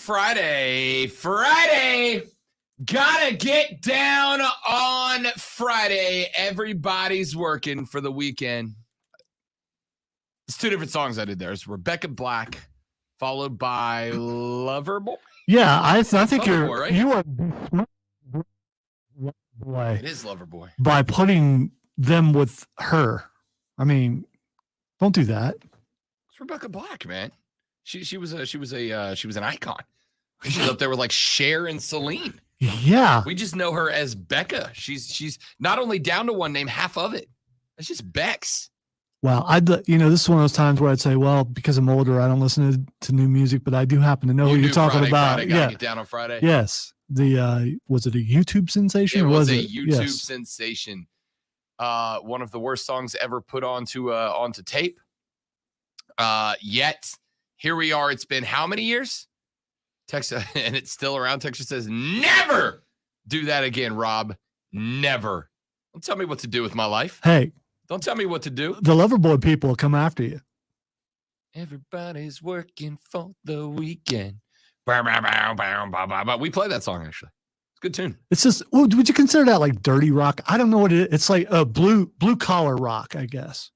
Friday. Gotta get down on Friday. Everybody's working for the weekend. It's two different songs I did there. It's Rebecca Black, followed by Loverboy. Yeah, I think Loverboy, right? you are boy. It is Loverboy. By putting them with her. I mean, don't do that. It's Rebecca Black, man. She was an icon. She's up there with like Cher and Celine. Yeah. We just know her as Becca. She's not only down to one name, half of it. It's just Bex. Well, this is one of those times where I'd say, well, because I'm older, I don't listen to new music, but I do happen to know who you're talking about. Friday, Get Down on Friday. Yes. Was it a YouTube sensation? It was a YouTube sensation. One of the worst songs ever put onto tape. Yet here we are. It's been how many years? Texas, and it's still around. Texas says, never do that again, Rob. Never. Don't tell me what to do with my life. Hey. Don't tell me what to do. The Loverboy people will come after you. Everybody's working for the weekend. Bow, bow, bow, bow, bow, bow, bow. We play that song, actually. It's a good tune. It's just, would you consider that like dirty rock? I don't know what it is. It's like a blue collar rock, I guess.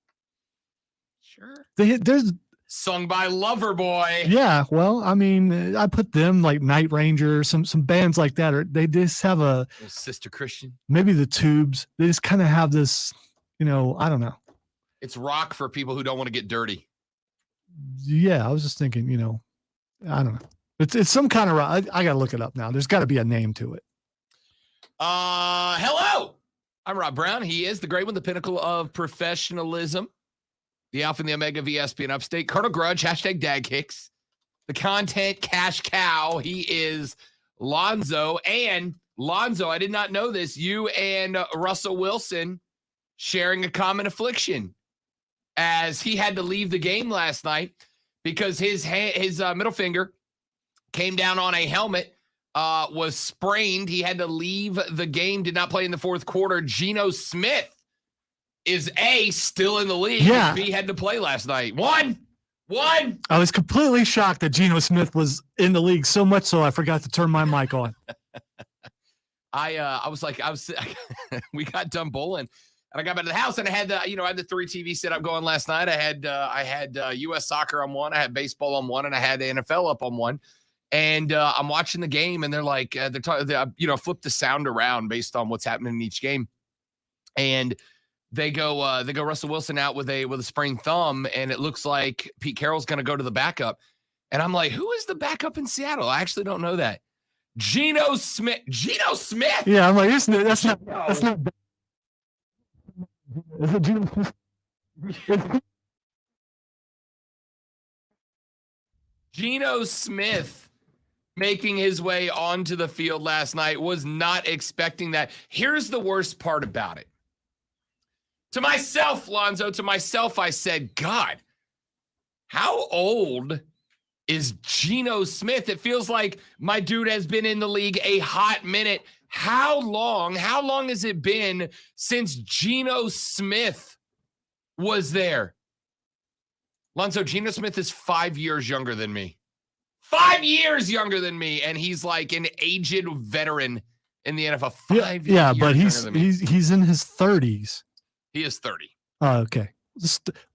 Sure. There's sung by Loverboy. Yeah, well, I mean, I put them like Night Ranger, some bands like that, or they just have a Sister Christian. Maybe the Tubes. They just kind of have this, I don't know. It's rock for people who don't want to get dirty. Yeah, I was just thinking, I don't know. It's some kind of rock. I got to look it up now. There's got to be a name to it. Hello. I'm Rob Brown. He is the great one, the pinnacle of professionalism. The Alpha and the Omega of ESPN Upstate. Colonel Grudge, #Dad Kicks. The content cash cow. He is Lonzo. And Lonzo, I did not know this. You and Russell Wilson sharing a common affliction, as he had to leave the game last night because his middle finger came down on a helmet, was sprained. He had to leave the game, did not play in the fourth quarter. Geno Smith is still in the league. Yeah. B had to play last night. One. I was completely shocked that Geno Smith was in the league, so much so I forgot to turn my mic on. We got done bowling, and I got back to the house, and I had I had the 3 TV setup going last night. I had U.S. soccer on one, I had baseball on one, and I had the NFL up on one. And I'm watching the game, and they're like, they're talking, flip the sound around based on what's happening in each game, and they go Russell Wilson out with a sprained thumb, and it looks like Pete Carroll's going to go to the backup. And I'm like, who is the backup in Seattle? I actually don't know that. Geno Smith. Yeah, I'm like, that's not. Is it Geno Smith? Geno Smith making his way onto the field last night. Was not expecting that. Here's the worst part about it. To myself, Lonzo, I said, God, how old is Geno Smith? It feels like my dude has been in the league a hot minute. How long has it been since Geno Smith was there? Lonzo, Geno Smith is 5 years younger than me. 5 years younger than me, and he's like an aged veteran in the NFL. 5 years. Yeah, but he's in his 30s. He is 30. Oh, okay.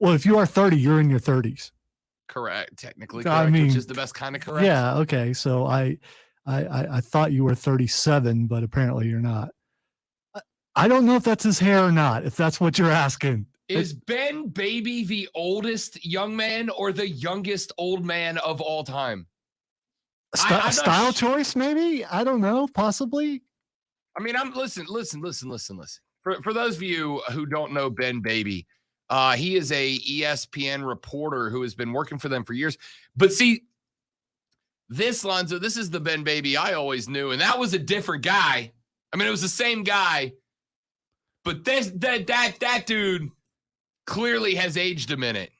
Well, if you are 30, you're in your 30s. Correct. Technically correct, which is the best kind of correct. Yeah, okay. So I thought you were 37, but apparently you're not. I don't know if that's his hair or not, if that's what you're asking. Is Ben Baby the oldest young man or the youngest old man of all time? Style choice, maybe? I don't know. Possibly. I mean, listen. For those of you who don't know Ben Baby, he is a ESPN reporter who has been working for them for years. But see, Lonzo, this is the Ben Baby I always knew, and that was a different guy. I mean, it was the same guy, but that dude clearly has aged a minute.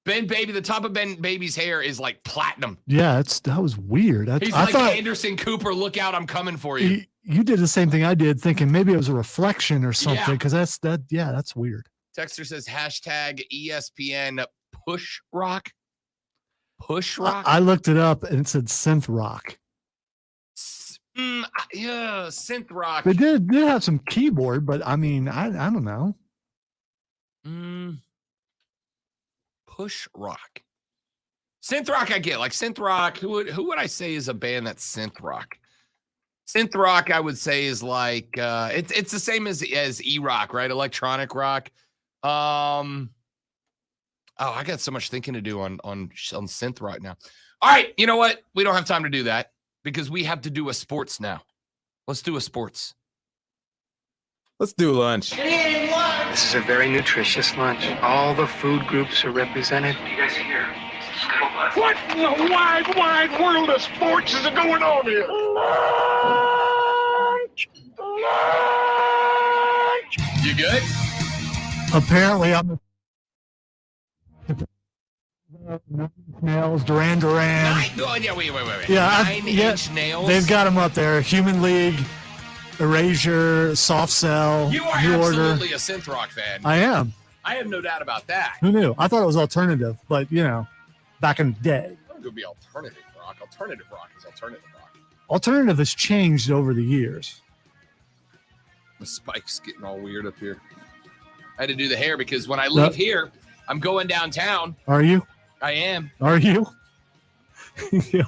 Ben Baby, the top of Ben Baby's hair is like platinum. Yeah, that was weird. He's like Anderson Cooper. Look out, I'm coming for you. You did the same thing I did, thinking maybe it was a reflection or something, because that's weird. Texter says #ESPN push rock. Push rock? I looked it up and it said synth rock. Yeah, synth rock. They did have some keyboard, but I mean, I don't know. Push rock. Synth rock I get. Like synth rock, who would I say is a band that's synth rock? Synth rock, I would say, is like it's the same as E-rock, right? Electronic rock. Oh, I got so much thinking to do on synth rock now. All right, you know what? We don't have time to do that because we have to do a sports now. Let's do a sports. Let's do lunch. This is a very nutritious lunch. All the food groups are represented. You guys hear? What in the wide world of sports is going on here? You good? Apparently, I'm nails, Duran Duran. Oh, yeah, wait. Yeah, 9-inch nails. They've got them up there. Human League, Erasure, Soft Cell. You are New Order. absolutely a synth rock fan. I am. I have no doubt about that. Who knew? I thought it was alternative, but back in the day. It would be alternative rock. Alternative rock is alternative rock. Alternative has changed over the years. The spike's getting all weird up here. I had to do the hair because when I leave here, I'm going downtown. Are you? I am. Are you?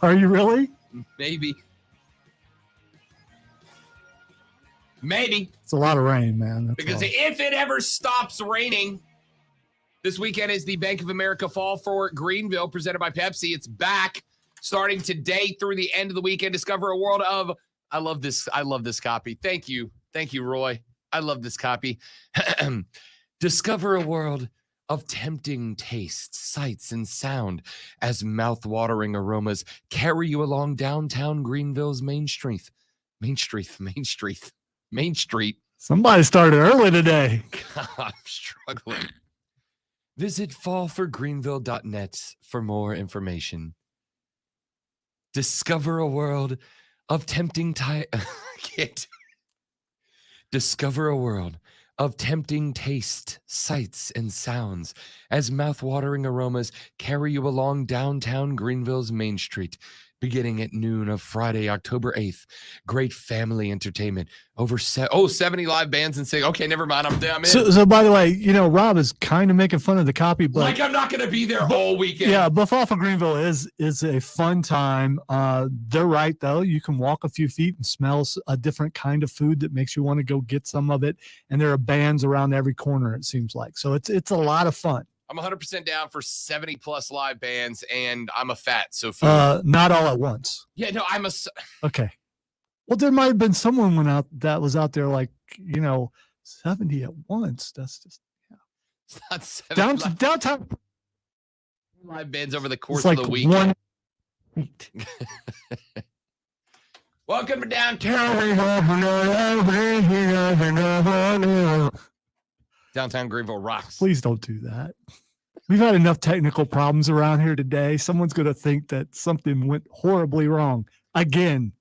Are you really? Maybe. It's a lot of rain, man. That's Because all. if it ever stops raining, this weekend is the Bank of America Fall for Greenville presented by Pepsi. It's back starting today through the end of the weekend. Discover a world of, I love this copy. Thank you, Roy. I love this copy. Discover a world of tempting tastes, sights, and sound as mouth-watering aromas carry you along downtown Greenville's Main Street. Somebody started early today. God, I'm struggling. Visit fallforgreenville.net for more information. Discover a world of Discover a world of tempting taste, sights, and sounds as mouth-watering aromas carry you along downtown Greenville's Main Street. Beginning at noon of Friday, October 8th. Great family entertainment. Over 70 live bands and sing. Okay, never mind. I'm in. So by the way, Rob is kind of making fun of the copy, but like I'm not going to be there all weekend. Yeah, but Fall for Greenville is a fun time. They're right though. You can walk a few feet and smell a different kind of food that makes you want to go get some of it. And there are bands around every corner. It seems like it's a lot of fun. I'm 100% down for 70 plus live bands, and I'm a fat, so not all at once. Yeah, no, Okay. Well, there might have been someone that was out there 70 at once. That's just It's not 70 downtown live bands over the course it's of the weekend. Week. Welcome to Downtown Greenville rocks. Please don't do that. We've had enough technical problems around here today. Someone's going to think that something went horribly wrong again.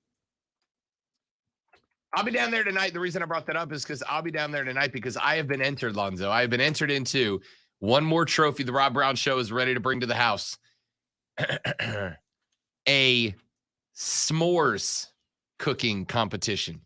I'll be down there tonight. The reason I brought that up is because I'll be down there tonight because I have been entered, Lonzo. I have been entered into one more trophy the Rob Brown Show is ready to bring to the house. A s'mores cooking competition.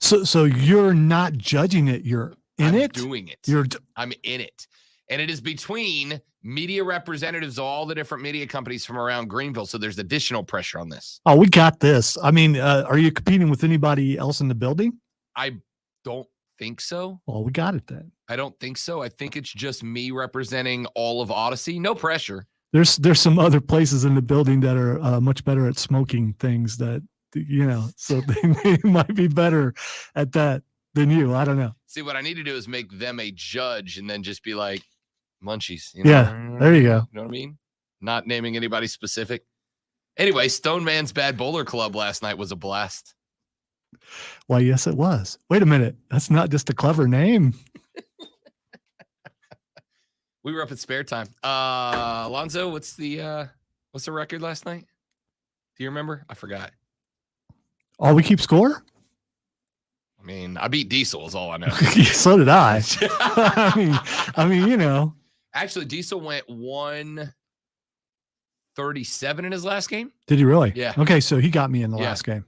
So you're not judging it. You're I'm it. doing it. I'm in it. And it is between media representatives of all the different media companies from around Greenville. So there's additional pressure on this. Oh, we got this. I mean, are you competing with anybody else in the building? I don't think so. Well, we got it then. I don't think so. I think it's just me representing all of Odyssey. No pressure. There's some other places in the building that are much better at smoking things that, so they might be better at that than you. I don't know. See, what I need to do is make them a judge and then just be like, munchies. Yeah, there you go. You know what I mean? Not naming anybody specific. Anyway, Stone Man's Bad Bowler Club last night was a blast. Why, yes, it was. Wait a minute. That's not just a clever name. We were up at spare time. Alonzo, what's the record last night? Do you remember? I forgot. Oh, we keep score? I mean, I beat Diesel is all I know. So did I. I mean, Actually, Diesel went 1-3 37 in his last game. Did he really? Yeah. Okay, so he got me in the Yeah. last game.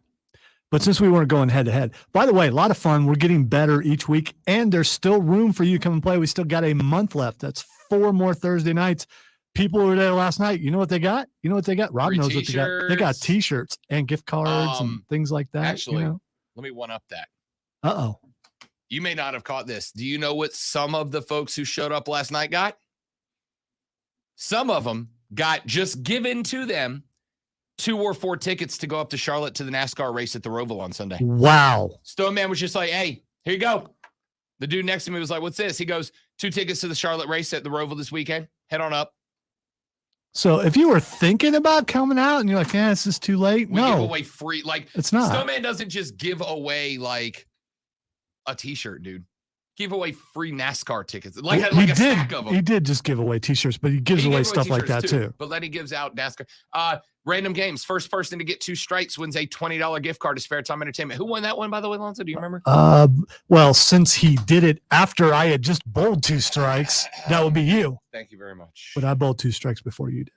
But since we weren't going head to head, by the way, a lot of fun. We're getting better each week, and there's still room for you to come and play. We still got a month left. That's 4 more Thursday nights. People were there last night. You know what they got? You know what they got? Rob Free knows what they got. They got t-shirts. T-shirts and gift cards and things like that. Actually, you know? let me one up that. Uh-oh. You may not have caught this. Do you know what some of the folks who showed up last night got? Some of them got just given to them 2 or 4 tickets to go up to Charlotte to the NASCAR race at the Roval on Sunday. Wow. Stone Man was just like, hey, here you go. The dude next to me was like, what's this? He goes, 2 tickets to the Charlotte race at the Roval this weekend. Head on up. So if you were thinking about coming out and you're like, yeah, this is too late. We give No, away free. Like, it's not. Stone Man doesn't just give away like a t-shirt, dude. Give away free NASCAR tickets. Like, Well, like a stack of them. He did just give away T-shirts, but he gives He away gave stuff like that t-shirts too. But then he gives out NASCAR. Random games. First person to get 2 strikes wins a $20 gift card to Spare Time Entertainment. Who won that one, by the way, Lonzo? Do you remember? Well, since he did it after I had just bowled 2 strikes, that would be you. Thank you very much. But I bowled 2 strikes before you did.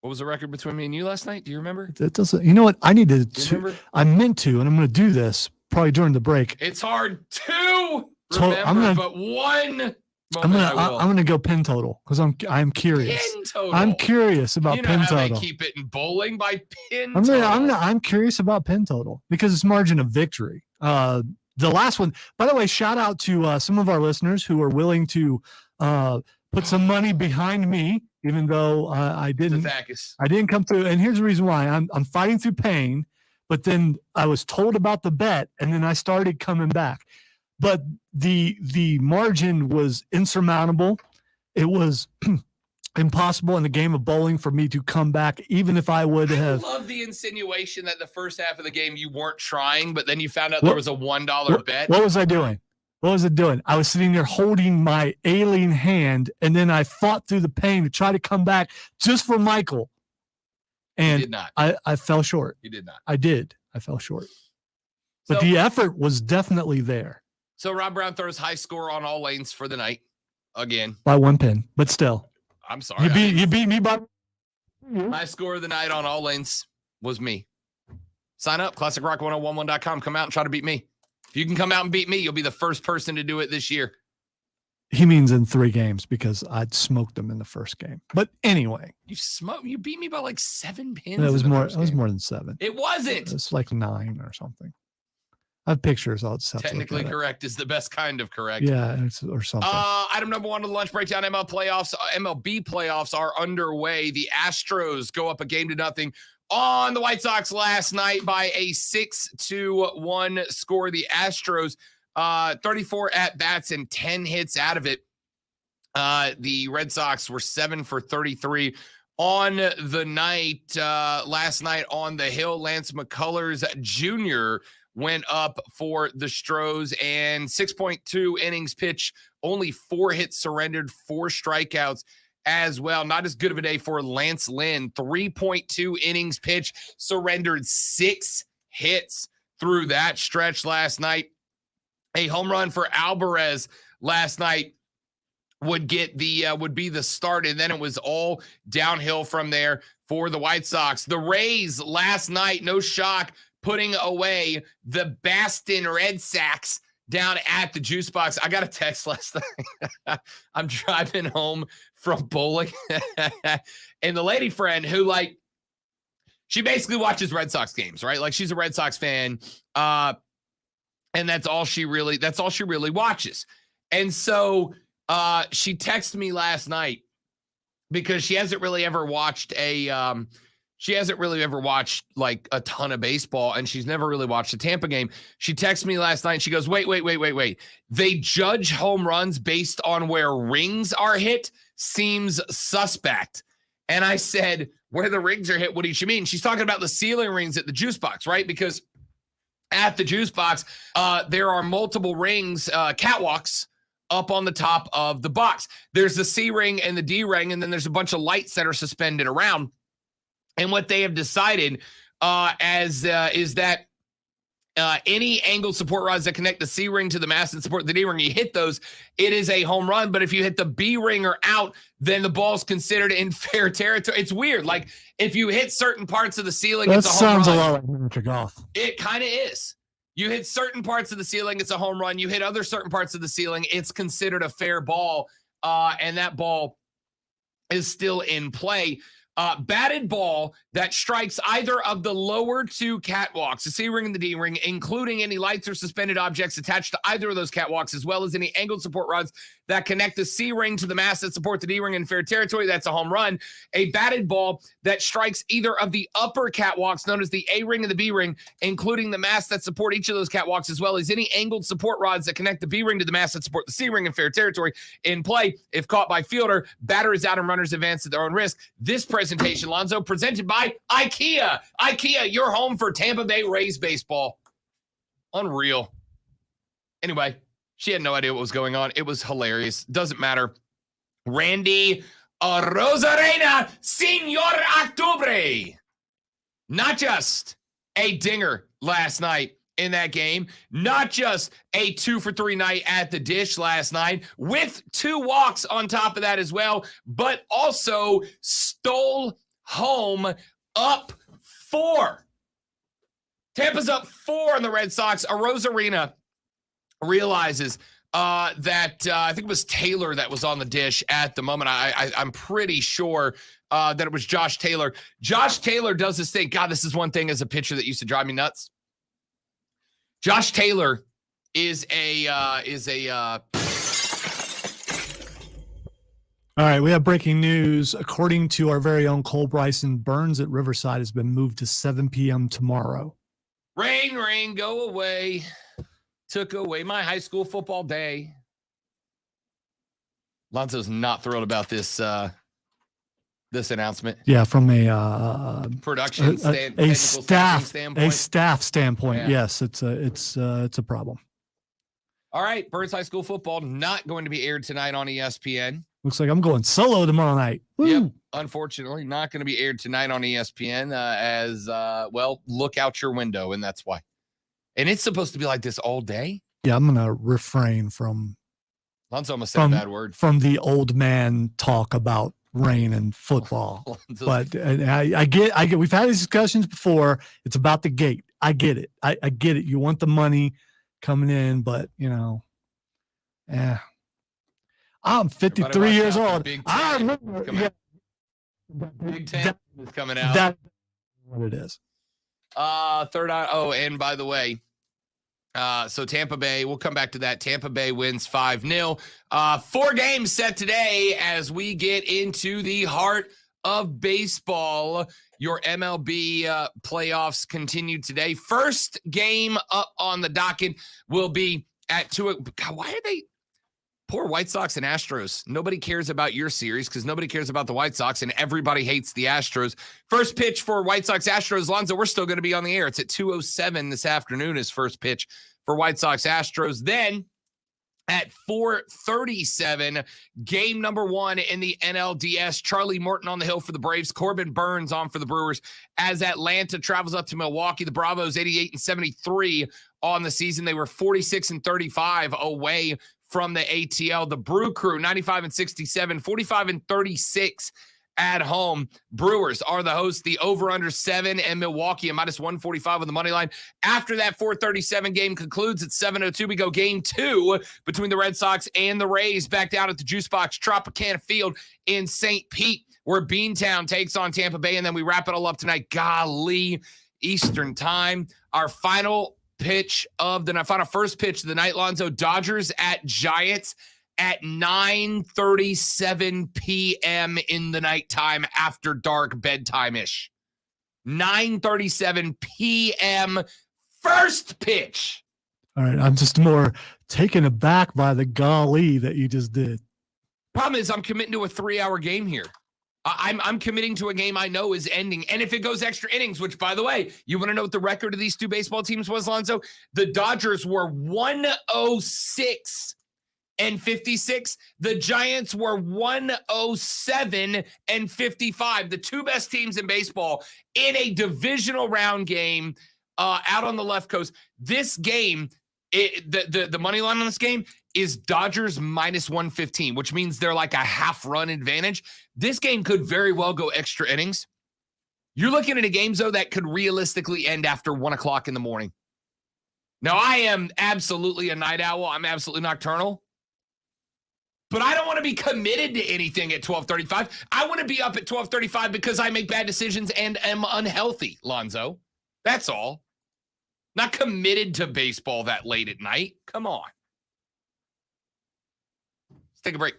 What was the record between me and you last night? Do you remember? It doesn't. You know what? I needed Do you to. remember? I meant to, and I'm going to do this probably during the break. It's hard to So, remember, I'm gonna- but one I'm moment gonna go pin total because I'm curious. Pin total. I'm curious about you know pin how total. they keep it in bowling by pin I'm total. curious about pin total because it's margin of victory. The last one, by the way, shout out to some of our listeners who are willing to put some money behind me, even though I didn't come through. And here's the reason why: I'm fighting through pain, but then I was told about the bet, and then I started coming back. But the margin was insurmountable. It was impossible in the game of bowling for me to come back, even if I would have. I love the insinuation that the first half of the game you weren't trying, but then you found out there was a $1 bet. What was I doing? What was it doing? I was sitting there holding my alien hand, and then I fought through the pain to try to come back just for Michael. You And did not. I fell short. You did not. I did. I fell short. But So- the effort was definitely there So Rob Brown throws high score on all lanes for the night again. by 1 pin. But still, I'm sorry. you beat me by. My score of the night on all lanes was me. Sign up, classicrock1011.com. Come out and try to beat me. If you can come out and beat me, you'll be the first person to do it this year. He means in 3 games because I'd smoked him in the first game. But anyway, You beat me by like 7 pins. it was in the more. first It was game. more than 7. It wasn't. It's like 9 or something. I have pictures. I'll just have to look Technically at it. correct is the best kind of correct. Yeah, or something. Item number 1 of the lunch breakdown. MLB playoffs are underway. The Astros go up a game-0 on the White Sox last night by a 6-1 score. The Astros 34 at-bats and 10 hits out of it. The Red Sox were 7 for 33 on the night. Last night on the hill, Lance McCullers Jr. went up for the Stros and 6.2 innings pitched, only 4 hits surrendered, 4 strikeouts as well. Not as good of a day for Lance Lynn. 3.2 innings pitched, surrendered 6 hits through that stretch last night. A home run for Alvarez last night would be the start, and then it was all downhill from there for the White Sox. The Rays last night, no shock, putting away the Boston Red Sox down at the Juice Box. I got a text last night. I'm driving home from bowling, and the lady friend who, like, she basically watches Red Sox games, right? Like, she's a Red Sox fan, and that's all she really watches. And so she texted me last night because she hasn't really ever watched like a ton of baseball, and she's never really watched a Tampa game. She texted me last night and she goes, wait. They judge home runs based on where rings are hit. Seems suspect. And I said, where the rings are hit, what does she mean? She's talking about the ceiling rings at the Juice Box, right? Because at the Juice Box, there are multiple rings, catwalks, up on the top of the box. There's the C ring and the D ring, and then there's a bunch of lights that are suspended around. And what they have decided is that any angled support rods that connect the C ring to the mast and support the D ring, you hit those, it is a home run. But if you hit the B ring or out, then the ball's considered in fair territory. It's weird. Like if you hit certain parts of the ceiling, That it's a home sounds run. a lot like miniature golf. It kind of is. You hit certain parts of the ceiling, it's a home run. You hit other certain parts of the ceiling, it's considered a fair ball, and that ball is still in play. Batted ball that strikes either of the lower two catwalks, the C ring and the D ring, including any lights or suspended objects attached to either of those catwalks, as well as any angled support rods that connect the C ring to the mast that support the D ring in fair territory, that's a home run. A batted ball that strikes either of the upper catwalks, known as the A ring and the B ring, including the mast that support each of those catwalks, as well as any angled support rods that connect the B ring to the mast that support the C ring in fair territory, in play. If caught by fielder, batter is out and runners advance at their own risk. This presentation, Lonzo, presented by IKEA. IKEA, your home for Tampa Bay Rays baseball. Unreal. Anyway, she had no idea what was going on. It was hilarious. Doesn't matter. Randy Arozarena, Senor Octubre. Not just a dinger last night in that game, not just a 2-for-3 night at the dish last night with 2 walks on top of that as well, but also stole home up 4. Tampa's up 4 on the Red Sox. Arozarena realizes that I think it was Taylor that was on the dish at the moment. I'm pretty sure that it was Josh Taylor. Josh Taylor does this thing. God, this is one thing as a pitcher that used to drive me nuts. Josh Taylor is a All right, we have breaking news. According to our very own Cole Bryson, Burns at Riverside has been moved to 7 p.m. tomorrow. rain, go away. Took away my high school football day. Lonzo's not thrilled about this this announcement. Yeah, from a Production staff standpoint. Yeah. Yes, it's a problem. All right, Burns High School football not going to be aired tonight on ESPN. Looks like I'm going solo tomorrow night. Woo. Yep, unfortunately, not going to be aired tonight on ESPN. Look out your window, and that's why. And it's supposed to be like this all day. Yeah, I'm gonna refrain from Lonzo almost said a bad word. From the old man talk about rain and football. But I get. We've had these discussions before. It's about the gate. I get it. I get it. You want the money coming in, but I'm 53 years old. I remember. Big Ten is coming out. That's what it is. Third on. Oh, and by the way, so Tampa Bay, we'll come back to that. Tampa Bay wins 5-0. 4 games set today as we get into the heart of baseball. Your MLB playoffs continue today. First game up on the docket will be at 2. God, why are they? Poor White Sox and Astros. Nobody cares about your series because nobody cares about the White Sox and everybody hates the Astros. First pitch for White Sox Astros. Lonzo, we're still going to be on the air. It's at 2:07 this afternoon is first pitch for White Sox Astros. Then at 4:37, game number 1 in the NLDS. Charlie Morton on the hill for the Braves. Corbin Burns on for the Brewers. As Atlanta travels up to Milwaukee, the Bravos 88-73 on the season. They were 46-35 away from the ATL. The Brew Crew 95-67, 45-36 at home. Brewers are the hosts. The over-under 7 and Milwaukee a -145 on the money line. After that 4:37 game concludes at 7:02, we go game 2 between the Red Sox and the Rays back down at the Juice Box Tropicana Field in St. Pete, where Beantown takes on Tampa Bay, and then we wrap it all up tonight. Golly, Eastern time. Our final first pitch of the night, Lonzo. Dodgers at Giants at 9:37 p.m. in the nighttime, after dark, bedtime-ish. 9:37 p.m. first pitch. All right, I'm just more taken aback by the golly that you just did. Problem is, I'm committing to a 3-hour game here. I'm committing to a game I know is ending. And if it goes extra innings, which, by the way, you want to know what the record of these 2 baseball teams was, Lonzo? The Dodgers were 106-56. The Giants were 107-55. The 2 best teams in baseball in a divisional round game. out on the left coast. This game, the money line on this game is Dodgers minus 115, which means they're like a half run advantage. This game could very well go extra innings. You're looking at a game, though, that could realistically end after 1 o'clock in the morning. Now, I am absolutely a night owl. I'm absolutely nocturnal. But I don't want to be committed to anything at 12:35. I want to be up at 12:35 because I make bad decisions and am unhealthy, Lonzo. That's all. Not committed to baseball that late at night. Come on. Let's take a break.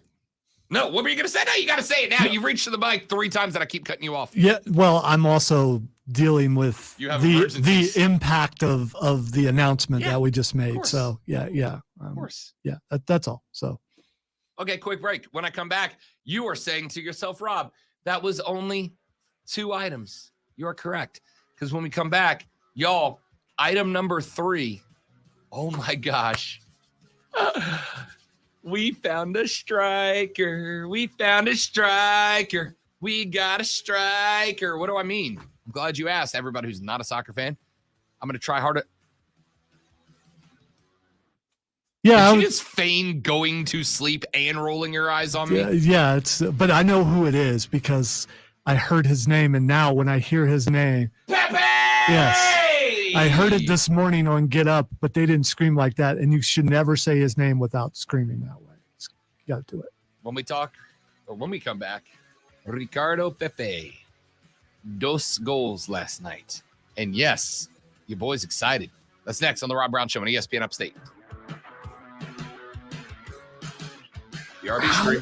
No, what were you going to say? No, you got to say it now. You've reached to the mic 3 times and I keep cutting you off. Yeah, well, I'm also dealing with You have the emergencies. impact of the announcement Yeah, that we just made. course. So yeah. Of course. Yeah, that's all. So Okay, quick break. When I come back, you are saying to yourself, Rob, that was only 2 items. You are correct. Because when we come back, y'all, item number 3. Oh my gosh. We found a striker. We found a striker. We got a striker. What do I mean? I'm glad you asked, everybody who's not a soccer fan. I'm going to try harder. yeah, Did you just feign going to sleep and rolling your eyes on me? yeah, it's but I know who it is because I heard his name, and now when I hear his name, Pepe! Yes. I heard it this morning on Get Up, but they didn't scream like that, and you should never say his name without screaming that way. You got to do it. When we talk, or when we come back, Ricardo Pepe, 2 goals last night. And yes, your boy's excited. That's next on the Rob Brown Show on ESPN Upstate. The RB stream.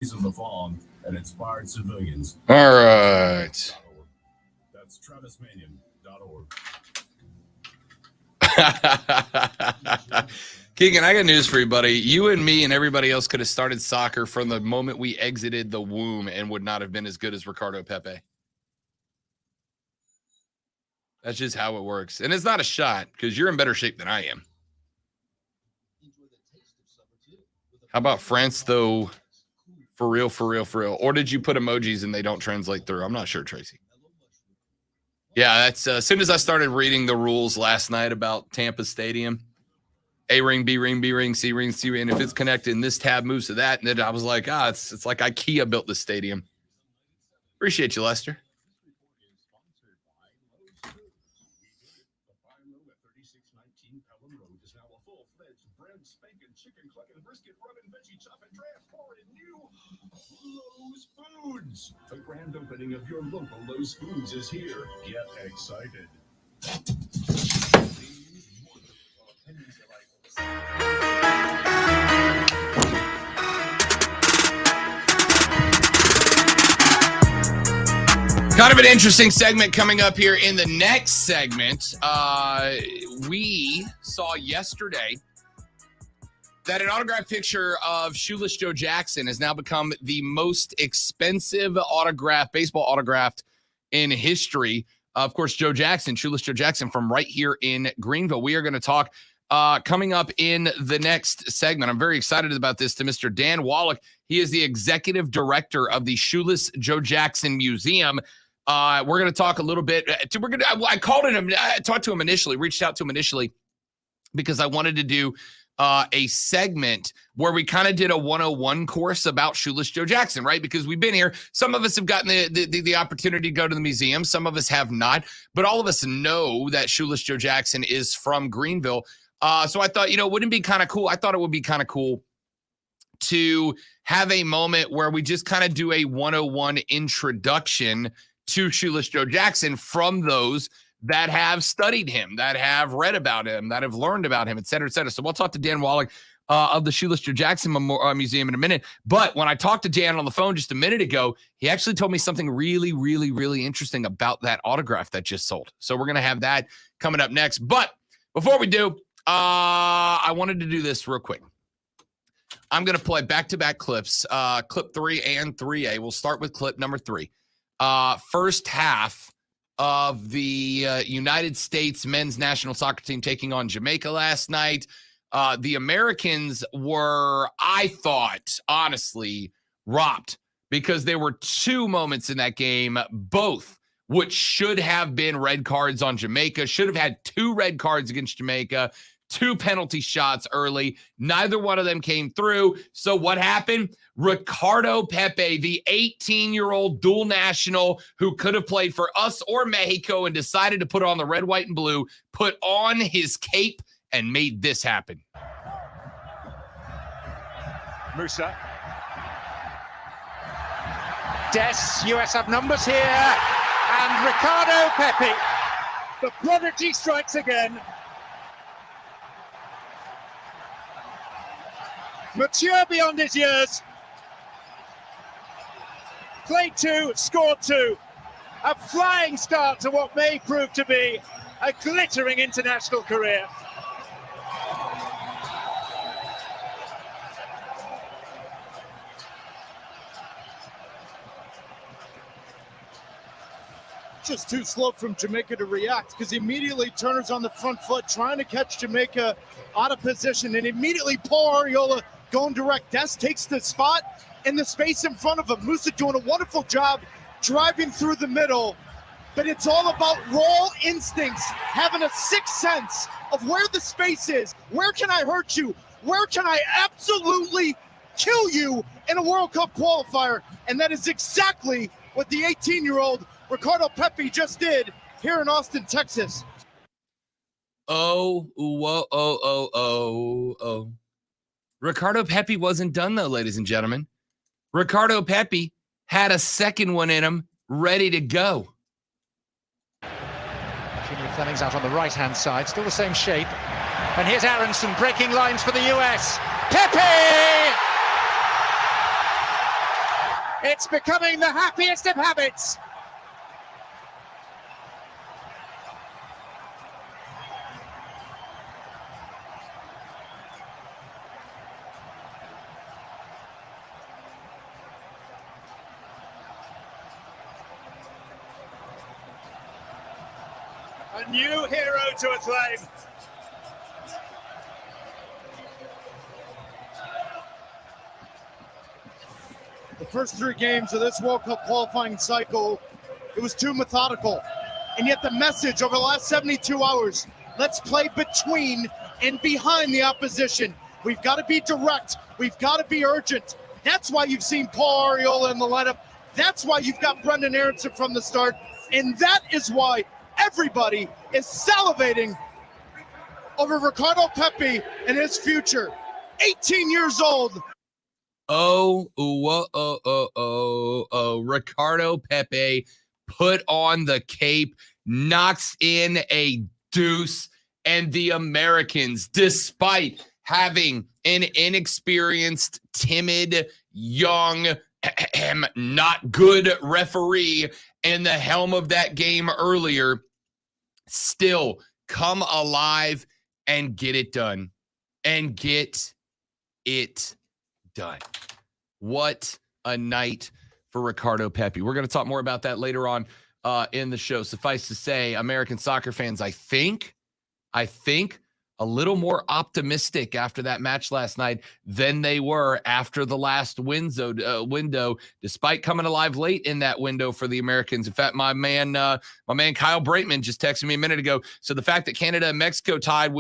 of the farm and inspired civilians. All right. That's TravisManion.org. Keegan, I got news for you, buddy. You and me and everybody else could have started soccer from the moment we exited the womb and would not have been as good as Ricardo Pepi. That's just how it works. And it's not a shot because you're in better shape than I am. How about France, though? For real, for real, for real. Or did you put emojis and they don't translate through? I'm not sure, Tracy. Yeah, that's as soon as I started reading the rules last night about Tampa Stadium, A ring, B ring, B ring, C ring, C ring. And if it's connected and this tab moves to that, and then I was like, it's like IKEA built the stadium. Appreciate you, Lester. Foods. The grand opening of your local Lowe's Foods is here. Get excited. Kind of an interesting segment coming up here in the next segment. We saw yesterday that an autograph picture of Shoeless Joe Jackson has now become the most expensive baseball autograph in history. Of course, Shoeless Joe Jackson from right here in Greenville. We are going to talk coming up in the next segment. I'm very excited about this to Mr. Dan Wallach. He is the executive director of the Shoeless Joe Jackson Museum. We're going to talk a little bit. I talked to him initially, reached out to him initially because I wanted to do a segment where we kind of did a 101 course about Shoeless Joe Jackson, right? Because we've been here. Some of us have gotten the opportunity to go to the museum. Some of us have not, but all of us know that Shoeless Joe Jackson is from Greenville. So I thought, wouldn't it be kind of cool? I thought it would be kind of cool to have a moment where we just kind of do a 101 introduction to Shoeless Joe Jackson from those that have studied him, that have read about him, that have learned about him, et cetera, et cetera. So we'll talk to Dan Wallach of the Shoeless Joe Jackson Museum in a minute. But when I talked to Dan on the phone just a minute ago, he actually told me something really, really, really interesting about that autograph that just sold. So we're going to have that coming up next. But before we do, I wanted to do this real quick. I'm going to play back-to-back clips, clip 3 and 3A. We'll start with clip number 3. First half of the United States men's national soccer team taking on Jamaica last night. The Americans were, I thought, honestly, robbed because there were 2 moments in that game, both which should have been red cards on Jamaica, should have had 2 red cards against Jamaica, 2 penalty shots early. Neither one of them came through. So what happened? Ricardo Pepi, the 18-year-old dual national who could have played for us or Mexico and decided to put on the red, white, and blue, put on his cape and made this happen. Musa. Des, US have numbers here. And Ricardo Pepi. The prodigy strikes again. Mature beyond his years. Played 2, scored 2. A flying start to what may prove to be a glittering international career. Just too slow from Jamaica to react because he immediately turns on the front foot, trying to catch Jamaica out of position, and immediately Paul Arriola going direct. Des takes the spot in the space in front of him. Musa doing a wonderful job driving through the middle, but it's all about raw instincts, having a sixth sense of where the space is. Where can I hurt you? Where can I absolutely kill you in a World Cup qualifier? And that is exactly what the 18-year-old Ricardo Pepi just did here in Austin, Texas. Oh. Ricardo Pepi wasn't done, though, ladies and gentlemen. Ricardo Pepi had a second one in him, ready to go. Junior Fleming's out on the right-hand side, still the same shape. And here's Aronson breaking lines for the US. Pepi! It's becoming the happiest of habits. A new hero to acclaim. The first 3 games of this World Cup qualifying cycle, it was too methodical. And yet the message over the last 72 hours, let's play between and behind the opposition. We've got to be direct. We've got to be urgent. That's why you've seen Paul Arriola in the lineup. That's why you've got Brendan Aronson from the start. And that is why everybody is salivating over Ricardo Pepi and his future. 18 years old. Ricardo Pepi put on the cape, knocks in a deuce, and the Americans, despite having an inexperienced, timid, young, not good referee in the helm of that game earlier, still come alive and get it done. And get it done. What a night for Ricardo Pepi. We're going to talk more about that later on in the show. Suffice to say, American soccer fans, I think a little more optimistic after that match last night than they were after the last window, despite coming alive late in that window for the Americans. In fact, my man Kyle Braitman just texted me a minute ago. So the fact that Canada and Mexico tied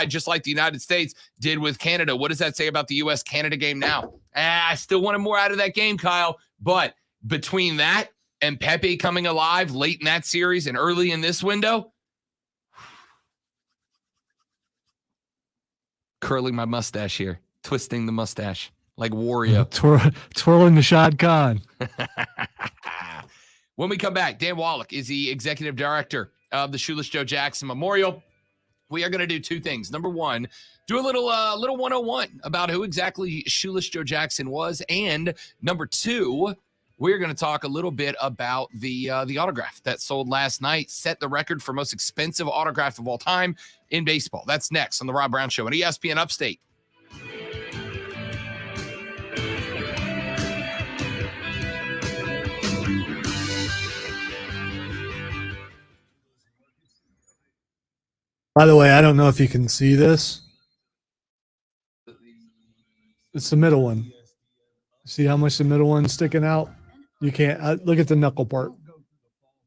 just like the United States did with Canada, what does that say about the U.S.-Canada game now? I still wanted more out of that game, Kyle. But between that and Pepi coming alive late in that series and early in this window, curling my mustache here, twisting the mustache like Wario. Twirling the Shad Khan. When we come back, Dan Wallach is the executive director of the Shoeless Joe Jackson Memorial. We are going to do 2 things. Number 1, do a little 101 about who exactly Shoeless Joe Jackson was. And number 2, we're going to talk a little bit about the autograph that sold last night, set the record for most expensive autograph of all time in baseball. That's next on the Rob Brown Show on ESPN Upstate. By the way, I don't know if you can see this. It's the middle one. See how much the middle one's sticking out? You can't look at the knuckle part.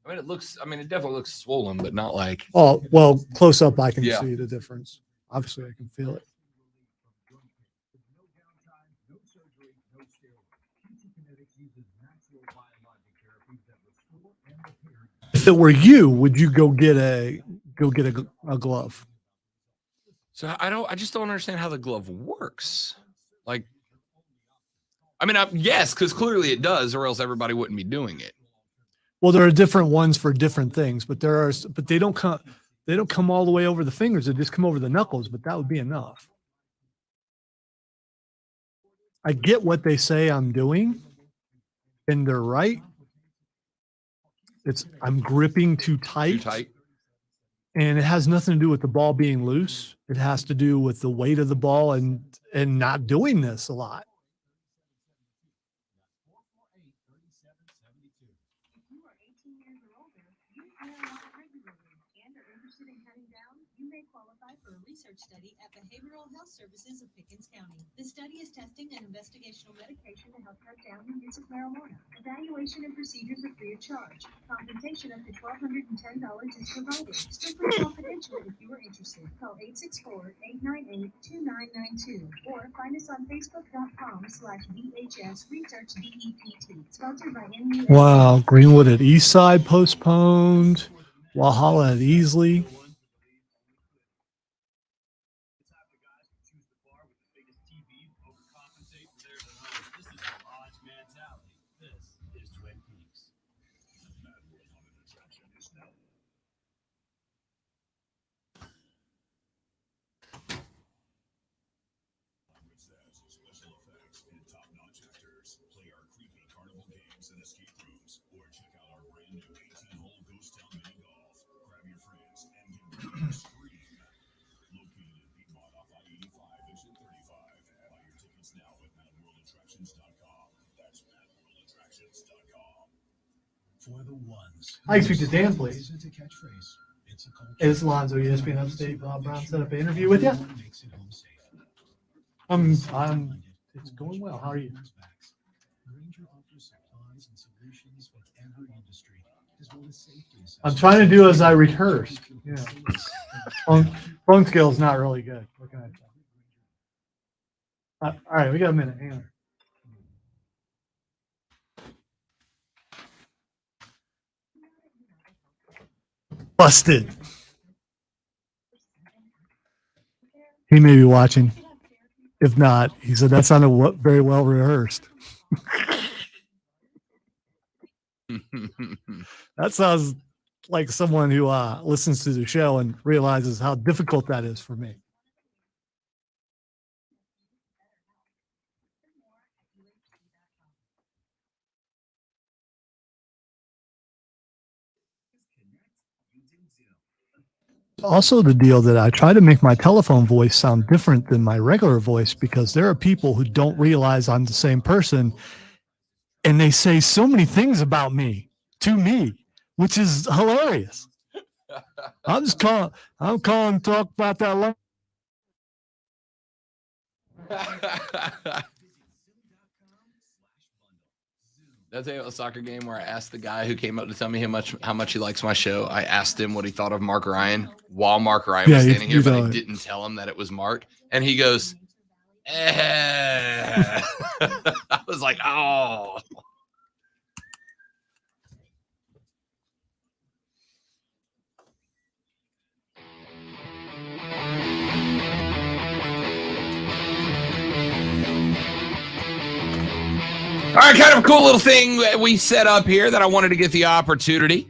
I mean, it definitely looks swollen, but not like. Oh, well, close up, I can Yeah. see the difference. Obviously, I can feel it. If it were you, would you go get a glove? So I just don't understand how the glove works. Like, I mean, yes, because clearly it does, or else everybody wouldn't be doing it. Well, there are different ones for different things, but they don't come all the way over the fingers. They just come over the knuckles, but that would be enough. I get what they say I'm doing, and they're right. I'm gripping too tight. And it has nothing to do with the ball being loose. It has to do with the weight of the ball and not doing this a lot. If you are 18 years or older, you marijuana regularly and are interested in cutting down, you may qualify for a research study at Behavioral Health Services of Pickens County. The study is testing an investigational medication to help cut down the use of marijuana. Evaluation and procedures are free of charge. Compensation up to $1,210 is provided. Strictly confidential if you are interested. Call 864-898-2992 or find us on Facebook.com/BHS Research DEPT. Sponsored by MUSC. Wow, Greenwood at Eastside postponed. Walhalla at Easley. incredible games and escape rooms, or check out our brand new 18-hole Ghost Town Mini Golf. Grab your friends and get ready to scream. Located in Piedmont off I-85, exit 35. Buy your tickets now at MadWorldAttractions.com. That's MadWorldAttractions.com. For the ones. I speak to Dan, please. Isn't a catchphrase. It's a culture. It's Lonzo, ESPN Upstate. Bob Brown set up an interview with you. Makes it home safe. It's going well. How are you? Granger offers supplies and solutions for every industry, as well as safety I'm trying to do as I rehearse. Yeah. Phone skill's not really good. What can I tell you? All right, we got a minute. Hang on. Busted. He may be watching. If not, he said that sounded very well rehearsed. That sounds like someone who listens to the show and realizes how difficult that is for me. Also, the deal that I try to make my telephone voice sound different than my regular voice because there are people who don't realize I'm the same person, and they say so many things about me to me, which is hilarious. I'm calling to talk about that. That's a soccer game where I asked the guy who came up to tell me how much he likes my show. I asked him what he thought of Mark Ryan while Mark Ryan was standing here, but I didn't tell him that it was Mark. And he goes, I was like, oh. All right, kind of a cool little thing that we set up here that I wanted to get the opportunity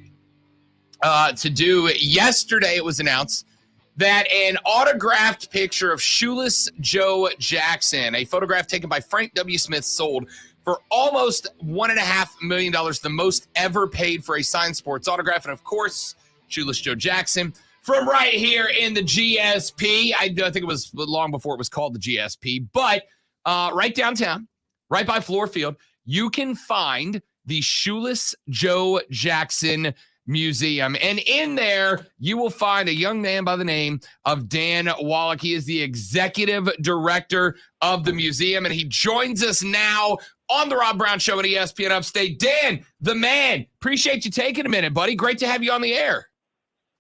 to do. Yesterday, it was announced that an autographed picture of Shoeless Joe Jackson, a photograph taken by Frank W. Smith, sold for almost $1.5 million, the most ever paid for a signed sports autograph. And, of course, Shoeless Joe Jackson from right here in the GSP. I think it was long before it was called the GSP, but right downtown, right by Fluor Field, you can find the Shoeless Joe Jackson Museum. And in there, you will find a young man by the name of Dan Wallach. He is the executive director of the museum, and he joins us now on the Rob Brown Show at ESPN Upstate. Dan, the man, appreciate you taking a minute, buddy. Great to have you on the air.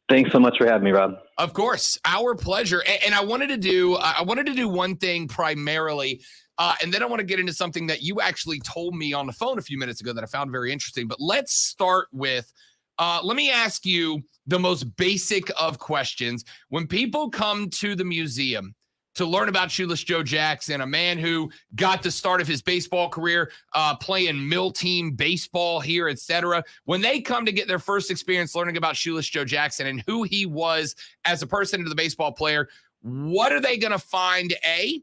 Thanks so much for having me, Rob. Of course, our pleasure. And I wanted to do one thing primarily. And then I want to get into something that you actually told me on the phone a few minutes ago that I found very interesting. But let's start with, let me ask you the most basic of questions. When people come to the museum to learn about Shoeless Joe Jackson, a man who got the start of his baseball career playing mill team baseball here, etc., when they come to get their first experience learning about Shoeless Joe Jackson and who he was as a person and the baseball player, what are they going to find, A?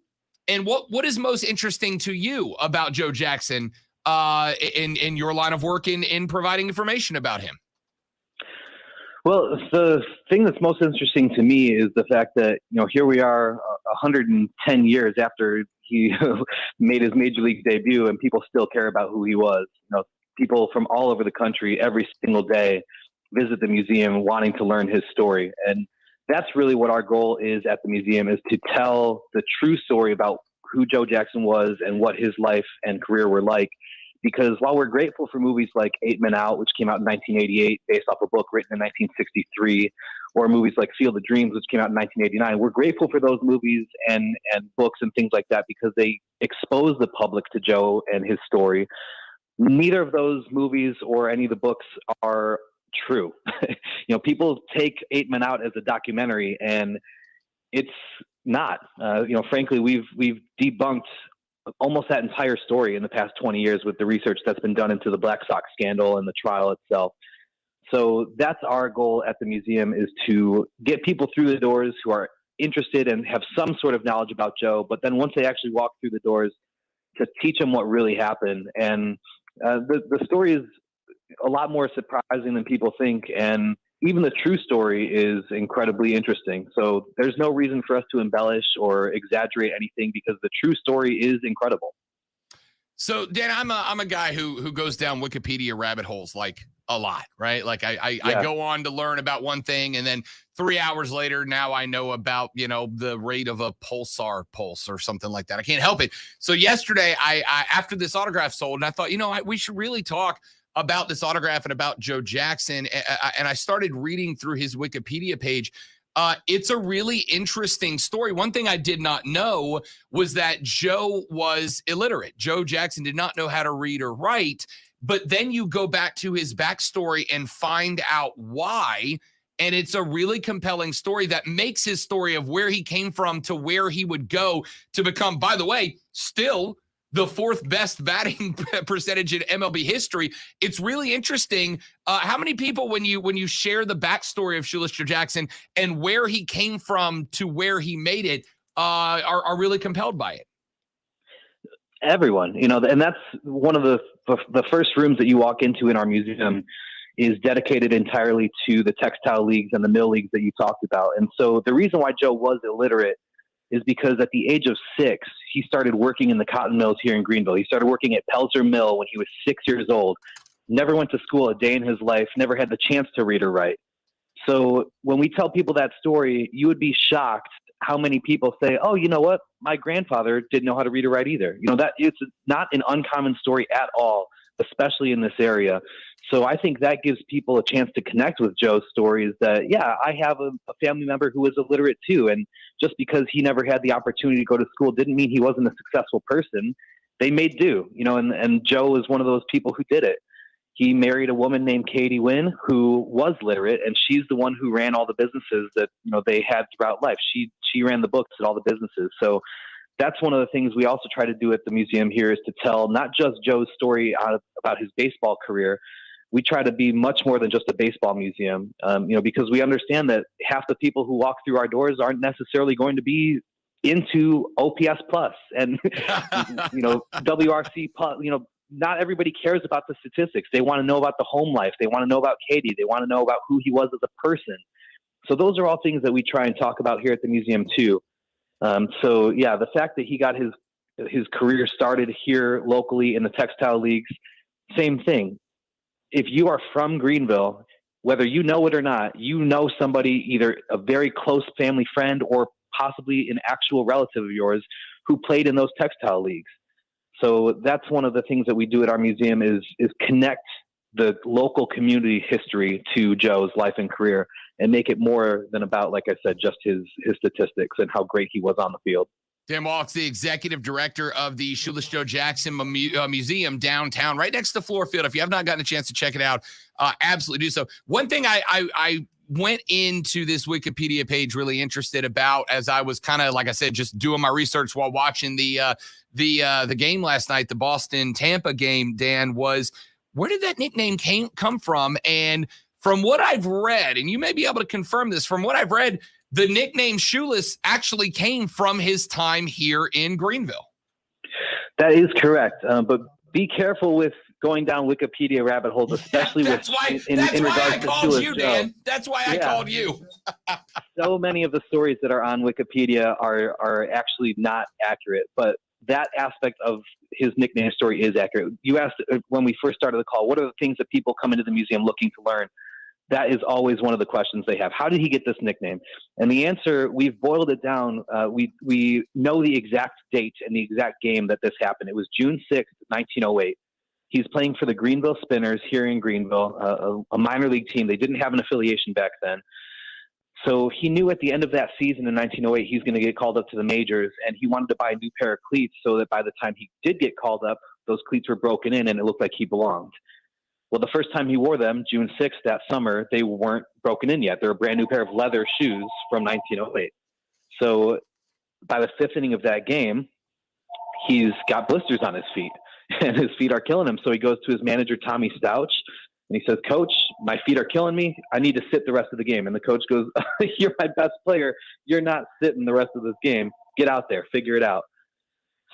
And what is most interesting to you about Joe Jackson in your line of work in providing information about him? Well, the thing that's most interesting to me is the fact that, here we are 110 years after he made his major league debut, and people still care about who he was. People from all over the country every single day visit the museum wanting to learn his story. And that's really what our goal is at the museum, is to tell the true story about who Joe Jackson was and what his life and career were like. Because while we're grateful for movies like 8 Men Out, which came out in 1988, based off a book written in 1963, or movies like Field of Dreams, which came out in 1989, we're grateful for those movies and books and things like that because they expose the public to Joe and his story. Neither of those movies or any of the books are true. People take 8 Men Out as a documentary, and it's not. Frankly, we've debunked almost that entire story in the past 20 years with the research that's been done into the Black Sox scandal and the trial itself. So that's our goal at the museum, is to get people through the doors who are interested and have some sort of knowledge about Joe, but then once they actually walk through the doors, to teach them what really happened. And The story is a lot more surprising than people think, and even the true story is incredibly interesting. So there's no reason for us to embellish or exaggerate anything because the true story is incredible. So Dan, I'm a guy who goes down Wikipedia rabbit holes like a lot, right? Like I go on to learn about one thing, and then 3 hours later, now I know about, the rate of a pulsar pulse or something like that. I can't help it. So yesterday, I after this autograph sold, and I thought, we should really talk about this autograph and about Joe Jackson. And I started reading through his Wikipedia page. It's a really interesting story. One thing I did not know was that Joe was illiterate. Joe Jackson did not know how to read or write. But then you go back to his backstory and find out why. And it's a really compelling story that makes his story of where he came from to where he would go to become, by the way, still the fourth best batting percentage in MLB history. It's really interesting. How many people, when you share the backstory of Shoeless Joe Jackson and where he came from to where he made it, are really compelled by it? Everyone, and that's one of the first rooms that you walk into in our museum is dedicated entirely to the textile leagues and the mill leagues that you talked about. And so the reason why Joe was illiterate is because at the age of 6, he started working in the cotton mills here in Greenville. He started working at Pelzer Mill when he was 6 years old, never went to school a day in his life, never had the chance to read or write. So when we tell people that story, you would be shocked how many people say, oh, you know what? My grandfather didn't know how to read or write either. That it's not an uncommon story at all, especially in this area. So I think that gives people a chance to connect with Joe's stories that, yeah, I have a family member who was illiterate too. And just because he never had the opportunity to go to school didn't mean he wasn't a successful person. They made do, and Joe was one of those people who did it. He married a woman named Katie Wynn who was literate, and she's the one who ran all the businesses that they had throughout life. She ran the books at all the businesses. So that's one of the things we also try to do at the museum here is to tell not just Joe's story about his baseball career. We try to be much more than just a baseball museum, because we understand that half the people who walk through our doors aren't necessarily going to be into OPS plus and WRC plus. Not everybody cares about the statistics. They want to know about the home life. They want to know about Katie. They want to know about who he was as a person. So those are all things that we try and talk about here at the museum too. The fact that he got his career started here locally in the textile leagues, same thing. If you are from Greenville, whether you know it or not, somebody, either a very close family friend or possibly an actual relative of yours who played in those textile leagues. So that's one of the things that we do at our museum is connect the local community history to Joe's life and career and make it more than about, like I said, just his statistics and how great he was on the field. Dan Wallach's the executive director of the Shoeless Joe Jackson Museum downtown, right next to Fluor Field. If you have not gotten a chance to check it out, absolutely do so. One thing I went into this Wikipedia page really interested about as I was kind of, like I said, just doing my research while watching the game last night, the Boston-Tampa game, Dan, was where did that nickname come from? And from what I've read, and you may be able to confirm this, from what I've read, the nickname Shoeless actually came from his time here in Greenville. That is correct. But be careful with going down Wikipedia rabbit holes, especially that's why I called you, Dan. That's why I called you. So many of the stories that are on Wikipedia are actually not accurate, but that aspect of his nickname story is accurate. You asked when we first started the call, what are the things that people come into the museum looking to learn? That is always one of the questions they have. How did he get this nickname? And the answer, we've boiled it down. We know the exact date and the exact game that this happened. It was June 6th, 1908. He's playing for the Greenville Spinners here in Greenville, a minor league team. They didn't have an affiliation back then. So he knew at the end of that season in 1908, he's going to get called up to the majors, and he wanted to buy a new pair of cleats so that by the time he did get called up, those cleats were broken in and it looked like he belonged. Well, the first time he wore them, June 6th that summer, they weren't broken in yet. They're a brand new pair of leather shoes from 1908. So by the fifth inning of that game, he's got blisters on his feet, and his feet are killing him. So he goes to his manager, Tommy Stouch, and he says, "Coach, my feet are killing me. I need to sit the rest of the game." And the coach goes, "You're my best player. You're not sitting the rest of this game. Get out there, figure it out."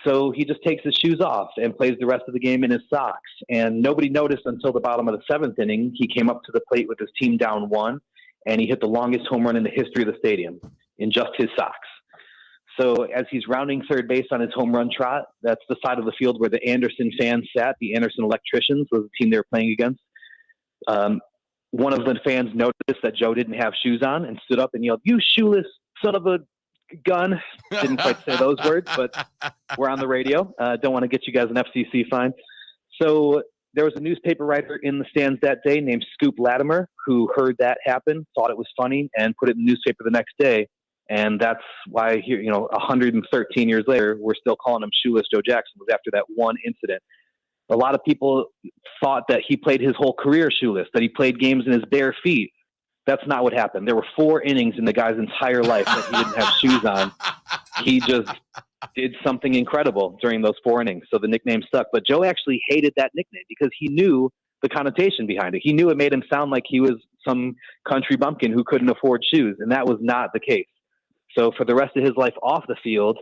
So he just takes his shoes off and plays the rest of the game in his socks. And nobody noticed until the bottom of the 7th inning. He came up to the plate with his team down 1, and he hit the longest home run in the history of the stadium in just his socks. So as he's rounding third base on his home run trot, that's the side of the field where the Anderson fans sat. The Anderson Electricians was the team they were playing against. One of the fans noticed that Joe didn't have shoes on and stood up and yelled, "You shoeless son of a gun." Didn't quite say those words, but we're on the radio. Don't want to get you guys an FCC fine. So there was a newspaper writer in the stands that day named Scoop Latimer who heard that happen, thought it was funny, and put it in the newspaper the next day. And that's why here, 113 years later, we're still calling him Shoeless Joe Jackson, was after that one incident. A lot of people thought that he played his whole career shoeless, that he played games in his bare feet. That's not what happened. There were 4 innings in the guy's entire life that he didn't have shoes on. He just did something incredible during those 4 innings. So the nickname stuck. But Joe actually hated that nickname because he knew the connotation behind it. He knew it made him sound like he was some country bumpkin who couldn't afford shoes. And that was not the case. So for the rest of his life off the field,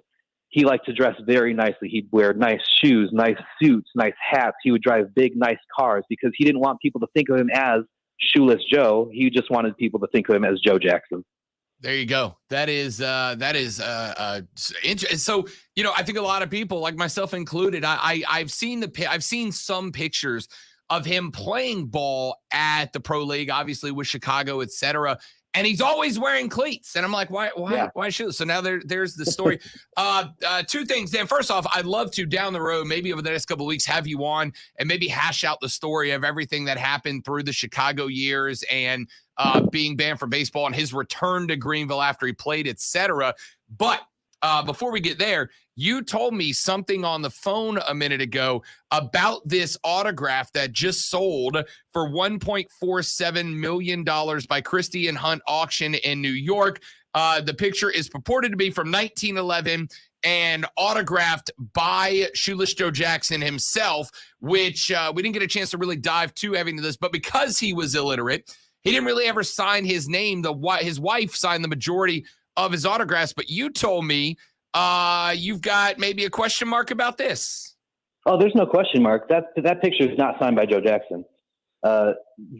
he liked to dress very nicely. He'd wear nice shoes, nice suits, nice hats. He would drive big, nice cars because he didn't want people to think of him as Shoeless Joe. He just wanted people to think of him as Joe Jackson. There you go. That is interesting. So, I think a lot of people, like myself included, I've seen some pictures of him playing ball at the pro league, obviously with Chicago, et cetera. And he's always wearing cleats. And I'm like, why shoes? So now there's the story. 2 things, Dan. First off, I'd love to down the road, maybe over the next couple of weeks, have you on and maybe hash out the story of everything that happened through the Chicago years and being banned from baseball and his return to Greenville after he played, et cetera. But before we get there, you told me something on the phone a minute ago about this autograph that just sold for $1.47 million by Christie and Hunt Auction in New York. The picture is purported to be from 1911 and autographed by Shoeless Joe Jackson himself, which we didn't get a chance to really dive too heavy into this, but because he was illiterate, he didn't really ever sign his name. His wife signed the majority of his autographs, but you told me you've got maybe a question mark about this. Oh, there's no question mark. That picture is not signed by Joe Jackson.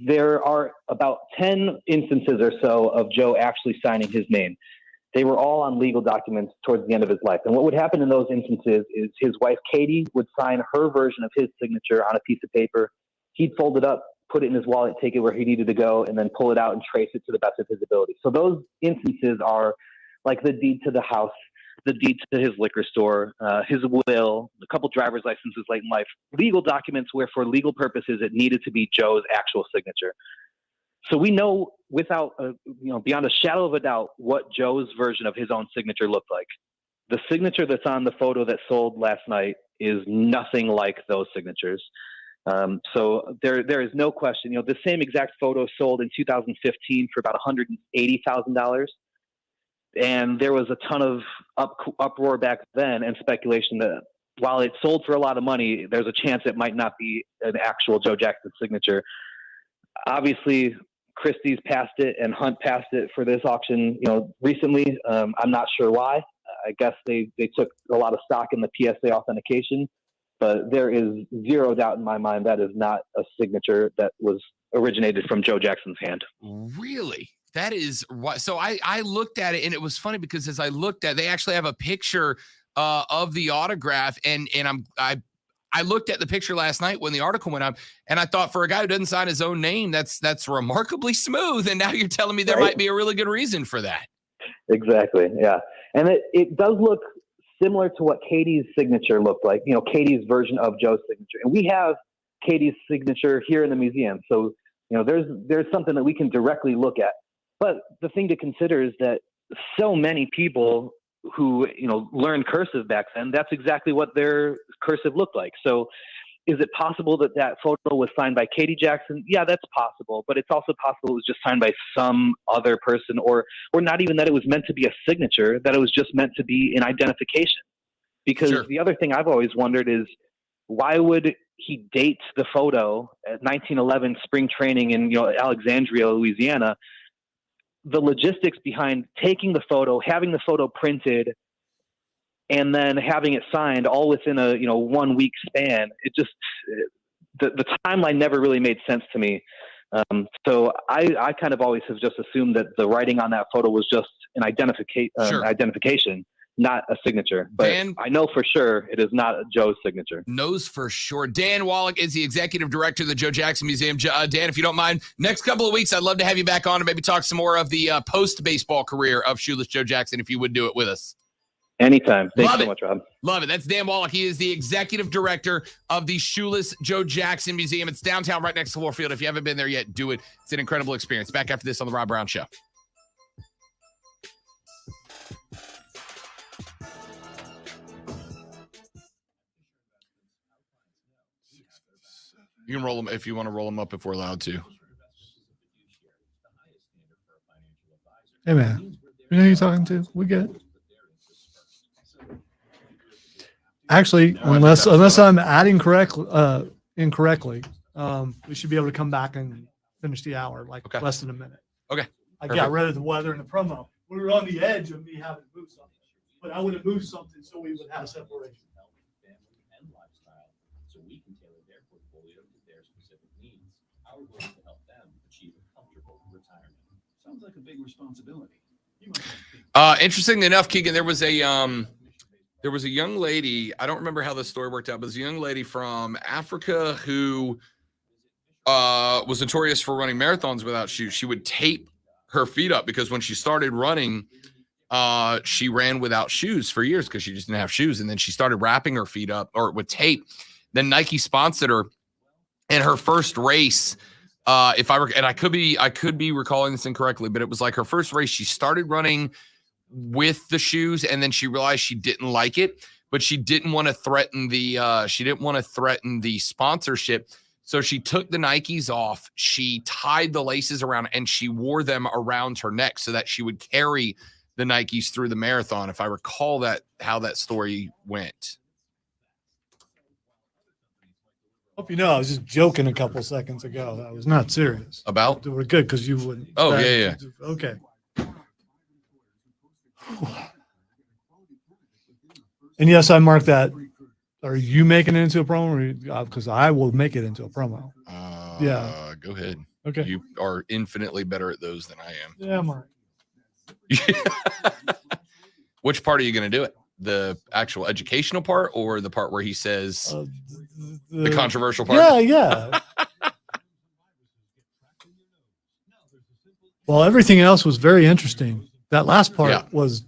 There are about 10 instances or so of Joe actually signing his name. They were all on legal documents towards the end of his life. And what would happen in those instances is his wife, Katie, would sign her version of his signature on a piece of paper. He'd fold it up, put it in his wallet, take it where he needed to go, and then pull it out and trace it to the best of his ability. So those instances are like the deed to the house, the deed to his liquor store, his will, a couple driver's licenses late in life, legal documents where for legal purposes it needed to be Joe's actual signature. So we know without, beyond a shadow of a doubt, what Joe's version of his own signature looked like. The signature that's on the photo that sold last night is nothing like those signatures. So there is no question. The same exact photo sold in 2015 for about $180,000. And there was a ton of uproar back then and speculation that while it sold for a lot of money, there's a chance it might not be an actual Joe Jackson signature. Obviously, Christie's passed it and Hunt passed it for this auction, recently. I'm not sure why. I guess they took a lot of stock in the PSA authentication, but there is zero doubt in my mind that is not a signature that was originated from Joe Jackson's hand. Really? That is what. So I looked at it and it was funny because as I looked at it, they actually have a picture of the autograph and I looked at the picture last night when the article went up and I thought for a guy who doesn't sign his own name, that's remarkably smooth. And now you're telling me there might be a really good reason for that. Exactly. Yeah. And it does look similar to what Katie's signature looked like, Katie's version of Joe's signature. And we have Katie's signature here in the museum. So, there's something that we can directly look at. But the thing to consider is that so many people who, learned cursive back then, that's exactly what their cursive looked like. So is it possible that photo was signed by Katie Jackson? Yeah, that's possible. But it's also possible it was just signed by some other person or not even that it was meant to be a signature, that it was just meant to be an identification. Because Sure. The other thing I've always wondered is why would he date the photo at 1911 spring training in, Alexandria, Louisiana? The logistics behind taking the photo, having the photo printed, and then having it signed all within a 1 week span. It just the timeline never really made sense to me. So I kind of always have just assumed that the writing on that photo was just an identification, not a signature. But Dan, I know for sure it is not Joe's signature. Knows for sure. Dan Wallach is the executive director of the Joe Jackson Museum. Dan, if you don't mind, next couple of weeks, I'd love to have you back on and maybe talk some more of the post-baseball career of Shoeless Joe Jackson, if you would do it with us. Anytime. Thanks so much, Rob. Love it. That's Dan Wallach. He is the executive director of the Shoeless Joe Jackson Museum. It's downtown right next to Warfield. If you haven't been there yet, do it. It's an incredible experience. Back after this on The Rob Brown Show. You can roll them if you want to roll them up if we're allowed to. Hey, man. You know who you're talking to? We get it. Actually, unless I'm adding incorrectly, we should be able to come back and finish the hour less than a minute. Okay. I got rid of the weather and the promo. We were on the edge of me having to move something, but I would have moved something so we would have separation. So we can tailor their portfolio to their specific needs. Our goal is to help them achieve a comfortable retirement. Sounds like a big responsibility. Interesting enough, Keegan, there was a young lady. I don't remember how the story worked out, but there's a young lady from Africa who was notorious for running marathons without shoes. She would tape her feet up because when she started running, she ran without shoes for years because she just didn't have shoes. And then she started wrapping her feet up or with tape. Then Nike sponsored her in her first race. I could be recalling this incorrectly, but it was like her first race. She started running with the shoes, and then she realized she didn't like it, but she didn't want to threaten the sponsorship. So she took the Nikes off. She tied the laces around, and she wore them around her neck so that she would carry the Nikes through the marathon. If I recall how that story went. Hope you know I was just joking a couple seconds ago. I was not serious. About? We're good because you wouldn't. Oh, yeah. Okay. And yes, I marked that. Are you making it into a promo? Because I will make it into a promo. Yeah. Go ahead. Okay. You are infinitely better at those than I am. Yeah, I'm all right. Which part are you going to do it? The actual educational part or the part where he says the controversial part? Yeah. Well, everything else was very interesting. That last part was,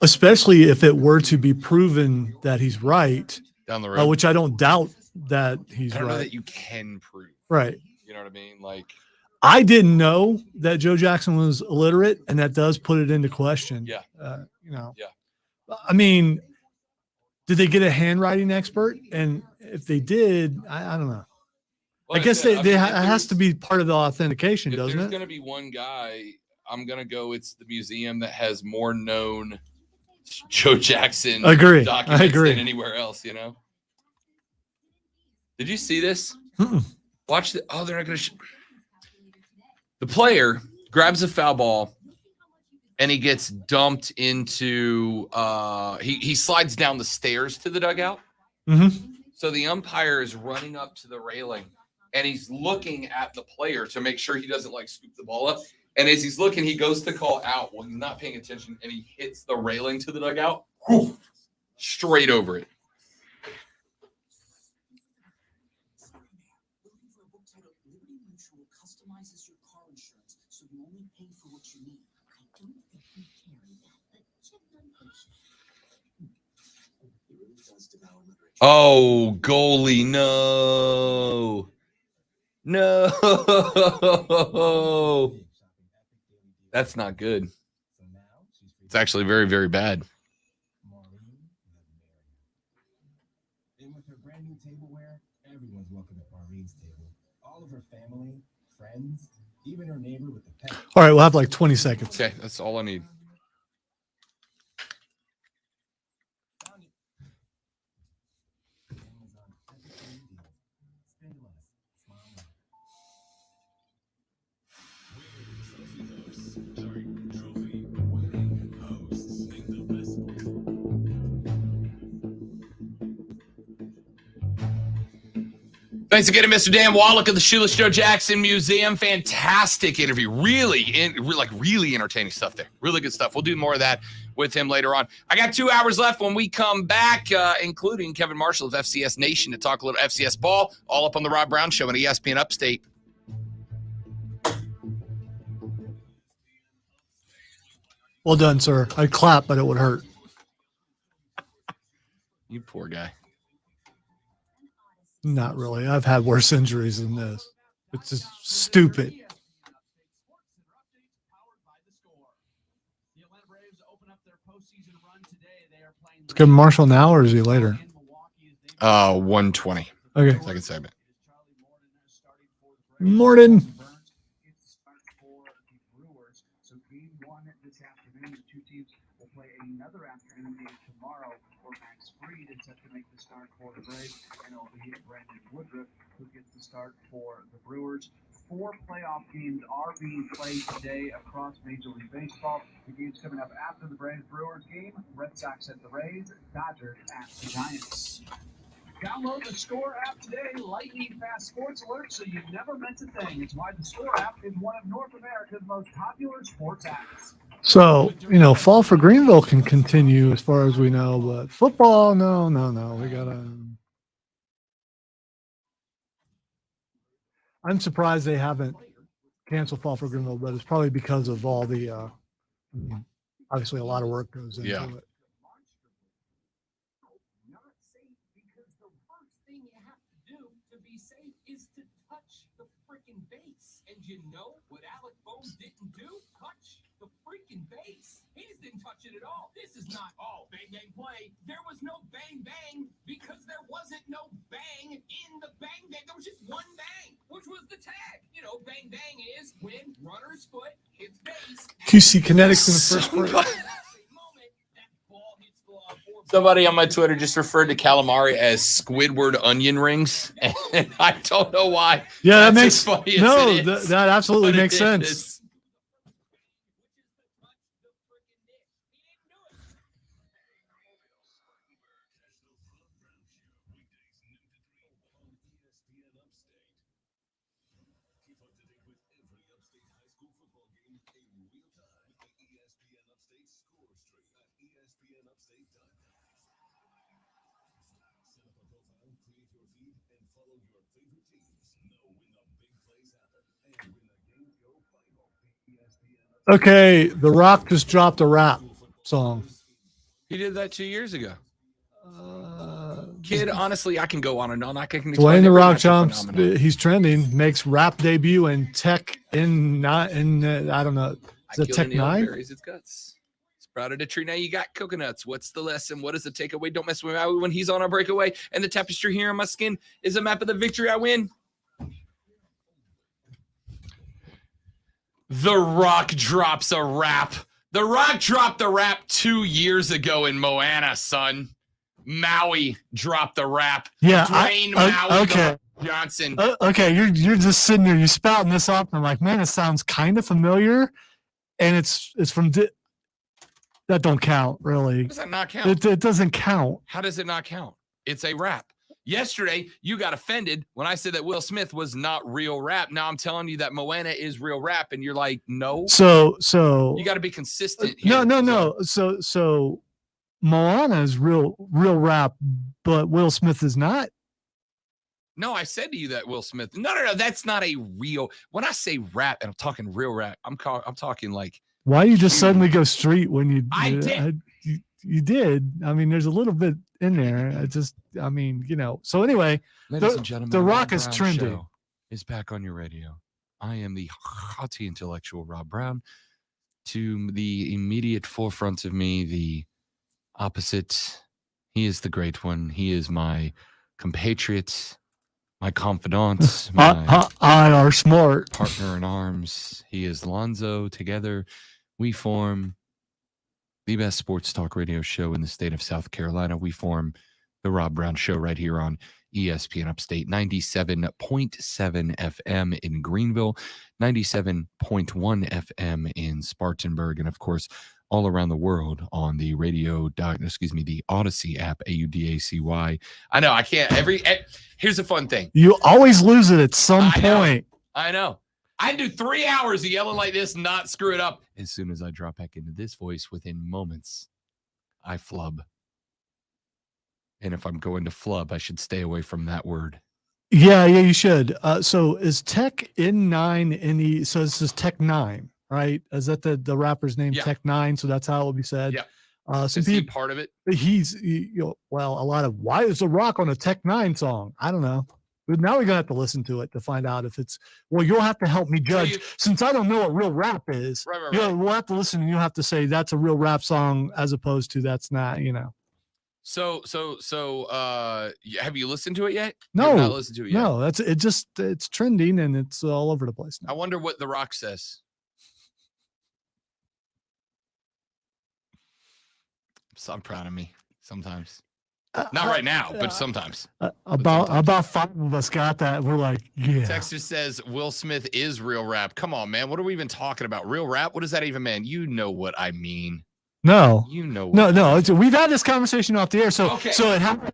especially if it were to be proven that he's right down the road, which I don't doubt that he's I don't know right. that you can prove. Right. You know what I mean? Like, I didn't know that Joe Jackson was illiterate, and that does put it into question. Yeah. I mean, did they get a handwriting expert? And if they did, I don't know. Well, I guess it has to be part of the authentication, doesn't there's it? going to be one guy, I'm going to go, it's the museum that has more known Joe Jackson documents than anywhere else, you know? Did you see this? Watch the, oh, they're not going to. The player grabs a foul ball and he gets dumped into, he slides down the stairs to the dugout. Mm-hmm. So the umpire is running up to the railing and he's looking at the player to make sure he doesn't like scoop the ball up. And as he's looking, he goes to call out. Well, he's not paying attention and he hits the railing to the dugout. Whew, straight over it. Oh, goalie, no. That's not good. It's actually very, very bad. And with her brand new tableware, everyone's welcome at Maureen's table. All of her family, friends, even her neighbor with the pet. All right, we'll have like 20 seconds. Okay, that's all I need. Thanks again to Mr. Dan Wallach of the Shoeless Joe Jackson Museum. Fantastic interview. Really entertaining stuff there. Really good stuff. We'll do more of that with him later on. I got 2 hours left when we come back, including Kevin Marshall of FCS Nation to talk a little FCS ball, all up on the Rob Brown Show on ESPN Upstate. Well done, sir. I'd clap, but it would hurt. You poor guy. Not really. I've had worse injuries than this. It's just stupid. Is Kevin Marshall now or is he later? 120. Okay. Second segment. Morton. Another afternoon game tomorrow for Max Fried is set to make the start for the Braves, and it'll be Brandon Woodruff who gets the start for the Brewers. 4 playoff games are being played today across Major League Baseball. The games coming up after the Braves-Brewers game: Red Sox at the Rays, Dodgers at the Giants. Download the Score app today, lightning fast sports alerts, so you never miss a thing. It's why the Score app is one of North America's most popular sports apps. So, fall for Greenville can continue as far as we know, but football, no. We got to. I'm surprised they haven't canceled fall for Greenville, but it's probably because of all the, obviously a lot of work goes into it. You know what Alec Bohm didn't do? Touch the freaking base. He just didn't touch it at all. This is not all bang bang play. There was no bang bang because there wasn't no bang in the bang bang. There was just one bang, which was the tag. Bang bang is when runner's foot hits base. QC Kinetics in the first break. Somebody on my Twitter just referred to calamari as Squidward onion rings, and I don't know why. Yeah, that That's makes as funny as no. it is, That absolutely but it makes sense. is. Okay, The Rock just dropped a rap song. He did that 2 years ago. Kid, honestly, I can go on and on. I can Dwayne explain The every Rock match Johnson, phenomenon. he's trending, makes rap debut in Tech in I don't know. Is it Tech 9? Buries its guts. Sprouted a tree. Now you got coconuts. What's the lesson? What is the takeaway? Don't mess with me when he's on a breakaway. And the tapestry here on my skin is a map of the victory I win. The Rock drops a rap. The Rock dropped the rap 2 years ago in Moana, son. Maui dropped the rap. Yeah, Dwayne Maui okay. Johnson. Okay, you're just sitting there, you're spouting this off, and I'm like, man, it sounds kind of familiar, and it's from that don't count really. Does that not count? It doesn't count. How does it not count? It's a rap. Yesterday, you got offended when I said that Will Smith was not real rap. Now I'm telling you that Moana is real rap, and you're like, no. So You got to be consistent. no. So Moana is real rap, but Will Smith is not. No, I said to you that Will Smith. No. That's not a real. When I say rap, and I'm talking real rap, I'm talking like. Why you just suddenly go street when you? I did. You did. I mean, there's a little bit in there. So anyway, ladies and gentlemen, The Rock is Brown trending. Show is back on your radio. I am the haughty intellectual Rob Brown. To the immediate forefront of me, the opposite. He is the great one. He is my compatriot, my confidant, my I are smart partner in arms. He is Lonzo. Together, we form the best sports talk radio show in the state of South Carolina. We form the Rob Brown Show right here on ESPN Upstate, 97.7 FM in Greenville, 97.1 FM in Spartanburg, and of course, all around the world on the the Odyssey app, AUDACY. I know I can't here's a fun thing. You always lose it at some I know. point. I know. I do 3 hours of yelling like this and not screw it up. As soon as I drop back into this voice, within moments, I flub. And if I'm going to flub, I should stay away from that word. Yeah, you should. So is Tech N9 so this is Tech 9, right? Is that the rapper's name? Yeah. Tech 9, so that's how it will be said. Yeah. Some Is he people, part of it? a lot of why is the rock on a Tech 9 song? I don't know. But now we're gonna have to listen to it to find out if it's you'll have to help me judge since I don't know what real rap is. Right. We'll have to listen and you'll have to say that's a real rap song as opposed to that's not, So, have you listened to it yet? No, You've not listened to it yet. no, it's trending and it's all over the place now. I wonder what The Rock says. So I'm proud of me sometimes. Not right now, but sometimes. About 5 of us got that. We're like, yeah. Texter says Will Smith is real rap. Come on, man. What are we even talking about? Real rap? What does that even mean? You know what I mean. No. You know. No. We've had this conversation off the air. So Okay. so it happened.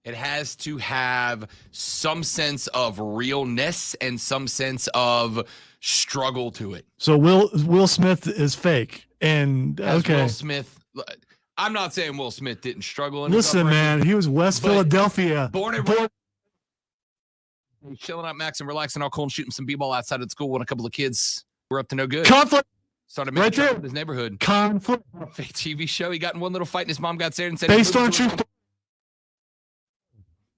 It has to have some sense of realness and some sense of struggle to it. So Will Smith is fake. And As okay. Will Smith. I'm not saying Will Smith didn't struggle. In his Listen, upbringing. man, he was West But Philadelphia. Born and raised. Chilling out, Max, and relaxing, all cool, and shooting some b-ball outside of school when a couple of kids were up to no good. Conflict. Started making Right trouble there. in his neighborhood. Conflict. Fake TV show. He got in one little fight, and his mom got scared and said, Based on a true story.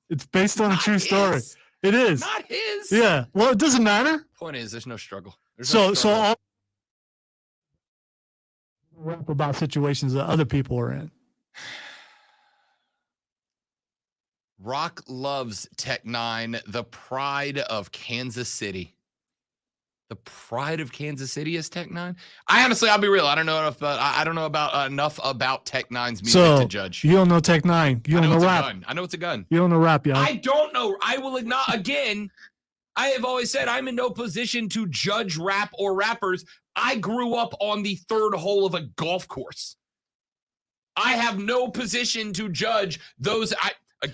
It's based on a true story. It is. Not his. Yeah. Well, it doesn't matter. Point is, there's no struggle. There's So no so struggle. all rap about situations that other people are in. Rock loves Tech 9, the pride of Kansas City. The pride of Kansas City is Tech 9. I'll be real. I don't know enough about. I don't know about enough about Tech 9's music So to judge. you don't know Tech 9. You I don't know know it's a rap. gun. I know it's a gun. You don't know rap, y'all. I don't know. I will not. Again, I have always said I'm in no position to judge rap or rappers. I grew up on the third hole of a golf course. I have no position to judge those.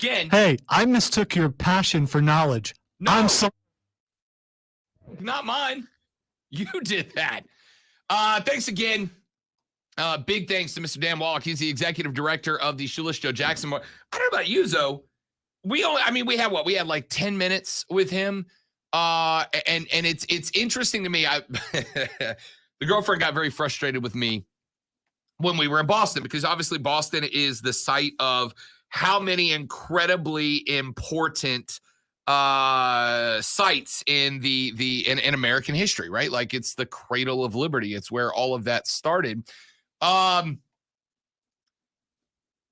Hey, I mistook your passion for knowledge. No. I'm so Not mine. You did that. Thanks again. Big thanks to Mr. Dan Wallach. He's the executive director of the Shoeless Joe Jackson. I don't know about you, Zoe. We had what? We had like 10 minutes with him. And it's interesting to me. The girlfriend got very frustrated with me when we were in Boston, because obviously Boston is the site of how many incredibly important sites in in American history, right? Like it's the cradle of liberty. It's where all of that started.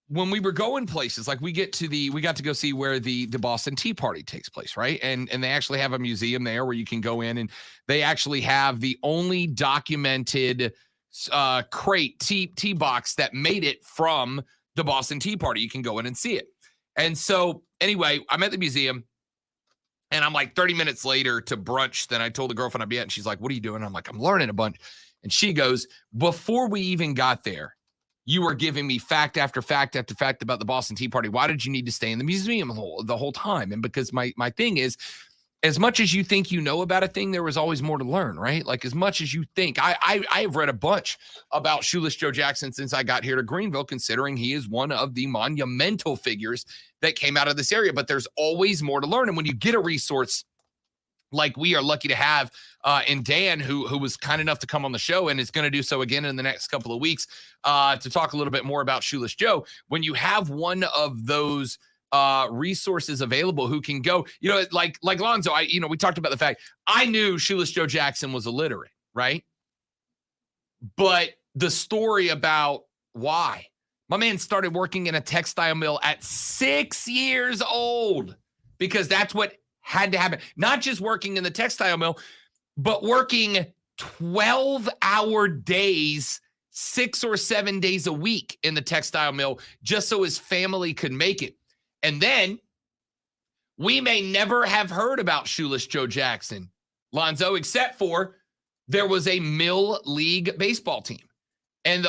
When we were going places, like we got to go see where the Boston Tea Party takes place, right? And they actually have a museum there where you can go in, and they actually have the only documented crate tea box that made it from the Boston Tea Party. You can go in and see it. And so anyway, I'm at the museum, and I'm like 30 minutes later to brunch. Then I told the girlfriend I'd be at, and she's like, "What are you doing?" I'm like, "I'm learning a bunch." And she goes, "Before we even got there, you were giving me fact after fact after fact about the Boston Tea Party. Why did you need to stay in the museum the whole time?" And because my thing is, as much as you think you know about a thing, there was always more to learn, right? Like as much as you think. I have read a bunch about Shoeless Joe Jackson since I got here to Greenville, considering he is one of the monumental figures that came out of this area. But there's always more to learn. And when you get a resource like we are lucky to have in Dan, who was kind enough to come on the show and is going to do so again in the next couple of weeks to talk a little bit more about Shoeless Joe, when you have one of those resources available who can go, like Lonzo, we talked about the fact I knew Shoeless Joe Jackson was illiterate, right? But the story about why my man started working in a textile mill at 6 years old, because that's what had to happen. Not just working in the textile mill, but working 12-hour days, 6 or 7 days a week in the textile mill, just so his family could make it. And then we may never have heard about Shoeless Joe Jackson, Lonzo, except for there was a Mill League baseball team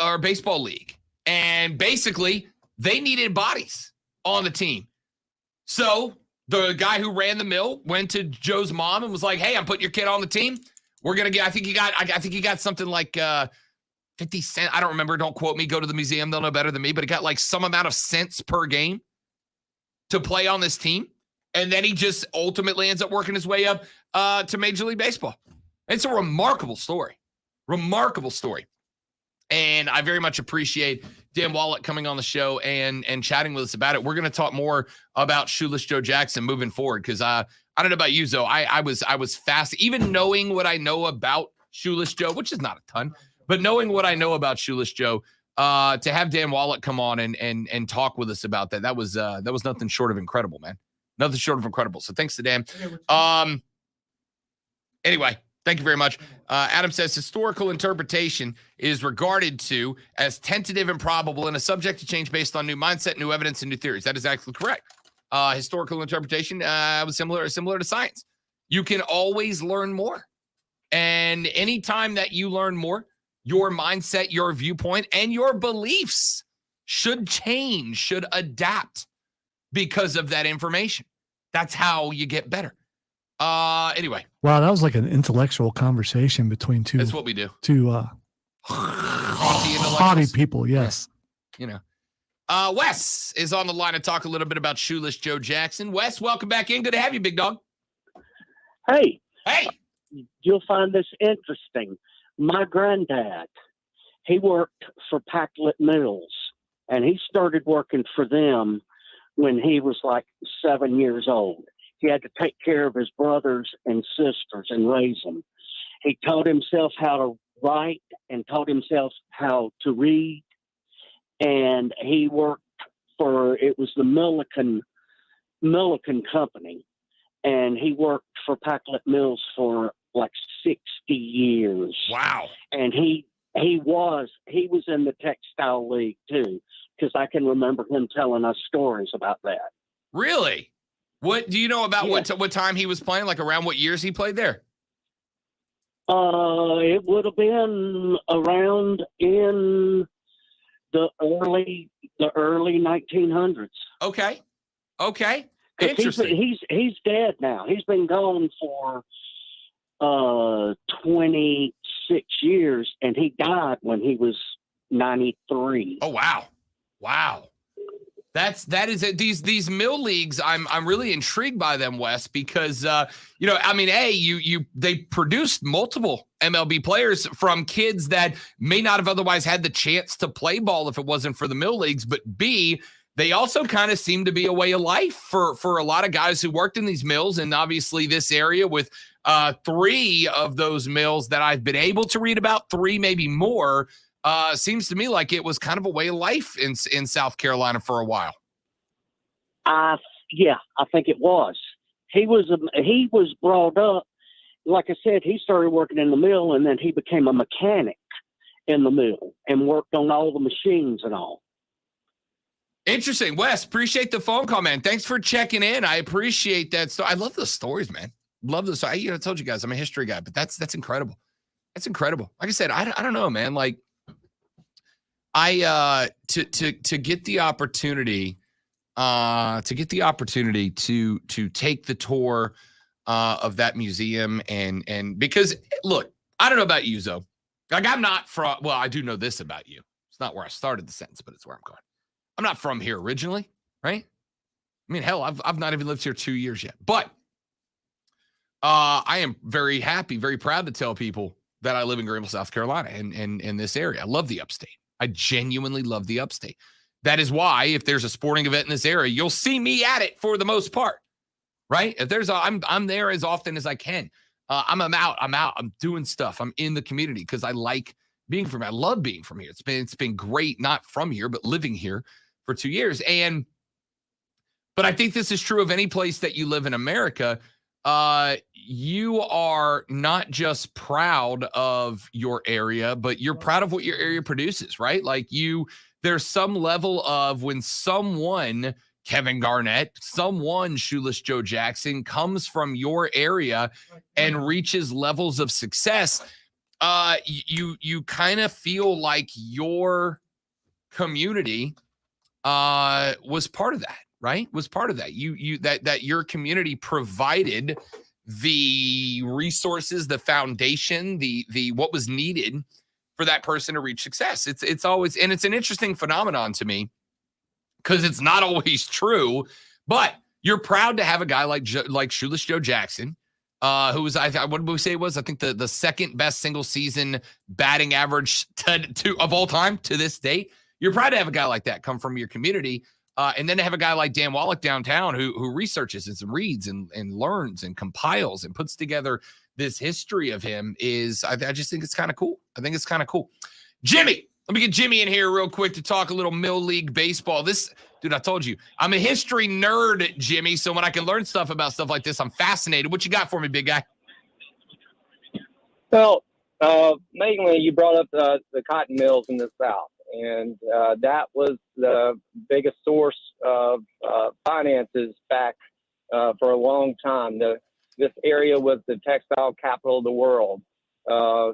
or baseball league. And basically, they needed bodies on the team. So the guy who ran the mill went to Joe's mom and was like, hey, I'm putting your kid on the team. We're going to get, I think he got something like 50 cents. I don't remember. Don't quote me. Go to the museum. They'll know better than me. But it got like some amount of cents per game to play on this team. And then he just ultimately ends up working his way up to Major League Baseball. It's a remarkable story. Remarkable story. And I very much appreciate Dan Wallach coming on the show and chatting with us about it. We're going to talk more about Shoeless Joe Jackson moving forward because I don't know about you, Zoe. I was fast, even knowing what I know about Shoeless Joe, which is not a ton, but knowing what I know about Shoeless Joe, to have Dan Wallach come on and talk with us about that was nothing short of incredible, man. Nothing short of incredible. So thanks to Dan. Anyway. Thank you very much. Adam says historical interpretation is regarded to as tentative and probable and is subject to change based on new mindset, new evidence, and new theories. That is actually correct. Historical interpretation was similar to science. You can always learn more. And anytime that you learn more, your mindset, your viewpoint, and your beliefs should change, should adapt because of that information. That's how you get better. Anyway. Wow, that was like an intellectual conversation between two. That's what we do. Two haughty haughty people, yes. You know. Wes is on the line to talk a little bit about Shoeless Joe Jackson. Wes, welcome back in. Good to have you, big dog. Hey. Hey. You'll find this interesting. My granddad, he worked for Packlet Mills, and he started working for them when he was like 7 years old. He had to take care of his brothers and sisters and raise them. He taught himself how to write and taught himself how to read. And he worked it was the Milliken Company. And he worked for Packlet Mills for like 60 years. Wow. And he was in the Textile League too, because I can remember him telling us stories about that. Really? What do you know about what time he was playing? Like around what years he played there? It would have been around in the early 1900s. Okay. Interesting. He's dead now. He's been gone for 26 years, and he died when he was 93. Oh wow. That is it. These mill leagues, I'm really intrigued by them, Wes, because they produced multiple MLB players from kids that may not have otherwise had the chance to play ball if it wasn't for the mill leagues, but B, they also kind of seem to be a way of life for a lot of guys who worked in these mills, and obviously this area with 3 of those mills that I've been able to read about, 3 maybe more. Seems to me like it was kind of a way of life in South Carolina for a while. I think it was. He was brought up, like I said, he started working in the mill, and then he became a mechanic in the mill and worked on all the machines and all. Interesting. Wes, appreciate the phone call, man. Thanks for checking in. I appreciate that. So I love the stories, man. Love this. I told you guys I'm a history guy, but that's incredible. That's incredible. Like I said, I don't know, man. Like to get the opportunity to take the tour of that museum and because look, I don't know about you, Zoe. Like I'm not from, well, I do know this about you. It's not where I started the sentence, but it's where I'm going. I'm not from here originally, right? I mean, hell, I've not even lived here 2 years yet. But I am very happy, very proud to tell people that I live in Greenville, South Carolina, and in this area. I love the upstate. I genuinely love the upstate. That is why if there's a sporting event in this area, you'll see me at it for the most part, right? If there's I'm there as often as I can. I'm out. I'm doing stuff. I'm in the community because I like being from here. I love being from here. It's been great, not from here, but living here for 2 years. But I think this is true of any place that you live in America. You are not just proud of your area, but you're proud of what your area produces, right? Like there's some level of when someone Kevin Garnett, someone, Shoeless Joe Jackson, comes from your area and reaches levels of success, you kind of feel like your community was part of that, right? Was part of that. That your community provided the resources, the foundation, the what was needed for that person to reach success. It's always, and it's an interesting phenomenon to me because it's not always true, but you're proud to have a guy like Shoeless Joe Jackson, who was, what did we say it was? I think the second best single season batting average of all time to this date. You're proud to have a guy like that come from your community. And then to have a guy like Dan Wallach downtown who researches and reads and learns and compiles and puts together this history of him I just think it's kind of cool. I think it's kind of cool. Jimmy, let me get Jimmy in here real quick to talk a little Mill League baseball. Dude, I told you, I'm a history nerd, Jimmy. So when I can learn stuff about stuff like this, I'm fascinated. What you got for me, big guy? Well, mainly you brought up the cotton mills in the South. And that was the biggest source of finances back for a long time. This area was the textile capital of the world.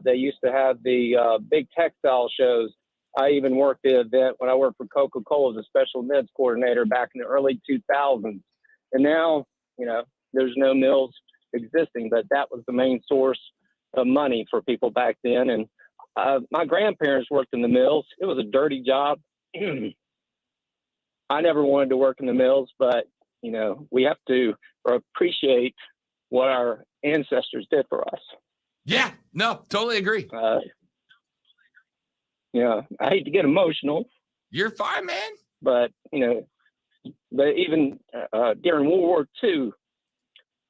They used to have the big textile shows. I even worked the event when I worked for Coca-Cola as a special events coordinator back in the early 2000s. And now, there's no mills existing, but that was the main source of money for people back then. And my grandparents worked in the mills. It was a dirty job. I never wanted to work in the mills, but, we have to appreciate what our ancestors did for us. Yeah, no, totally agree. I hate to get emotional. You're fine, man. But, but even during World War II,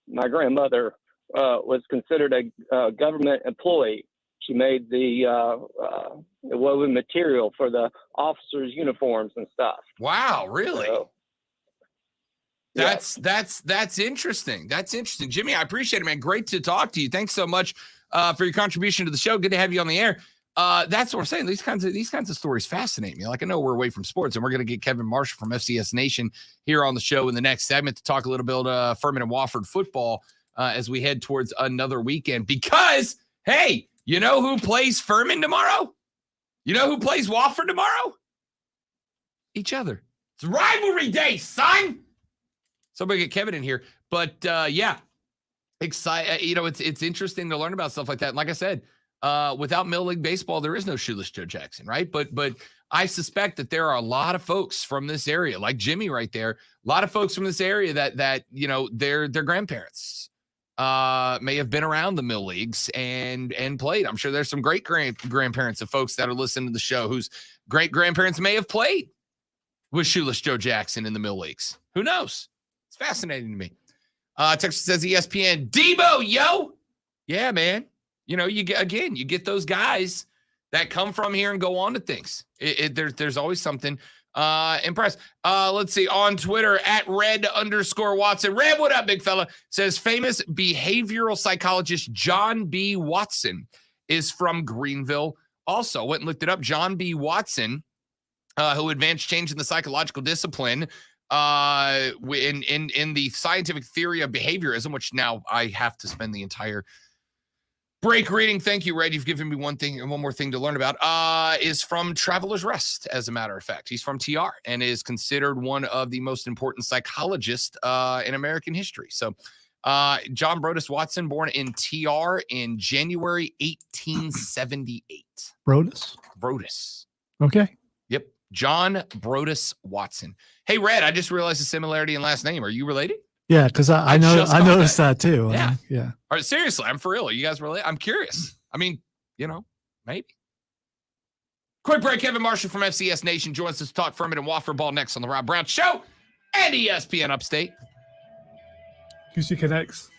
my grandmother was considered a government employee. She made the woven material for the officers' uniforms and stuff. Wow, really? So, That's interesting. That's interesting. Jimmy, I appreciate it, man. Great to talk to you. Thanks so much for your contribution to the show. Good to have you on the air. That's what we're saying. These kinds of stories fascinate me. Like, I know we're away from sports, and we're going to get Kevin Marshall from FCS Nation here on the show in the next segment to talk a little bit Furman and Wofford football as we head towards another weekend. Because, hey, you know who plays Furman tomorrow? You know who plays Wofford tomorrow? Each other. It's rivalry day, son. Somebody get Kevin in here. But yeah, excited. It's interesting to learn about stuff like that. And like I said, without Mill League baseball, there is no Shoeless Joe Jackson, right? But I suspect that there are a lot of folks from this area, like Jimmy right there. A lot of folks from this area that their grandparents may have been around the Mill Leagues and played. I'm sure there's some great grandparents of folks that are listening to the show whose great grandparents may have played with Shoeless Joe Jackson in the Mill Leagues. Who knows? It's fascinating to me. Texas says ESPN, Debo, yo. Yeah, man. You get those guys that come from here and go on to things. There's always something impressed. Let's see, on Twitter at @Red_Watson. Red, what up, big fella? Says famous behavioral psychologist John B. Watson is from Greenville. Also went and looked it up. John B. Watson, who advanced change in the psychological discipline in the scientific theory of behaviorism, which now I have to spend the entire break reading. Thank you, Red. You've given me one more thing to learn about. Is from Traveler's Rest, as a matter of fact. He's from TR and is considered one of the most important psychologists in American history. So John Brodus Watson, born in TR in January 1878. Brodus. Okay. Yep. John Brodus Watson. Hey, Red, I just realized a similarity in last name. Are you related? Yeah, because I noticed that too. Yeah. Yeah. All right, seriously, I'm for real. Are you guys related? I'm curious. I mean, maybe. Quick break. Kevin Marshall from FCS Nation joins us to talk Furman and Wofford ball next on the Rob Brown Show and ESPN Upstate. QC Connects.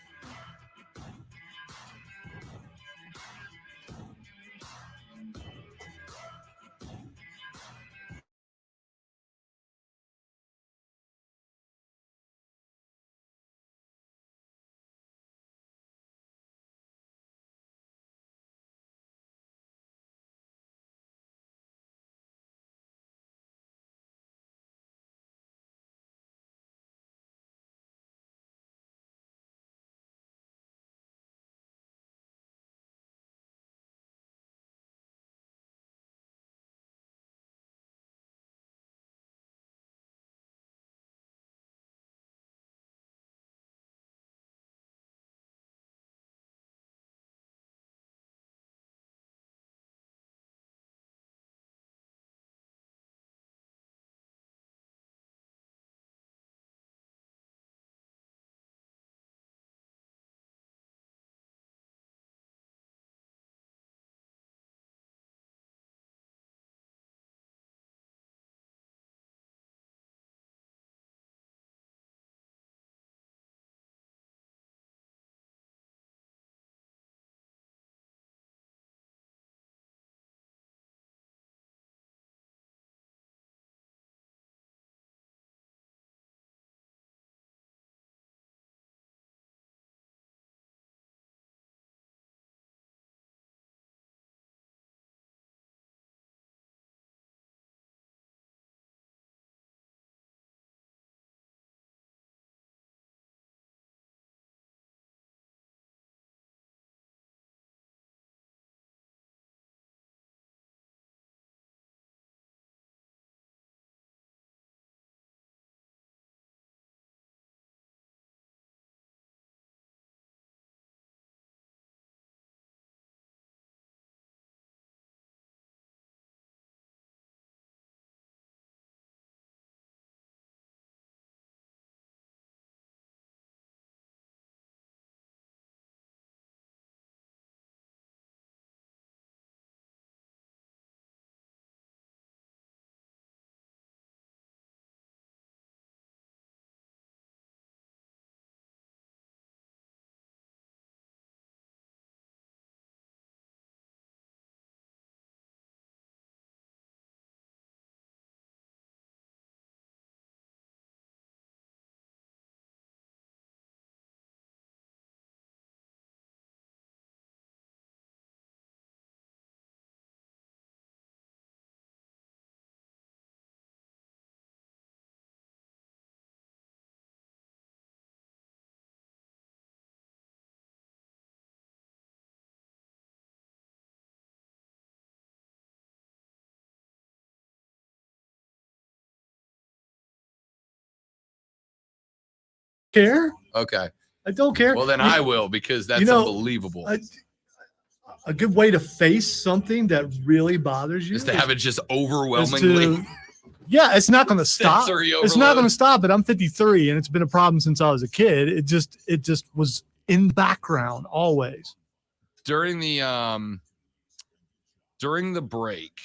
care. Okay. I don't care. Well, then You- I will, because that's you know, unbelievable. A good way to face something that really bothers you Is to have it just is overwhelmingly yeah, it's not going to stop. sensory It's not going overload. to stop. But I'm 53, and it's been a problem since I was a kid. It just was in the background always. During the break,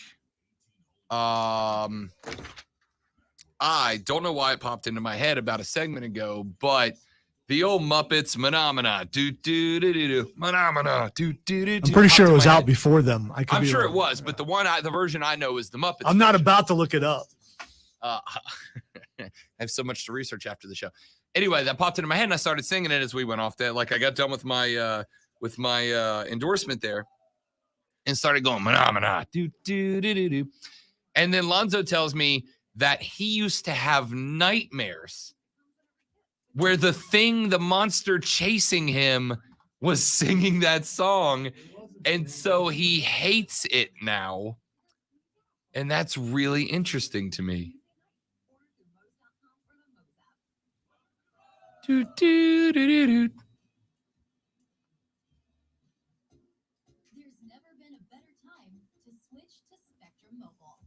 I don't know why it popped into my head about a segment ago, but the old Muppets Phenomena, do do do do do, Phenomena, do do do. I'm pretty sure it was out before them. I'm sure it was, but the version I know is the Muppets. I'm not about to look it up. I have so much to research after the show. Anyway, that popped into my head, and I started singing it as we went off. That, like, I got done with my endorsement there, and started going Phenomena, do do do do do. And then Lonzo tells me that he used to have nightmares where the monster chasing him was singing that song. And so he hates it now. And that's really interesting to me. Do, do, do, do, do. There's never been a better time to switch to Spectrum Mobile.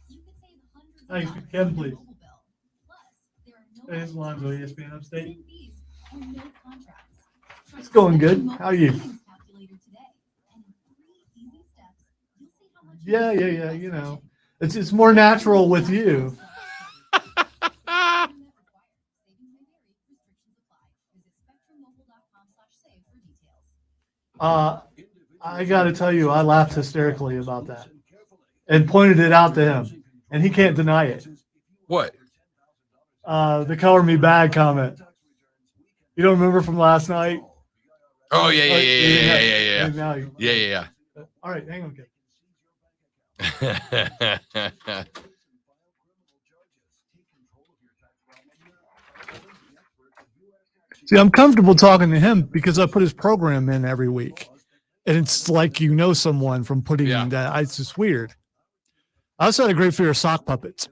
You could save hundreds of Hey, dollars Kevin, on please. your mobile bill. Plus, there are no Hey, it's Lonzo, extra ESPN taxes, Upstate. hidden fees, or no contracts. Try It's going Spectrum good. How are you? Mobile's savings calculator today, and in 3 easy steps, you'll see how much Yeah. you save You by know, switching. it's more natural with you. I got to tell you, I laughed hysterically about that and pointed it out to him, and he can't deny it. What? The color me bad comment. You don't remember from last night? Oh, yeah. Now you- Yeah. All right, hang on, Kevin. See, I'm comfortable talking to him because I put his program in every week. And it's like you know someone from putting that. It's just weird. I also had a great fear of sock puppets.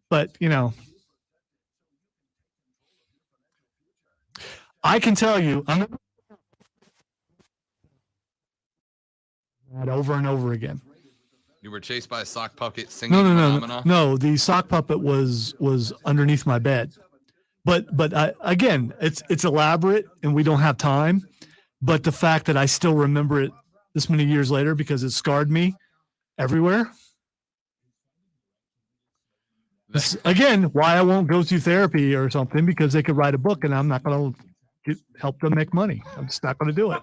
But, you know, I can tell you, I'm that over and over again. You were chased by a sock puppet singing No. Phenomena? No, the sock puppet was underneath my bed. But again, it's elaborate and we don't have time. But the fact that I still remember it this many years later because it scarred me everywhere. This, again, why I won't go to therapy or something, because they could write a book and I'm not going to help them make money. I'm just not going to do it.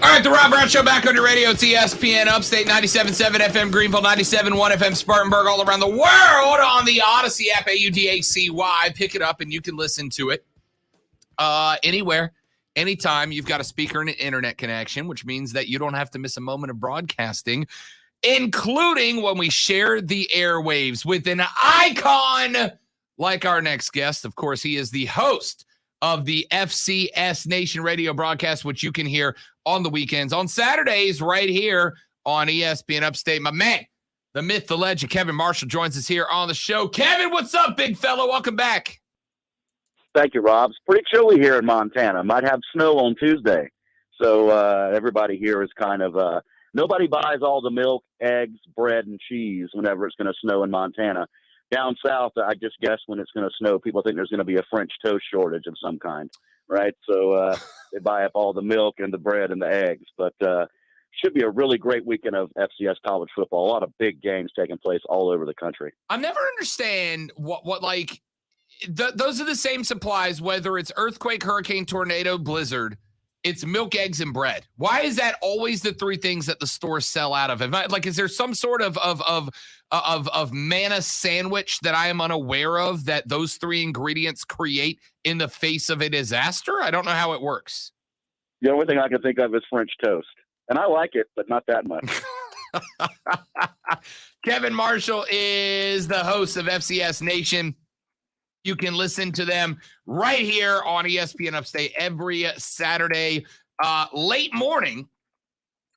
All right, the Rob Brown Show back on your radio. It's ESPN Upstate 97.7 FM Greenville, 97.1 FM Spartanburg, all around the world on the Odyssey app, AUDACY. Pick it up and you can listen to it anywhere, anytime. You've got a speaker and an internet connection, which means that you don't have to miss a moment of broadcasting, including when we share the airwaves with an icon like our next guest. Of course, he is the host of the FCS Nation radio broadcast, which you can hear on the weekends, on Saturdays, right here on ESPN Upstate. My man, the myth, the legend, Kevin Marshall joins us here on the show. Kevin, what's up, big fella? Welcome back. Thank you, Rob. It's pretty chilly here in Montana. Might have snow on Tuesday. So everybody here is kind of, nobody buys all the milk, eggs, bread, and cheese whenever it's going to snow in Montana. Down south, I just guess when it's going to snow, people think there's going to be a French toast shortage of some kind, right? So they buy up all the milk and the bread and the eggs. But should be a really great weekend of FCS college football. A lot of big games taking place all over the country. I never understand what like, those are the same supplies, whether it's earthquake, hurricane, tornado, blizzard. It's milk, eggs, and bread. Why is that always the three things that the stores sell out of? Is there some sort of manna sandwich that I am unaware of that those three ingredients create in the face of a disaster? I don't know how it works. The only thing I can think of is French toast. And I like it, but not that much. Kevin Marshall is the host of FCS Nation. You can listen to them right here on ESPN Upstate every Saturday, late morning,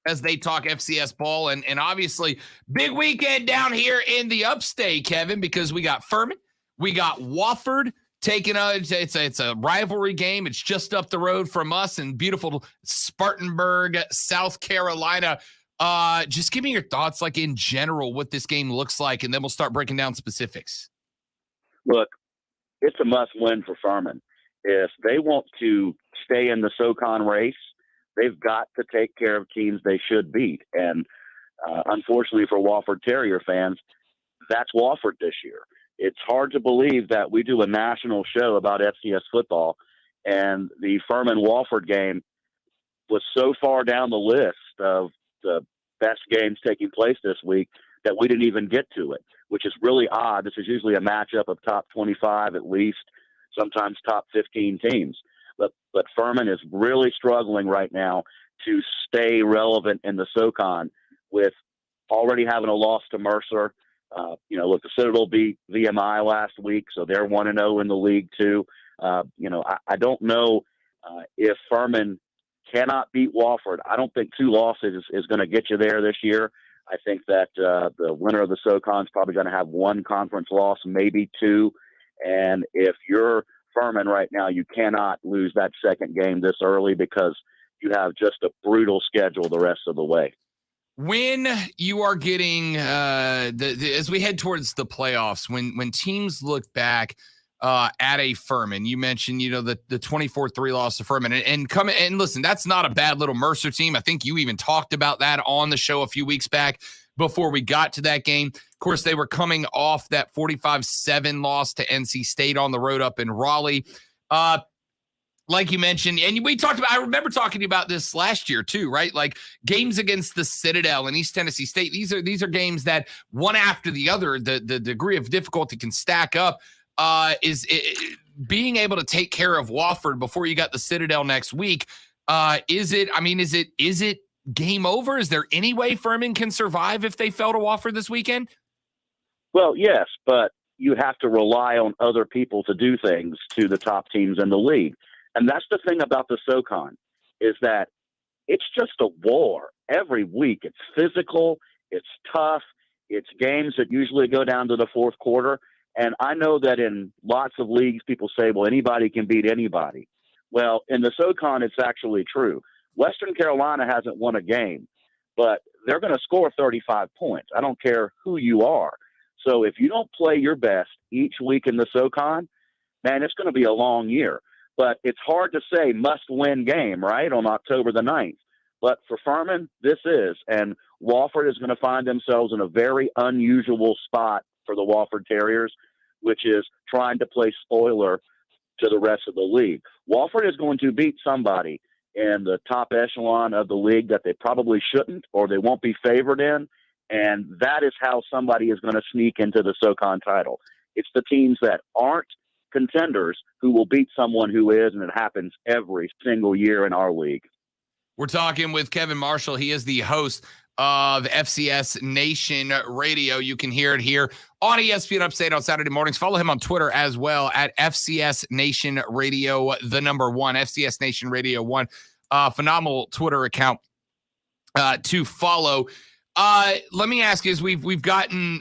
as they talk FCS ball. And obviously, big weekend down here in the Upstate, Kevin, because we got Furman, we got Wofford taking it's a rivalry game. It's just up the road from us in beautiful Spartanburg, South Carolina. Just give me your thoughts, like in general, what this game looks like, and then we'll start breaking down specifics. Look, it's a must-win for Furman. If they want to stay in the SoCon race, they've got to take care of teams they should beat. And unfortunately for Wofford Terrier fans, that's Wofford this year. It's hard to believe that we do a national show about FCS football, and the Furman-Wofford game was so far down the list of the best games taking place this week that we didn't even get to it, which is really odd. This is usually a matchup of top 25 at least, sometimes top 15 teams. But Furman is really struggling right now to stay relevant in the SoCon with already having a loss to Mercer. Look, the Citadel beat VMI last week, so they're 1-0 in the league too. I don't know if Furman cannot beat Wofford. I don't think 2 losses is going to get you there this year. I think that the winner of the SoCon is probably going to have 1 conference loss, maybe 2. And if you're Furman right now, you cannot lose that second game this early because you have just a brutal schedule the rest of the way. When you are getting as we head towards the playoffs, when teams look back at a Furman, you mentioned the 24-3 loss to Furman, and listen, that's not a bad little Mercer team. I think you even talked about that on the show a few weeks back before we got to that game. Of course, they were coming off that 45-7 loss to NC State on the road up in Raleigh. Like you mentioned, and we talked about, I remember talking to you about this last year too, right? Like games against the Citadel and East Tennessee State. These are games that one after the other, the degree of difficulty can stack up. Is being able to take care of Wofford before you got the Citadel next week. Is it game over? Is there any way Furman can survive if they fell to Wofford this weekend? Well, yes, but you have to rely on other people to do things to the top teams in the league. And that's the thing about the SoCon, is that it's just a war every week. It's physical, it's tough, it's games that usually go down to the fourth quarter. And I know that in lots of leagues, people say, well, anybody can beat anybody. Well, in the SoCon, it's actually true. Western Carolina hasn't won a game, but they're going to score 35 points. I don't care who you are. So if you don't play your best each week in the SoCon, man, it's going to be a long year. But it's hard to say must-win game, right, on October the 9th. But for Furman, this is. And Wofford is going to find themselves in a very unusual spot for the Wofford Terriers, which is trying to play spoiler to the rest of the league. Wofford is going to beat somebody in the top echelon of the league that they probably shouldn't or they won't be favored in, and that is how somebody is going to sneak into the SoCon title. It's the teams that aren't contenders who will beat someone who is, and it happens every single year in our league. We're talking with Kevin Marshall. He is the host of FCS Nation Radio. You can hear it here on ESPN Upstate on Saturday mornings. Follow him on Twitter as well at FCS Nation Radio, the number 1, FCS Nation Radio 1. Phenomenal Twitter account to follow. Let me ask you, as we've gotten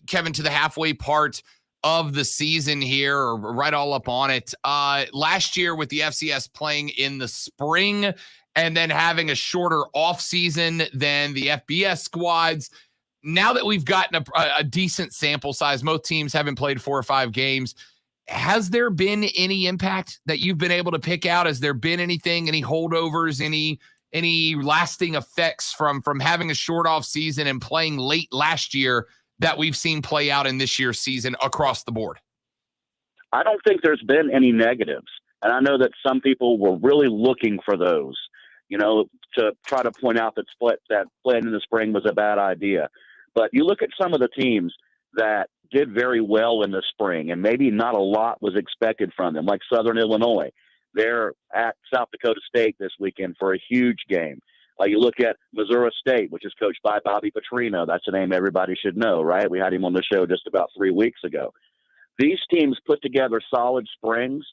Kevin to the halfway part of the season here, or right all up on it. Last year with the FCS playing in the spring and then having a shorter off season than the FBS squads. Now that we've gotten a decent sample size, most teams haven't played 4 or 5 games. Has there been any impact that you've been able to pick out? Has there been anything, any holdovers, any lasting effects from having a short off season and playing late last year that we've seen play out in this year's season across the board? I don't think there's been any negatives. And I know that some people were really looking for those, to try to point out that playing in the spring was a bad idea. But you look at some of the teams that did very well in the spring, and maybe not a lot was expected from them, like Southern Illinois. They're at South Dakota State this weekend for a huge game. You look at Missouri State, which is coached by Bobby Petrino. That's a name everybody should know, right? We had him on the show just about 3 weeks ago. these teams put together solid springs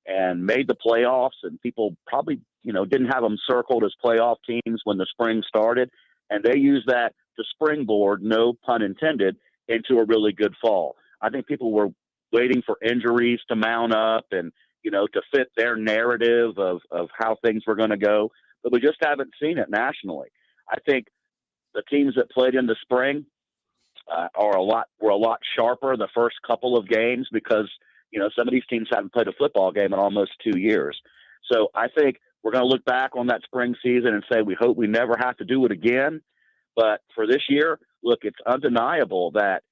and made the playoffs, and people probably, didn't have them circled as playoff teams when the spring started, and they used that to springboard, no pun intended, into a really good fall. I think people were waiting for injuries to mount up and, to fit their narrative of how things were going to go, but we just haven't seen it nationally. I think the teams that played in the spring were a lot sharper the first couple of games because, some of these teams haven't played a football game in almost 2 years. So I think we're going to look back on that spring season and say we hope we never have to do it again. But for this year, look, it's undeniable that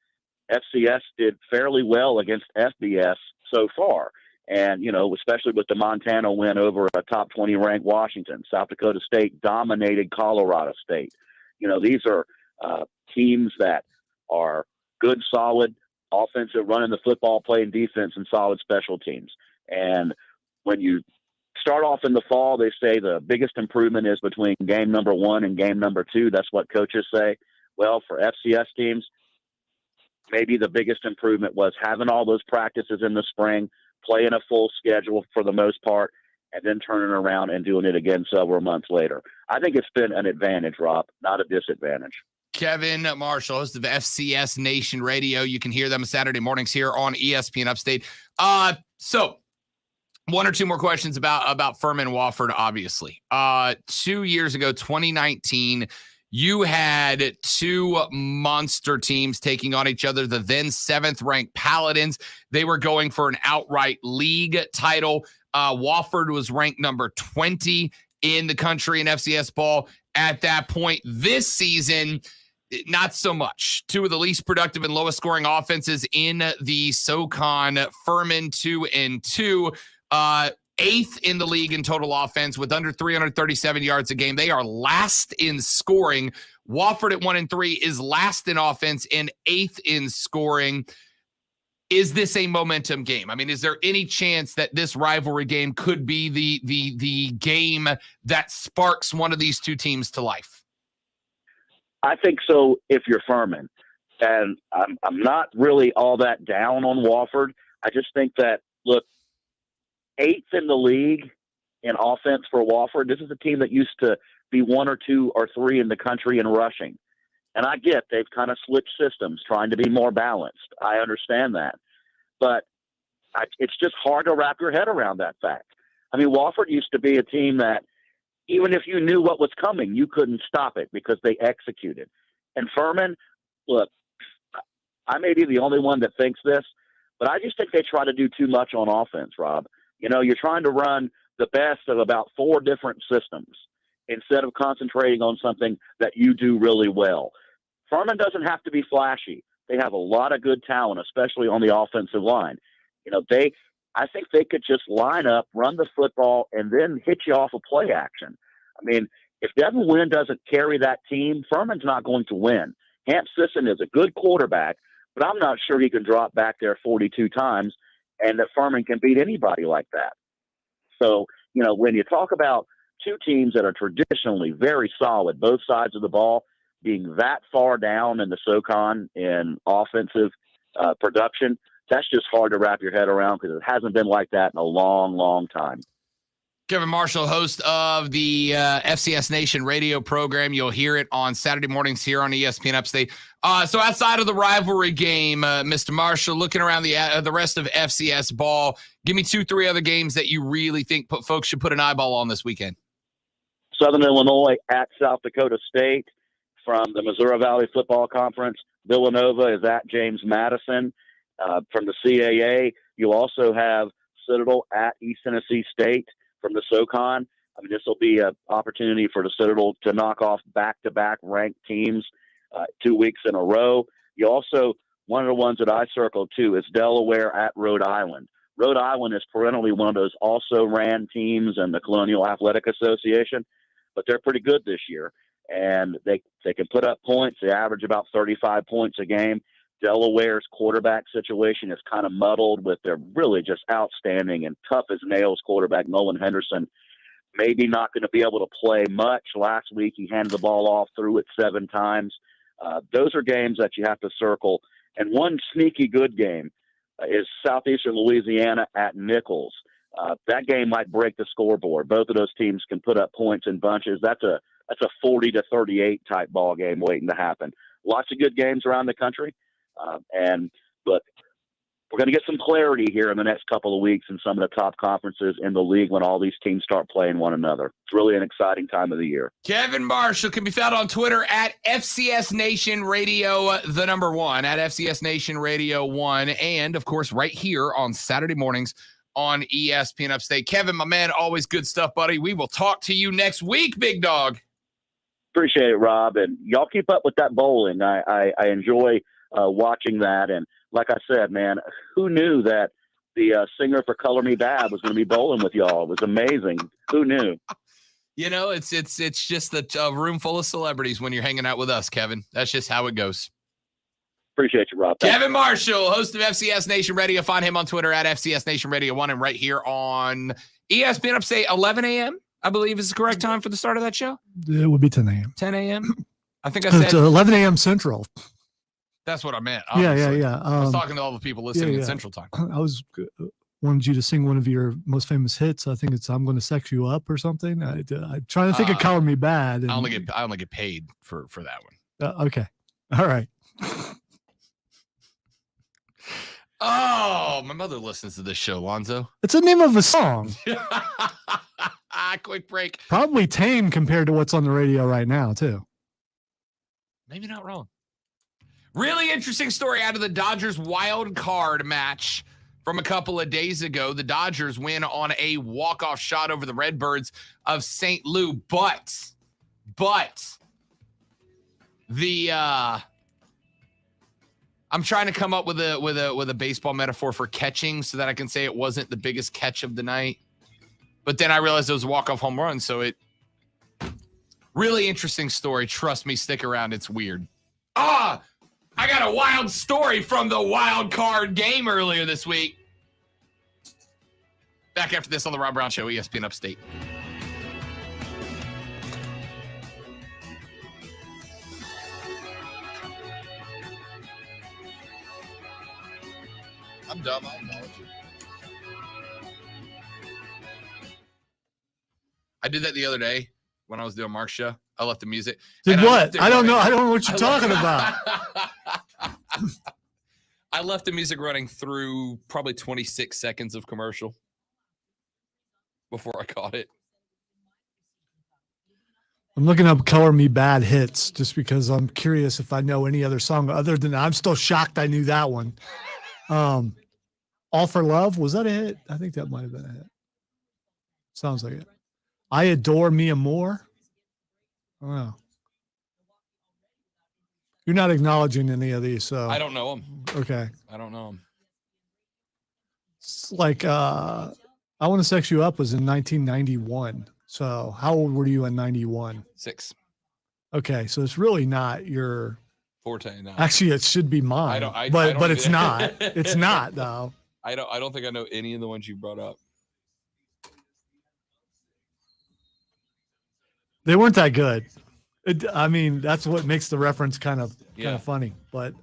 FCS did fairly well against FBS so far. And, especially with the Montana win over a top 20 ranked Washington. South Dakota State dominated Colorado State. These are teams that are good, solid, offensive, running the football, playing defense, and solid special teams. And when you start off in the fall, they say the biggest improvement is between game number 1 and game number 2. That's what coaches say. Well, for FCS teams, maybe the biggest improvement was having all those practices in the spring, playing a full schedule for the most part, and then turning around and doing it again several months later. I think it's been an advantage, Rob, not a disadvantage. Kevin Marshall, host of FCS Nation Radio. You can hear them Saturday mornings here on ESPN Upstate. So one or two more questions about Furman Wofford, obviously. 2 years ago, 2019, you had two monster teams taking on each other, the then 7th-ranked Paladins. They were going for an outright league title. Wofford was ranked number 20 in the country in FCS ball at that point. This season, not so much. Two of the least productive and lowest scoring offenses in the SoCon, Furman 2-2. 8th in the league in total offense with under 337 yards a game. They are last in scoring. Wofford at 1-3 is last in offense and 8th in scoring. Is this a momentum game? I mean, is there any chance that this rivalry game could be the game that sparks one of these two teams to life? I think so if you're Furman. And I'm not really all that down on Wofford. I just think that, look, 8th in the league in offense for Wofford. This is a team that used to be 1 or 2 or 3 in the country in rushing. And I get they've kind of switched systems, trying to be more balanced. I understand that. But it's just hard to wrap your head around that fact. I mean, Wofford used to be a team that even if you knew what was coming, you couldn't stop it because they executed. And Furman, look, I may be the only one that thinks this, but I just think they try to do too much on offense, Rob. You're trying to run the best of about 4 different systems instead of concentrating on something that you do really well. Furman doesn't have to be flashy. They have a lot of good talent, especially on the offensive line. I think they could just line up, run the football, and then hit you off a play action. I mean, if Devin Wynn doesn't carry that team, Furman's not going to win. Hamp Sisson is a good quarterback, but I'm not sure he can drop back there 42 times and that Furman can beat anybody like that. So, when you talk about two teams that are traditionally very solid, both sides of the ball, being that far down in the SoCon in offensive production, that's just hard to wrap your head around because it hasn't been like that in a long, long time. Kevin Marshall, host of the FCS Nation radio program. You'll hear it on Saturday mornings here on ESPN Upstate. So outside of the rivalry game, Mr. Marshall, looking around the rest of FCS ball, give me 2-3 other games that you really think folks should put an eyeball on this weekend. Southern Illinois at South Dakota State from the Missouri Valley Football Conference. Villanova is at James Madison. From the CAA, you also have Citadel at East Tennessee State. From the SoCon, I mean, this will be an opportunity for the Citadel to knock off back-to-back ranked teams 2 weeks in a row. You also, one of the ones that I circled too is Delaware at Rhode Island. Rhode Island is perennially one of those also-ran teams in the Colonial Athletic Association, but they're pretty good this year, and they can put up points. They average about 35 points a game. Delaware's quarterback situation is kind of muddled with their really just outstanding and tough as nails quarterback, Nolan Henderson. Maybe not going to be able to play much. Last week, he handed the ball off, threw it 7 times. Those are games that you have to circle. And one sneaky good game, is Southeastern Louisiana at Nichols. That game might break the scoreboard. Both of those teams can put up points in bunches. That's a 40-38 type ball game waiting to happen. Lots of good games around the country, and look, we're going to get some clarity here in the next couple of weeks in some of the top conferences in the league when all these teams start playing one another. It's really an exciting time of the year. Kevin Marshall can be found on Twitter at FCS Nation Radio, the number 1, at FCS Nation Radio 1, and, of course, right here on Saturday mornings on ESPN Upstate. Kevin, my man, always good stuff, buddy. We will talk to you next week, big dog. Appreciate it, Rob. And y'all keep up with that bowling. I enjoy watching that. And like I said, man, who knew that the singer for Color Me Bad was going to be bowling with y'all? It was amazing. Who knew? You know, it's just a room full of celebrities when you're hanging out with us, Kevin. That's just how it goes. Appreciate you, Rob. Kevin Marshall, host of FCS Nation Radio. Find him on Twitter at FCS Nation Radio 1 and right here on ESPN Upstate, 11 a.m., I believe is the correct time for the start of that show. It would be 10 a.m. 10 a.m.? I think I It's said 11 a.m. Central. that's what I meant. Yeah. I was talking to all the people listening in Central Time. I wanted you to sing one of your most famous hits. I think it's "I'm Going to Sex You Up" or something. I'm trying to think of "Color Me Bad." And, I only get paid for that one. okay, all right. Oh, my mother listens to this show, Lonzo. It's the name of a song. Quick break. Probably tame compared to what's on the radio right now, too. Maybe not wrong. Really interesting story out of the Dodgers wild card match from a couple of days ago. The Dodgers win on a walk-off shot over the Redbirds of St. Lou, but the I'm trying to come up with a baseball metaphor for catching so that I can say it wasn't the biggest catch of the night. But then I realized it was a walk-off home run, so it really interesting story. Trust me, stick around. It's weird. I got a wild story from the wild card game earlier this week. Back after this on the Rob Brown Show, ESPN Upstate. I'm dumb. I acknowledge it. I did that the other day when I was doing Mark's show. I left the music. Did what? I don't know. I don't know what you're talking about. I left the music running through probably 26 seconds of commercial before I caught it. I'm looking up "Color Me Bad" hits just because I'm curious if I know any other song other than that. I'm still shocked I knew that one. "All for Love," was that a hit? I think that might have been a hit. Sounds like it. "I Adore Me More." Oh. You're not acknowledging any of these, so I don't know them. Okay. I don't know them. It's like "I Want to Sex You Up" was in 1991. So how old were you in 91? 6. Okay, so it's really not your forte now. Actually, it should be mine. But it's not. It's not though. I don't think I know any of the ones you brought up. They weren't that good. I mean, that's what makes the reference kind of funny. But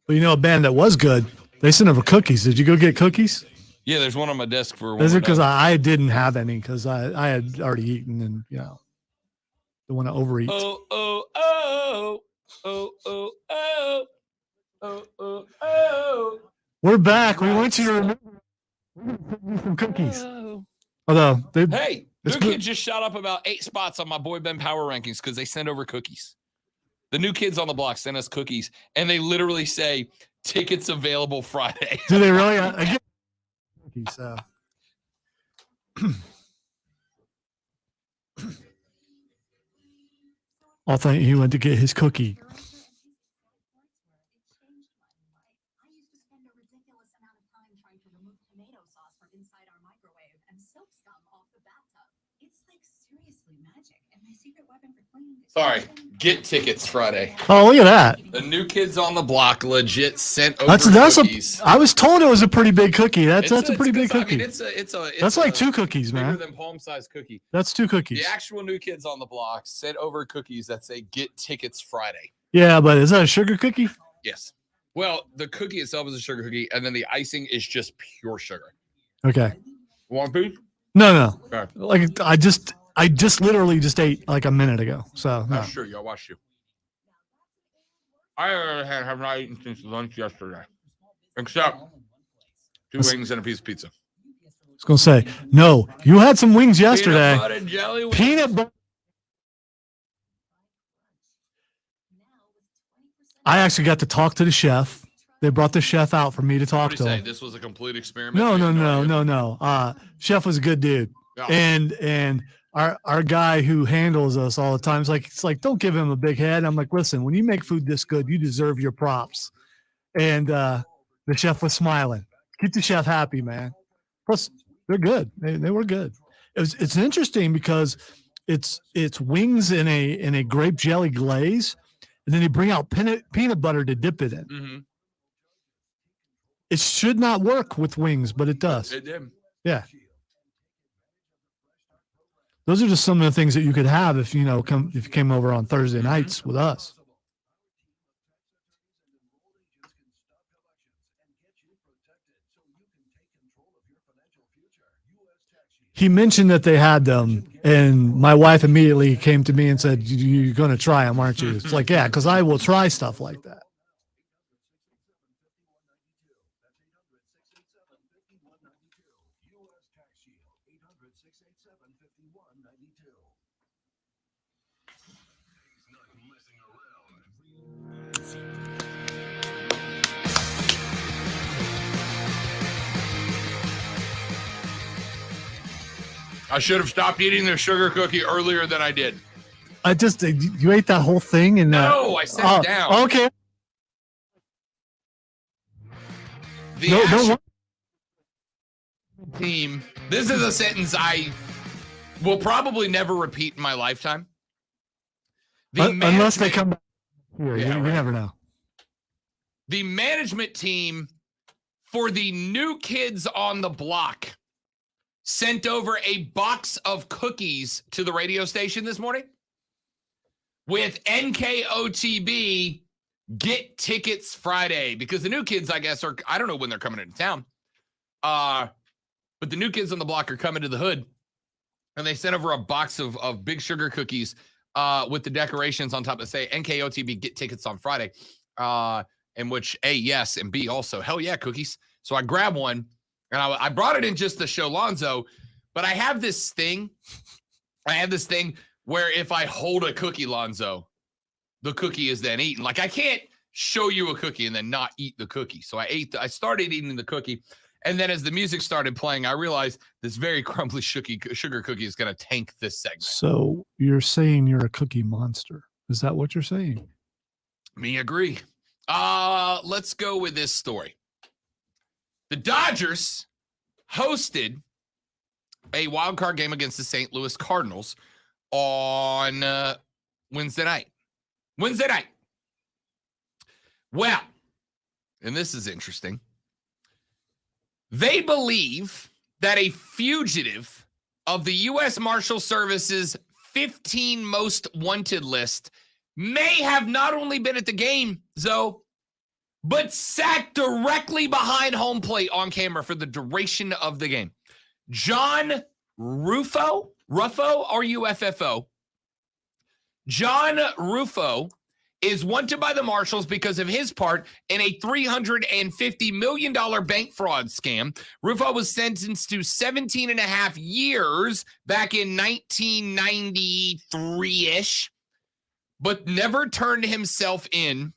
you know, a band that was good. They sent over cookies. Did you go get cookies? Yeah, there's one on my desk for. Is it because I didn't have any because I had already eaten and don't want to overeat. Oh. We're back. We want you to remember some cookies. Although New Kid just shot up about 8 spots on my Boy Ben Power rankings because they sent over cookies. The New Kids on the Block sent us cookies, and they literally say tickets available Friday. Do they really? I get cookies. So. I thought he went to get his cookie. tomato sauce from inside our microwave and soap scum off the bathtub. It's like seriously magic. And my secret weapon for cleaning the Sorry, get tickets Friday. Oh, look at that. The New Kids on the Block legit sent over That's cookies. I was told it was a pretty big cookie. That's a pretty big good- I cookie. mean, it's That's like 2 cookies, bigger man. than palm-sized cookie. That's 2 cookies. The actual New Kids on the Block sent over cookies that say "Get tickets Friday." Yeah, but is that a sugar cookie? Yes. Well, the cookie itself is a sugar cookie, and then the icing is just pure sugar. Okay. One piece? No. Okay. Like I just literally just ate like a minute ago. So no. That's true. Y'all watched you. I have not eaten since lunch yesterday, except 2 wings and a piece of pizza. I was gonna say no. You had some wings yesterday. Peanut butter jelly wings. Peanut butter. I actually got to talk to the chef. They brought the chef out for me to talk What to do you say? him. This was a complete experiment. No. Chef was a good dude, Yeah. and our guy who handles us all the time is like, it's like, don't give him a big head. I'm like, listen, when you make food this good, you deserve your props. And the chef was smiling. Keep the chef happy, man. Plus, they're good. They were good. It's interesting because it's wings in a grape jelly glaze, and then they bring out peanut butter to dip it in. Mm-hmm. It should not work with wings, but it does. It did. Yeah. Those are just some of the things that you could have if you came over on Thursday nights with us. He mentioned that they had them, and my wife immediately came to me and said, "You're going to try them, aren't you?" It's like, yeah, because I will try stuff like that. I should have stopped eating the sugar cookie earlier than I did. You ate that whole thing and No, I set it down. Okay. The No, team. This is a sentence I will probably never repeat in my lifetime. Unless they come back here, Yeah, you right. never know. The management team for the New Kids on the Block sent over a box of cookies to the radio station this morning with NKOTB Get Tickets Friday, because the New Kids, I guess, I don't know when they're coming into town. But the New Kids on the Block are coming to the hood, and they sent over a box of big sugar cookies with the decorations on top that say NKOTB Get Tickets on Friday, in which A, yes, and B, also, hell yeah, cookies. So I grabbed one, and I brought it in just to show Lonzo, but I have this thing. Where if I hold a cookie, Lonzo, the cookie is then eaten. Like, I can't show you a cookie and then not eat the cookie. So I started eating the cookie. And then as the music started playing, I realized this very crumbly sugar cookie is going to tank this segment. So you're saying you're a cookie monster? Is that what you're saying? Me agree. Let's go with this story. The Dodgers hosted a wild card game against the St. Louis Cardinals on Wednesday night. Well, and this is interesting. They believe that a fugitive of the U.S. Marshal Service's 15 most wanted list may have not only been at the game, Zoe, but sat directly behind home plate on camera for the duration of the game. John Ruffo, R-U-F-F-O. John Ruffo is wanted by the Marshals because of his part in a $350 million bank fraud scam. Ruffo was sentenced to 17 and a half years back in 1993-ish, but never turned himself in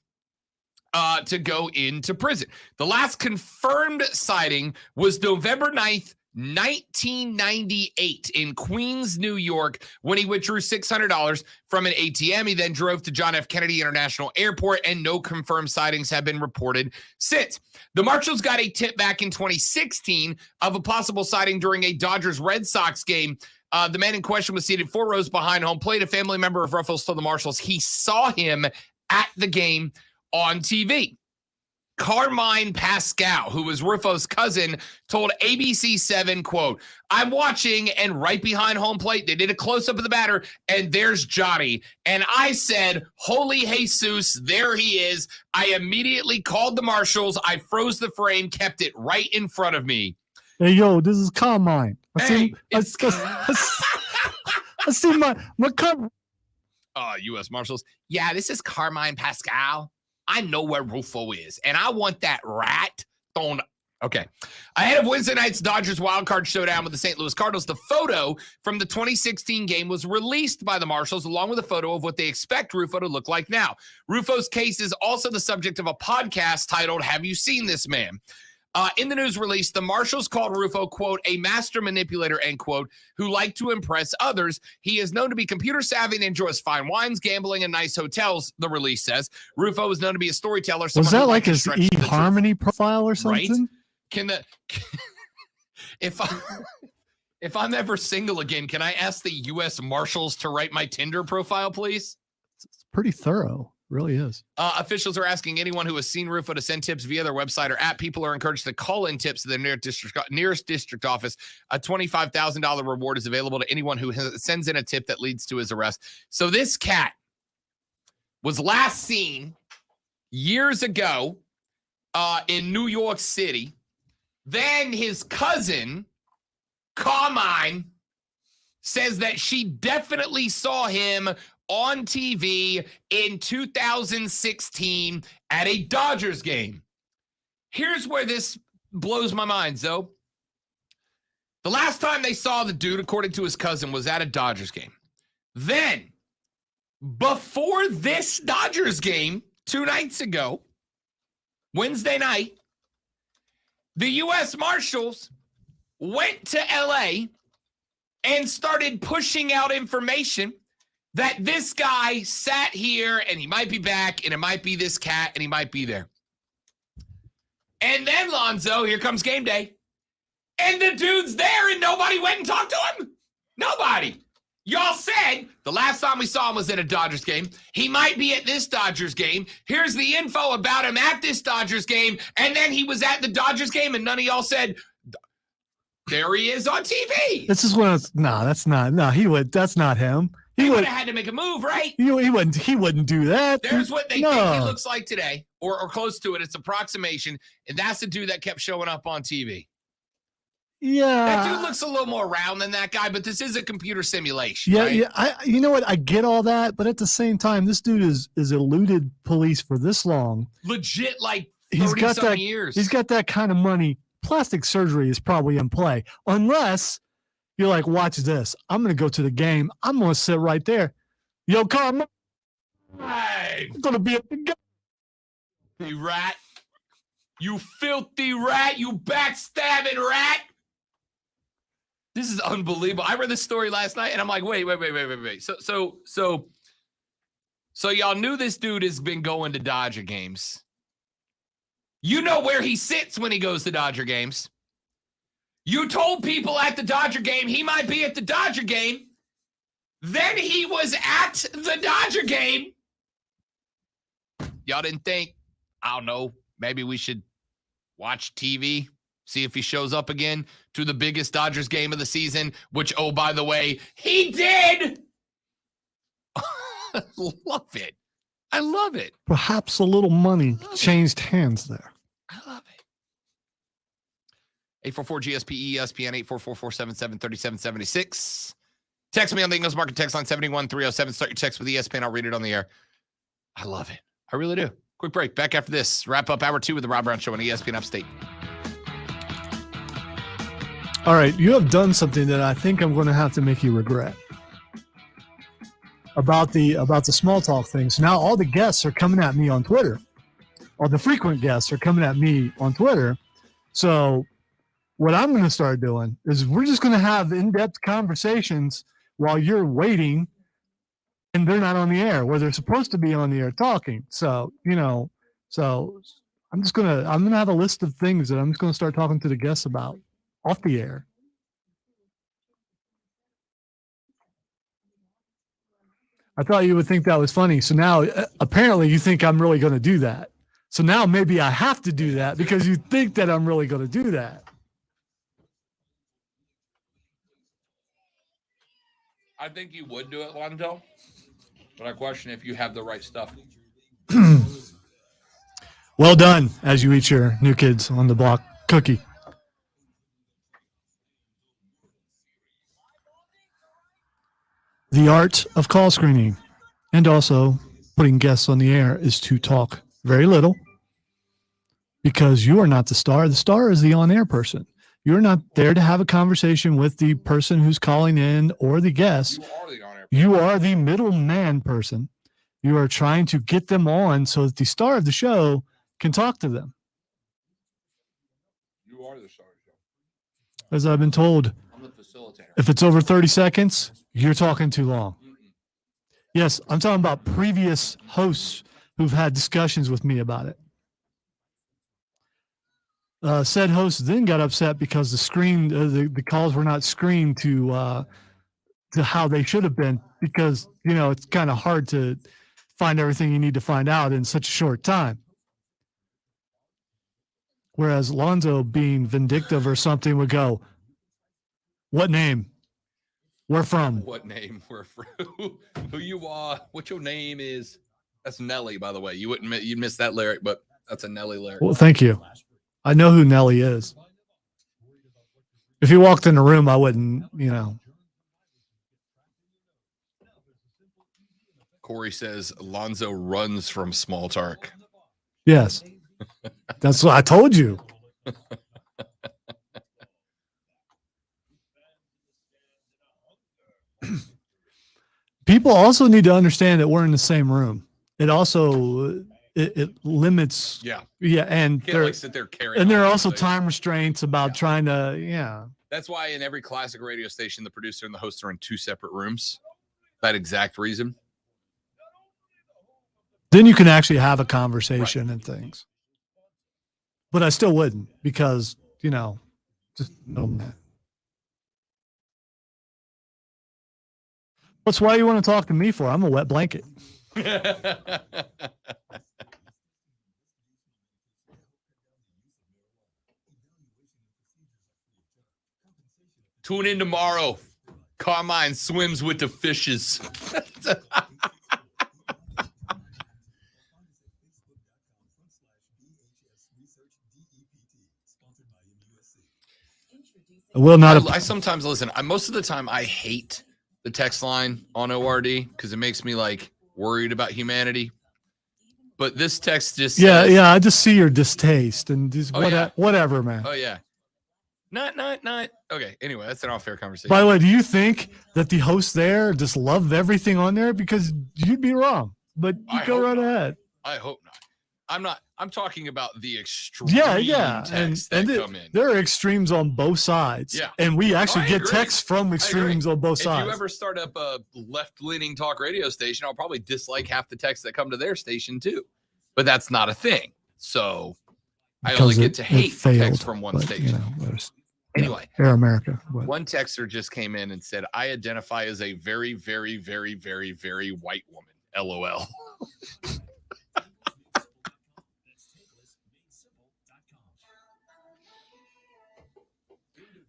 to go into prison. The last confirmed sighting was November 9th, 1998 in Queens, New York, when he withdrew $600 from an ATM. He then drove to John F. Kennedy International Airport, and no confirmed sightings have been reported since. The Marshals got a tip back in 2016 of a possible sighting during a Dodgers-Red Sox game. The man in question was seated 4 rows behind home plate. A family member of Ruffles told the Marshals he saw him at the game on TV. Carmine Pascal, who was Rufo's cousin, told ABC7, quote, "I'm watching, and right behind home plate, they did a close-up of the batter, and there's Johnny. And I said, holy Jesus, there he is. I immediately called the Marshals. I froze the frame, kept it right in front of me." Hey, yo, this is Carmine. Hey, I see my U.S. Marshals. Yeah, this is Carmine Pascal. I know where Rufo is, and I want that rat thrown. Okay. Ahead of Wednesday night's Dodgers wildcard showdown with the St. Louis Cardinals, the photo from the 2016 game was released by the Marshals, along with a photo of what they expect Rufo to look like now. Rufo's case is also the subject of a podcast titled, "Have You Seen This Man?" In the news release, the Marshals called Rufo, quote, "a master manipulator," end quote, who liked to impress others. He is known to be computer savvy and enjoys fine wines, gambling, and nice hotels, the release says. Rufo is known to be a storyteller. Was that like his eHarmony profile or something? Right? If I'm ever single again, can I ask the U.S. Marshals to write my Tinder profile, please? It's pretty thorough. Really is. Officials are asking anyone who has seen Rufo to send tips via their website or app. People are encouraged to call in tips to their nearest district office. A $25,000 reward is available to anyone who sends in a tip that leads to his arrest. So this cat was last seen years ago in New York City. Then his cousin, Carmine, says that she definitely saw him on TV in 2016 at a Dodgers game. Here's where this blows my mind, Zoe. The last time they saw the dude, according to his cousin, was at a Dodgers game. Then, before this Dodgers game 2 nights ago, Wednesday night, the U.S. Marshals went to L.A. and started pushing out information that this guy sat here and he might be back and it might be this cat and he might be there. And then, Lonzo, here comes game day. And the dude's there and nobody went and talked to him. Nobody. Y'all said the last time we saw him was at a Dodgers game. He might be at this Dodgers game. Here's the info about him at this Dodgers game. And then he was at the Dodgers game and none of y'all said, there he is on TV. This is when it's that's not him. He would have had to make a move, right? He wouldn't do that. There's what they think he looks like today, or close to it. It's approximation, and that's the dude that kept showing up on TV. Yeah, that dude looks a little more round than that guy, but this is a computer simulation. Yeah, right? yeah. You know what? I get all that, but at the same time, this dude is eluded police for this long. Legit, like 30-something years. He's got that kind of money. Plastic surgery is probably in play, unless you're like, watch this. I'm going to go to the game. I'm going to sit right there. Yo, Carl, I'm going to be at the game. You rat. You filthy rat. You backstabbing rat. This is unbelievable. I read this story last night, and I'm like, wait. So y'all knew this dude has been going to Dodger games. You know where he sits when he goes to Dodger games. You told people at the Dodger game he might be at the Dodger game. Then he was at the Dodger game. Y'all didn't think, I don't know, maybe we should watch TV, see if he shows up again to the biggest Dodgers game of the season, which, oh, by the way, he did. Love it. I love it. Perhaps a little money changed hands there. I love it. 844-GSP, ESPN, 844-477-3776. Text me on the Ingles Market text line 71307. Start your text with ESPN. I'll read it on the air. I love it. I really do. Quick break. Back after this. Wrap up hour 2 with the Rob Brown Show on ESPN Upstate. All right. You have done something that I think I'm going to have to make you regret. About the small talk things. Now all the guests are coming at me on Twitter. Or the frequent guests are coming at me on Twitter. So what I'm going to start doing is we're just going to have in-depth conversations while you're waiting and they're not on the air where they're supposed to be on the air talking. So, I'm going to have a list of things that I'm just going to start talking to the guests about off the air. I thought you would think that was funny. So now apparently you think I'm really going to do that. So now maybe I have to do that because you think that I'm really going to do that. I think you would do it, Lonzo. But I question if you have the right stuff. Well done as you eat your New Kids on the Block cookie. The art of call screening and also putting guests on the air is to talk very little because you are not the star. The star is the on-air person. You're not there to have a conversation with the person who's calling in or the guest. You are the middleman person. You are trying to get them on so that the star of the show can talk to them. You are the star of the show. As I've been told, I'm the facilitator. if it's over 30 seconds, you're talking too long. Yes, I'm talking about previous hosts who've had discussions with me about it. Said host then got upset because the calls were not screened to how they should have been because, it's kind of hard to find everything you need to find out in such a short time. Whereas Lonzo being vindictive or something would go, what name? Where from? What name? Where from? Who you are? What your name is? That's Nelly, by the way. You'd miss that lyric, but that's a Nelly lyric. Well, thank you. I know who Nelly is. If you walked in the room, I wouldn't, Corey says Lonzo runs from small talk. Yes. That's what I told you. People also need to understand that we're in the same room. It also it limits. Yeah. Yeah, and Can't sit there carrying. and there are on also all day. time restraints about trying to. That's why in every classic radio station, the producer and the host are in two separate rooms. That exact reason. Then you can actually have a conversation and things. But I still wouldn't because just no. That's why you want to talk to me for. I'm a wet blanket. Tune in tomorrow. Carmine swims with the fishes. I will not. I sometimes listen. Most of the time, I hate the text line on ORD because it makes me worried about humanity. But this text just says, Yeah. I just see your distaste and just whatever, man. Oh yeah. Not. Okay. Anyway, that's an off-air conversation. By the way, do you think that the hosts there just love everything on there? Because you'd be wrong, but you go right ahead. I hope not. I'm not. I'm talking about the extreme texts that come in. There are extremes on both sides. Yeah. And we actually I get agree. texts from extremes on both If sides. you ever start up a left-leaning talk radio station, I'll probably dislike half the texts that come to their station too. But that's not a thing. So I only get to hate texts from one station. Anyway, Air America. One texter just came in and said, I identify as a very, very, very, very, very white woman. LOL.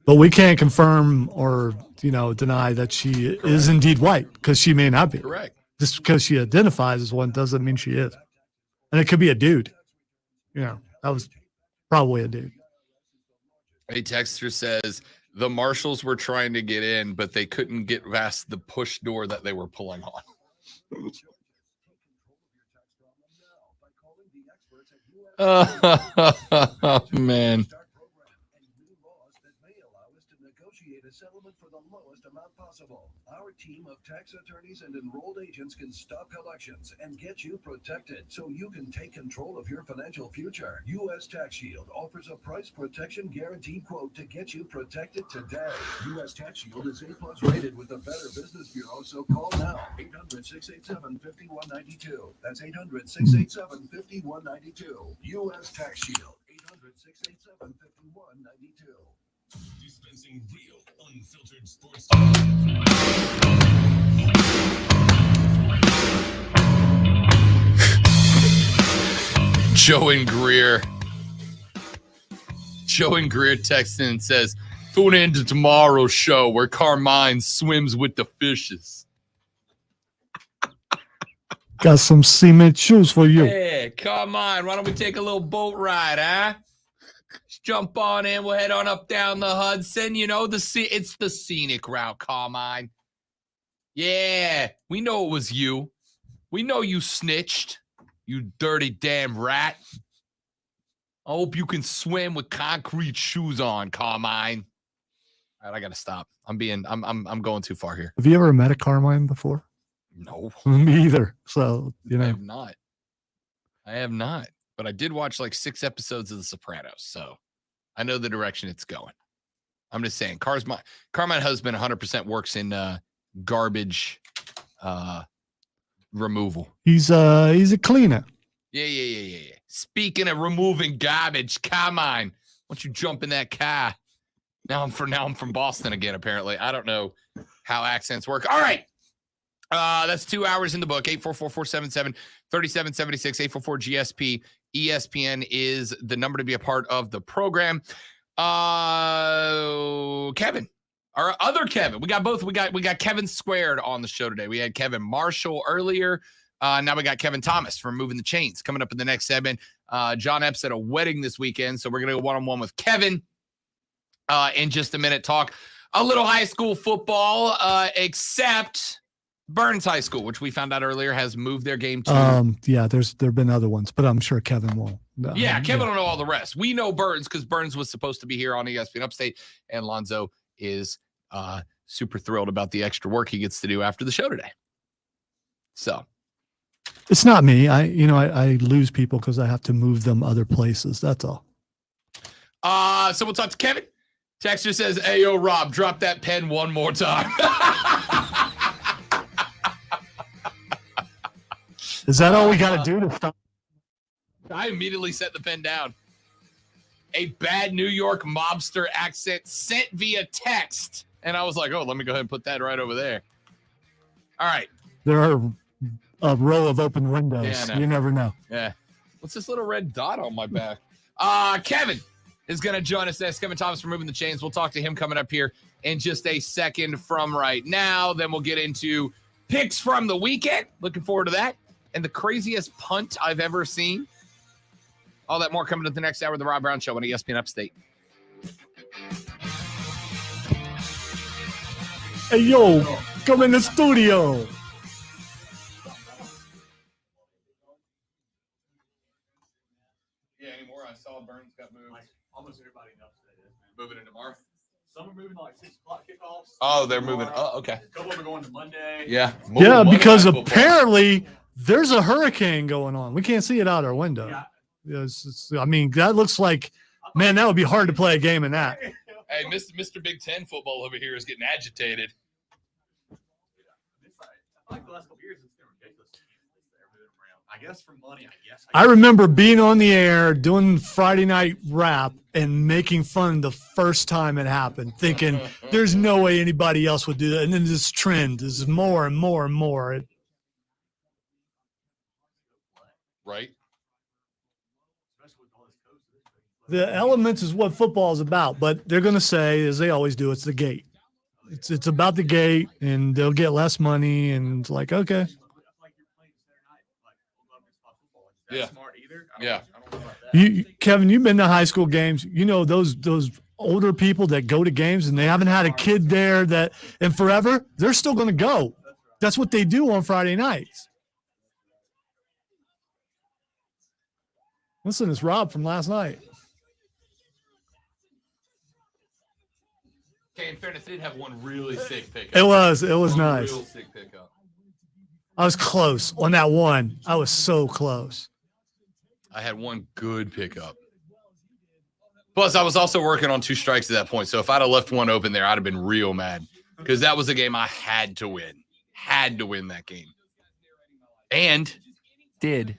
But we can't confirm or, deny that she is indeed white because she may not be. Correct. Just because she identifies as one doesn't mean she is. And it could be a dude. That was probably a dude. A texter says, the marshals were trying to get in, but they couldn't get past the push door that they were pulling on. Oh, man. may allow us to negotiate a settlement for the lowest amount possible. Our team of tax attorneys and enrolled agents can stop collections and get you protected so you can take control of your financial future. U.S. Tax Shield offers a price protection guaranteed quote to get you protected today. U.S. Tax Shield is A+ rated with the Better Business Bureau, so call now. 800-687-5192. That's 800-687-5192. U.S. Tax Shield. 800-687-5192. Dispensing real, unfiltered sports. Joe and Greer texts in and says, tune in to tomorrow's show where Carmine swims with the fishes. Got some cement shoes for you. Hey, come on. Why don't we take a little boat ride, huh? Just jump on in. We'll head on up down the Hudson. You know, it's the scenic route, Carmine. Yeah, we know it was you. We know you snitched, you dirty damn rat. I hope you can swim with concrete shoes on, Carmine. All right, I gotta stop. I'm going too far here. Have you ever met a Carmine before? No. Me either. So, I have not. But I did watch like 6 episodes of The Sopranos, so I know the direction it's going. I'm just saying, Carmine husband 100% works in garbage removal. He's a cleaner. Yeah. Speaking of removing garbage, come on. Why don't you jump in that car? Now I'm from Boston again, apparently. I don't know how accents work. All right. That's 2 hours in the book. 844-477-3776, 844-GSP. ESPN is the number to be a part of the program. Kevin, our other Kevin. We got both. We got Kevin Squared on the show today. We had Kevin Marshall earlier. Now we got Kevin Thomas from Moving the Chains coming up in the next segment. John Epps at a wedding this weekend, so we're going to go one-on-one with Kevin in just a minute. Talk a little high school football, except Burns High School, which we found out earlier, has moved their game to. Yeah, there've been other ones, but I'm sure Kevin will. Kevin will know all the rest. We know Burns because Burns was supposed to be here on ESPN Upstate, and Lonzo is super thrilled about the extra work he gets to do after the show today. So it's not me. I lose people because I have to move them other places. That's all. So we'll talk to Kevin. Texter says, "Hey, yo, Rob, drop that pen one more time." Is that all we got to do to stop? I immediately set the pen down. A bad New York mobster accent sent via text. And I was like, oh, let me go ahead and put that right over there. All right. There are a row of open windows. Yeah, I know. You never know. Yeah. What's this little red dot on my back? Kevin is going to join us next. Kevin Thomas from Moving the Chains. We'll talk to him coming up here in just a second from right now. Then we'll get into picks from the weekend. Looking forward to that. And the craziest punt I've ever seen. All that more coming to the next hour of the Rob Brown Show on ESPN Upstate. Hey, yo, come in the studio. Yeah, anymore. I saw Burns got moved. Like almost everybody in Upstate is, man. Moving into tomorrow. Some are moving to like 6 o'clock kickoffs. Oh, they're moving. Oh, okay. A couple of them are going to Monday. Yeah. Yeah, Monday because Night Football. apparently there's a hurricane going on. We can't see it out our window. Yeah. I mean, that looks like, man, that would be hard to play a game in that. Hey, Mr. Big Ten football over here is getting agitated. It's like, I feel like the last couple of years it's been ridiculous. They're moving around. I guess for money, I guess. I remember being on the air doing Friday night rap and making fun the first time it happened, thinking there's no way anybody else would do that. And then this trend is more and more and more. Right. The elements is what football is about, but they're going to say, as they always do, it's the gate. It's about the gate, and they'll get less money, and it's like, okay. Yeah. Yeah. Kevin, you've been to high school games. You know those older people that go to games and they haven't had a kid there and forever, they're still going to go. That's what they do on Friday nights. Listen, it's Rob from last night. Okay, in fairness, they did have one really sick pickup. It was One nice. Real sick pickup. I was close on that one. I was so close. I had one good pickup. Plus, I was also working on 2 strikes at that point. So if I'd have left one open there, I'd have been real mad because that was a game I had to win. Had to win that game. And did.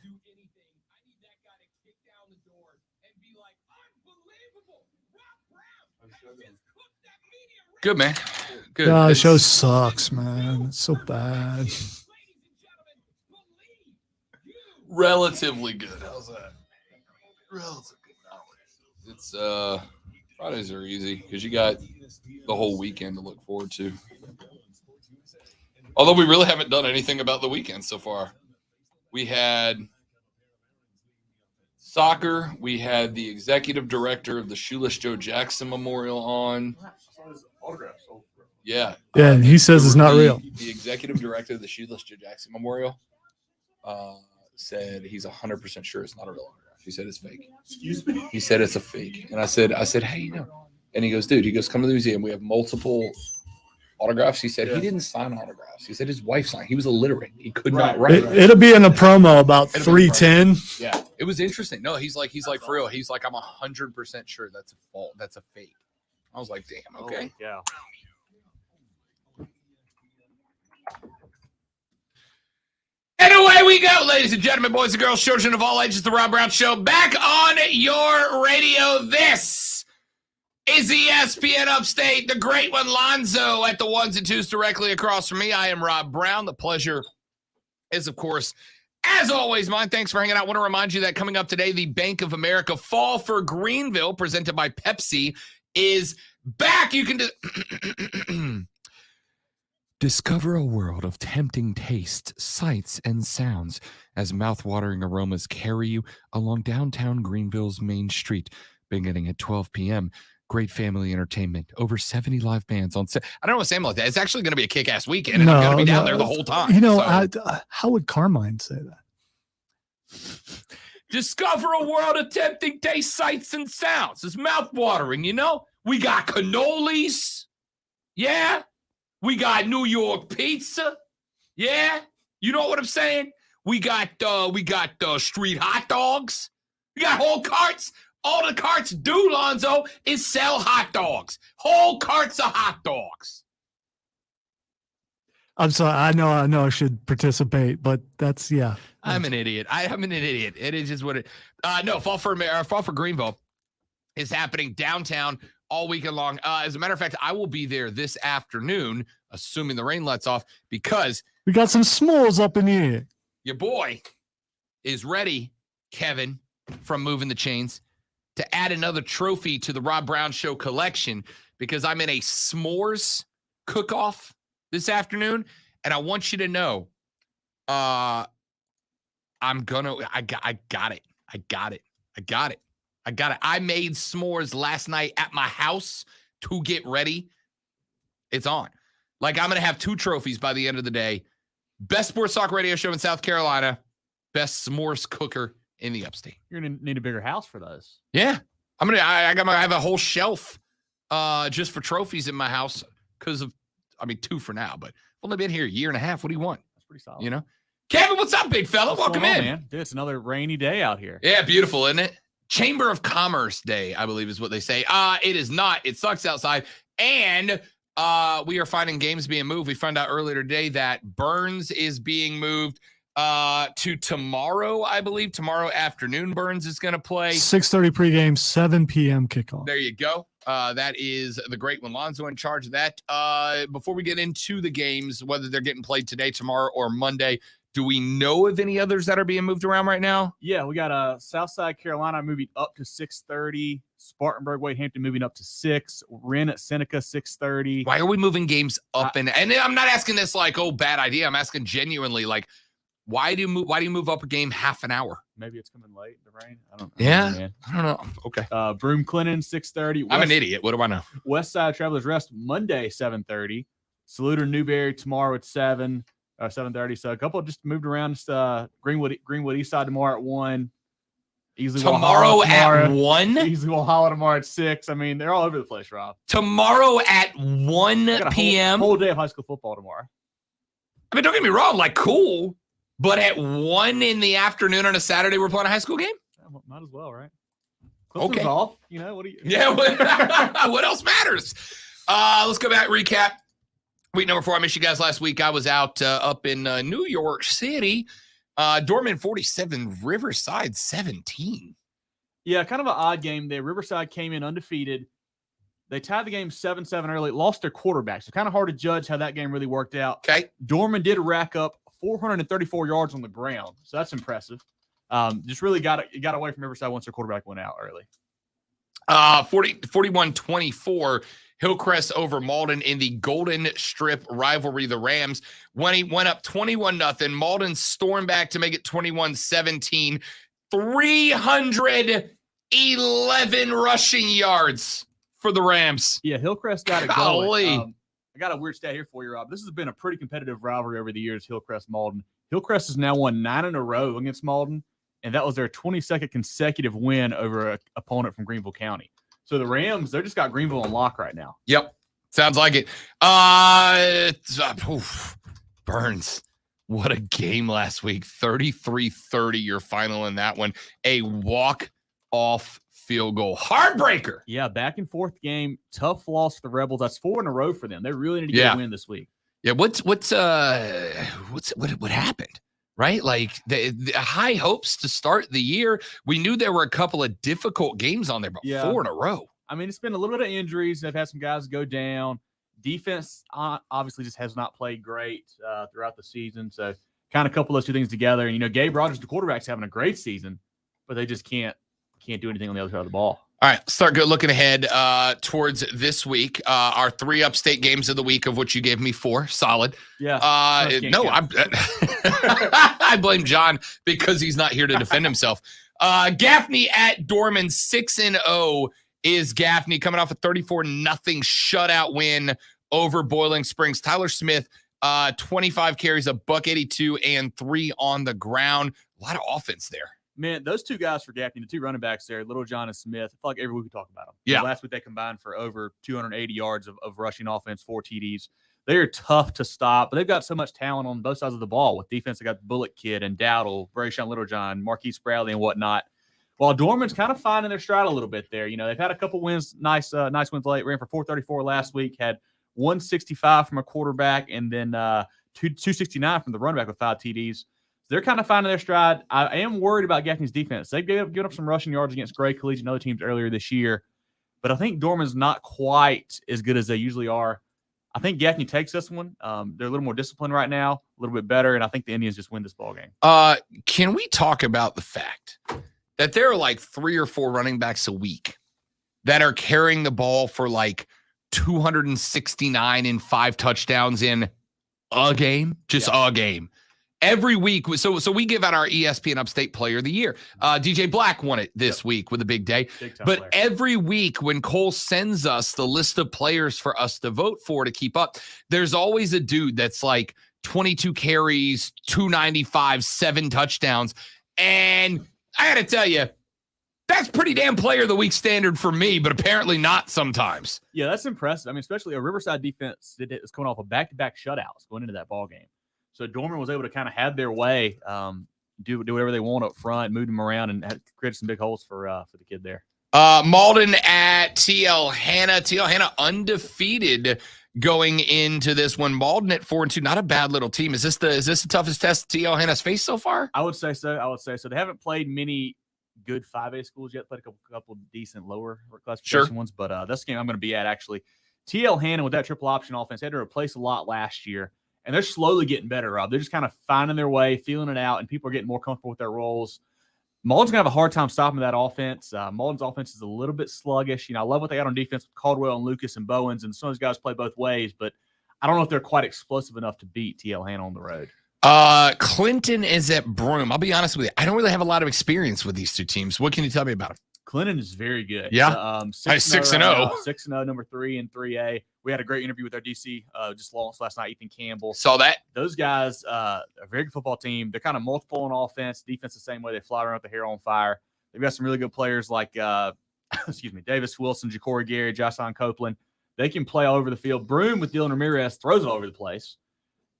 Good, man. Good. Yeah, the It's- show sucks, man. It's so bad. relatively good. How's that? Relatively good. It's Fridays are easy because you got the whole weekend to look forward to. Although we really haven't done anything about the weekend so far. We had soccer. We had the executive director of the Shoeless Joe Jackson Memorial on. Yeah. Yeah, and he says it's not real. The executive director of the Shoeless Joe Jackson Memorial said he's 100% sure it's not a real autograph. He said it's fake. Excuse me? He said it's a fake. And I said, how do you know? And he goes, dude, come to the museum. We have multiple autographs. He said he didn't sign autographs. He said his wife signed. He was illiterate. He could not write. It'll be in a promo about 310. Yeah, it was interesting. No, he's like for real. He's like, I'm 100% sure that's a fault. That's a fake. I was like, damn, okay. Yeah. And away we go, ladies and gentlemen, boys and girls, children of all ages, the Rob Brown Show back on your radio. This is ESPN Upstate, the great one, Lonzo, at the ones and twos directly across from me. I am Rob Brown. The pleasure is, of course, as always, mine. Thanks for hanging out. I want to remind you that coming up today, the Bank of America Fall for Greenville, presented by Pepsi, is back. You can discover a world of tempting tastes, sights, and sounds as mouth-watering aromas carry you along downtown Greenville's Main Street, beginning at 12 p.m. Great family entertainment, over 70 live bands on set. I don't know what Sam like that. It's actually going to be a kick-ass weekend, and I'm going to be down there the whole time. You know, so. How would Carmine say that? Discover a world of tempting taste, sights, and sounds. It's mouth-watering, you know? We got cannolis. Yeah. We got New York pizza. Yeah. You know what I'm saying? We got street hot dogs. We got whole carts. All the carts do, Lonzo, is sell hot dogs. Whole carts of hot dogs. I'm sorry. I know I should participate, but that's, yeah. I'm an idiot. I'm an idiot. It is just what it. No, Fall for Greenville is happening downtown all weekend long. As a matter of fact, I will be there this afternoon, assuming the rain lets off, because we got some s'mores up in here. Your boy is ready, Kevin, from Moving the Chains, to add another trophy to the Rob Brown Show collection, because I'm in a s'mores cook-off this afternoon, and I want you to know, I got it. I made s'mores last night at my house to get ready. It's on. Like, I'm going to have 2 trophies by the end of the day. Best sports talk radio show in South Carolina. Best s'mores cooker in the upstate. You're going to need a bigger house for those. Yeah. I have a whole shelf just for trophies in my house because of, 2 for now, but I've only been here a year and a half. What do you want? That's pretty solid. You know? Kevin, what's up, big fella? What's Welcome going on, in. man? Dude, it's another rainy day out here. Yeah, beautiful, isn't it? Chamber of Commerce Day, I believe is what they say. It is not. It sucks outside. And we are finding games being moved. We found out earlier today that Burns is being moved to tomorrow, I believe. Tomorrow afternoon, Burns is going to play. 6:30 pregame, 7 p.m. kickoff. There you go. That is the great one. Lonzo in charge of that. Before we get into the games, whether they're getting played today, tomorrow, or Monday, do we know of any others that are being moved around right now? Yeah, we got Southside Carolina moving up to 6:30. Spartanburg, Wade Hampton moving up to 6. Wren at Seneca, 6:30. Why are we moving games up? And I'm not asking this like, oh, bad idea. I'm asking genuinely, like, why do you move up a game half an hour? Maybe it's coming late, the rain. I don't know. Okay. Broome Clinton, 6:30. I'm an idiot. What do I know? West Side Travelers Rest, Monday, 7:30. Saluter Newberry tomorrow at 7:30. So a couple just moved around. Greenwood East Side tomorrow at 1. Easily Tomorrow at 1? Easily Walhalla tomorrow at 6. I mean, they're all over the place, Rob. Tomorrow at 1 Got a p.m. Whole day of high school football tomorrow. I mean, don't get me wrong, like cool, but at 1 in the afternoon on a Saturday, we're playing a high school game? Yeah, might as well, right? Clemson's Okay. off. You know, what do you? Yeah, what else matters? Let's go back, recap. Week number 4, I missed you guys last week. I was out up in New York City. Dorman 47, Riverside 17. Yeah, kind of an odd game there. Riverside came in undefeated. They tied the game 7-7 early, lost their quarterback. So kind of hard to judge how that game really worked out. Okay. Dorman did rack up 434 yards on the ground. So that's impressive. Just really got away from Riverside once their quarterback went out early. 41-24, Hillcrest over Malden in the Golden Strip rivalry. The Rams, when he went up 21-0, Malden stormed back to make it 21-17. 311 rushing yards for the Rams. Yeah, Hillcrest got it Golly. going. I got a weird stat here for you, Rob. This has been a pretty competitive rivalry over the years, Hillcrest-Malden. Hillcrest has now won 9 in a row against Malden, and that was their 22nd consecutive win over an opponent from Greenville County. So the Rams, they just got Greenville on lock right now. Yep. Sounds like it. Burns. What a game last week. 33-30, your final in that one. A walk-off field goal. Heartbreaker. Yeah, back and forth game. Tough loss for the Rebels. That's 4 in a row for them. They really need to get a win this week. Yeah, what happened? Right? Like the high hopes to start the year. We knew there were a couple of difficult games on there, but 4 in a row. I mean, it's been a little bit of injuries. They've had some guys go down. Defense obviously just has not played great throughout the season. So kind of couple those two things together. And, you know, Gabe Rogers, the quarterback's having a great season, but they just can't do anything on the other side of the ball. All right, start good looking ahead towards this week. Our 3 upstate games of the week, of which you gave me 4. Solid. Yeah. I blame John because he's not here to defend himself. Gaffney at Dorman 6-0 is Gaffney coming off a 34-0 shutout win over Boiling Springs. Tyler Smith, 25 carries, $182 and 3 on the ground. A lot of offense there. Man, those two guys for Gaffney, the 2 running backs there, Little John and Smith, I feel like every week we talk about them. Yeah. Last week they combined for over 280 yards of rushing offense, 4 TDs. They are tough to stop, but they've got so much talent on both sides of the ball. With defense, they got the Bullet Kid and Dowdle, Brayshawn Littlejohn, Marquise Bradley, and whatnot. While Dorman's kind of finding their stride a little bit there. You know, they've had a couple wins, nice wins late. Ran for 434 last week, had 165 from a quarterback, and then 269 from the running back with 5 TDs. They're kind of finding their stride. I am worried about Gaffney's defense. They've given up some rushing yards against Gray Collegiate and other teams earlier this year, but I think Dorman's not quite as good as they usually are. I think Gaffney takes this one. They're a little more disciplined right now, a little bit better, and I think the Indians just win this ball game. Can we talk about the fact that there are like 3 or 4 running backs a week that are carrying the ball for like 269 and 5 touchdowns in a game? Just a game. Every week, so we give out our ESPN Upstate Player of the Year. DJ Black won it this week with a big day. But every week when Cole sends us the list of players for us to vote for to keep up, there's always a dude that's like 22 carries, 295, 7 touchdowns. And I got to tell you, that's pretty damn Player of the Week standard for me, but apparently not sometimes. Yeah, that's impressive. I mean, especially a Riverside defense that is coming off of back-to-back shutouts going into that ball game. So Dorman was able to kind of have their way, do whatever they want up front, move them around, and create some big holes for the kid there. Malden at TL Hanna. TL Hanna undefeated going into this one. Malden at 4-2. Not a bad little team. Is this the toughest test TL Hanna's faced so far? I would say so. They haven't played many good 5A schools yet. Played a couple decent lower classification ones, but this game I'm going to be at actually. TL Hanna with that triple option offense had to replace a lot last year. And they're slowly getting better, Rob. They're just kind of finding their way, feeling it out, and people are getting more comfortable with their roles. Malden's going to have a hard time stopping that offense. Malden's offense is a little bit sluggish. You know, I love what they got on defense with Caldwell and Lucas and Bowens, and some of those guys play both ways, but I don't know if they're quite explosive enough to beat TL Hanna on the road. Clinton is at Broome. I'll be honest with you. I don't really have a lot of experience with these two teams. What can you tell me about them? Clinton is very good. Yeah. 6-0. 6-0, number 3 in 3A. We had a great interview with our DC just lost last night, Ethan Campbell. Saw that. Those guys are a very good football team. They're kind of multiple on offense. Defense the same way. They fly around with the hair on fire. They've got some really good players like, excuse me, Davis Wilson, Ja'Cory Gary, Jocelyn Copeland. They can play all over the field. Broome with Dylan Ramirez throws it all over the place,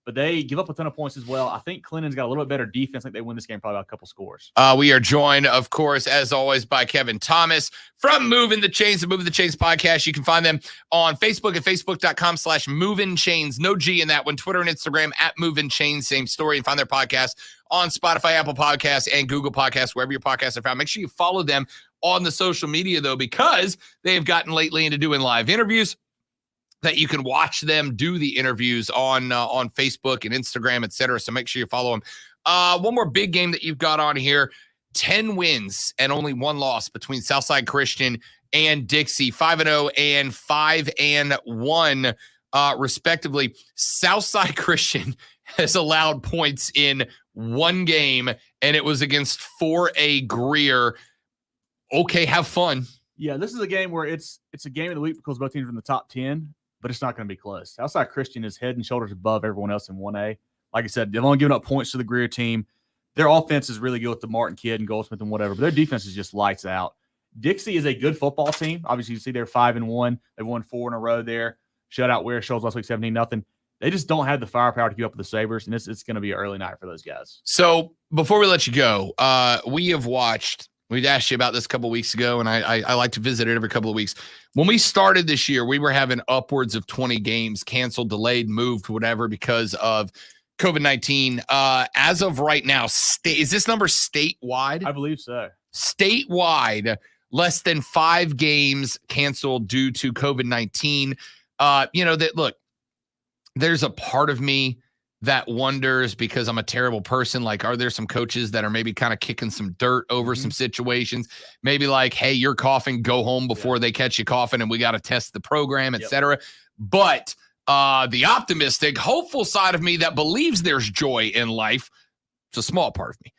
but they give up a ton of points as well. I think Clennon's got a little bit better defense. I think they win this game probably by a couple scores. We are joined, of course, as always, by Kevin Thomas from Moving the Chains, the Moving the Chains podcast. You can find them on Facebook at facebook.com/movingchains. No G in that one. Twitter and Instagram at Moving Chains. Same story. And find their podcast on Spotify, Apple Podcasts, and Google Podcasts, wherever your podcasts are found. Make sure you follow them on the social media, though, because they have gotten lately into doing live interviews that you can watch them do the interviews on Facebook and Instagram, et cetera. So make sure you follow them. One more big game that you've got on here, 10 wins and only 1 loss between Southside Christian and Dixie, 5-0 and 5-1, respectively. Southside Christian has allowed points in 1 game, and it was against 4A Greer. Okay, have fun. Yeah, this is a game where it's a game of the week because both teams are in the top 10, but it's not going to be close. Southside Christian is head and shoulders above everyone else in 1A. Like I said, they've only given up points to the Greer team. Their offense is really good with the Martin kid and Goldsmith and whatever, but their defense is just lights out. Dixie is a good football team. Obviously, you see they're 5-1. They've won 4 in a row there. Shut out Ware Shoals last week, 17-0. They just don't have the firepower to keep up with the Sabres, and it's going to be an early night for those guys. So before we let you go, we'd asked you about this a couple of weeks ago, and I like to visit it every couple of weeks. When we started this year, we were having upwards of 20 games canceled, delayed, moved, whatever, because of COVID-19. As of right now, is this number statewide? I believe so. Statewide, less than 5 games canceled due to COVID-19. Look, there's a part of me that wonders, because I'm a terrible person, like, are there some coaches that are maybe kind of kicking some dirt over some situations? Maybe like, hey, you're coughing, go home before they catch you coughing, and we got to test the program, et cetera. But the optimistic, hopeful side of me that believes there's joy in life, it's a small part of me,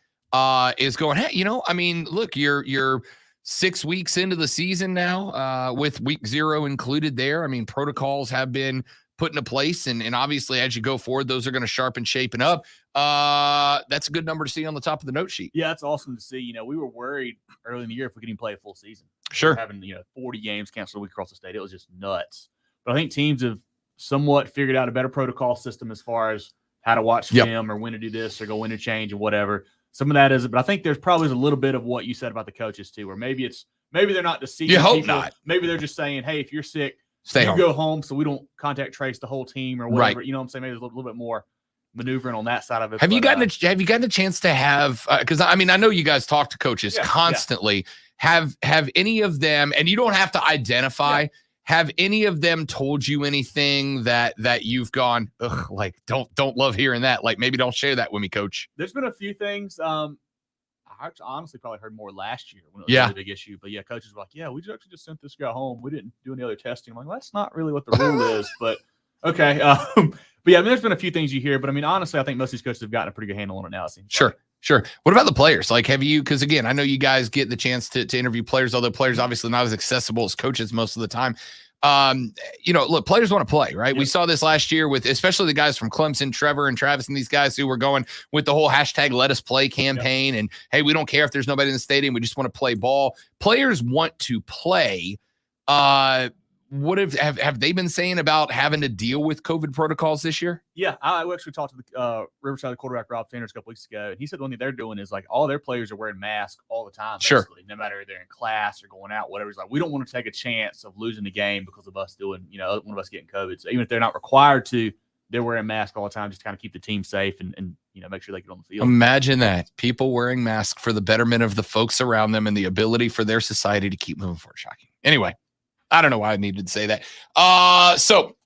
is going, hey, look, you're 6 weeks into the season now, with week 0 included there. I mean, protocols have been put into place, and obviously as you go forward, those are going to sharpen, shaping up. That's a good number to see on the top of the note sheet. Yeah, it's awesome to see. We were worried early in the year if we could even play a full season. Sure. Having 40 games canceled a week across the state, it was just nuts. But I think teams have somewhat figured out a better protocol system as far as how to watch film or when to do this or go when to change and whatever. Some of that is, but I think there's probably a little bit of what you said about the coaches too, where maybe they're not deceiving. You hope people. not. Maybe they're just saying, hey, if you're sick, stay home. Go home so we don't contact trace the whole team or whatever. Right. You know what I'm saying? Maybe there's a little bit more maneuvering on that side of it. Have you gotten a chance to have, because I know you guys talk to coaches constantly. Yeah. Have any of them, and you don't have to identify, have any of them told you anything that you've gone, ugh, like don't love hearing that, like maybe don't share that with me, coach? There's been a few things. I honestly probably heard more last year when it was a really big issue. But coaches were like, we actually just sent this guy home. We didn't do any other testing. I'm like, well, that's not really what the rule is, but okay. But there's been a few things you hear, but honestly, I think most of these coaches have gotten a pretty good handle on it now. It seems Sure. What about the players? Like, have you, because again, I know you guys get the chance to interview players, although players obviously not as accessible as coaches most of the time. Look, players want to play, right? We saw this last year with especially the guys from Clemson, Trevor and Travis, and these guys who were going with the whole hashtag Let Us Play campaign. And hey, we don't care if there's nobody in the stadium. We just want to play ball. Players want to play. What have they been saying about having to deal with COVID protocols this year? Yeah, I actually talked to the Riverside quarterback Rob Sanders a couple weeks ago, and he said one thing they're doing is like all their players are wearing masks all the time, basically, no matter if they're in class or going out, whatever. It's like, we don't want to take a chance of losing the game because of us doing, one of us getting COVID. So even if they're not required to, they're wearing masks all the time just to kind of keep the team safe and make sure they get on the field. Imagine that. People wearing masks for the betterment of the folks around them and the ability for their society to keep moving forward. Shocking. Anyway. I don't know why I needed to say that. So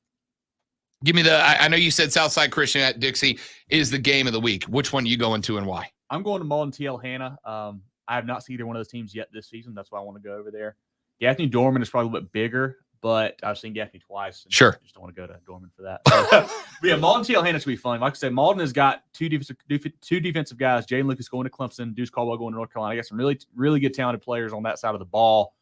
give me I know you said Southside Christian at Dixie is the game of the week. Which one are you going to and why? I'm going to Malden TL Hanna. I have not seen either one of those teams yet this season. That's why I want to go over there. Gaffney Dorman is probably a little bit bigger, but I've seen Gaffney twice. And sure. I just don't want to go to Dorman for that. But yeah, Malden TL Hanna should be fun. Like I said, Malden has got two defensive guys. Jaden Lucas going to Clemson, Deuce Caldwell going to North Carolina. I got some really, really good talented players on that side of the ball.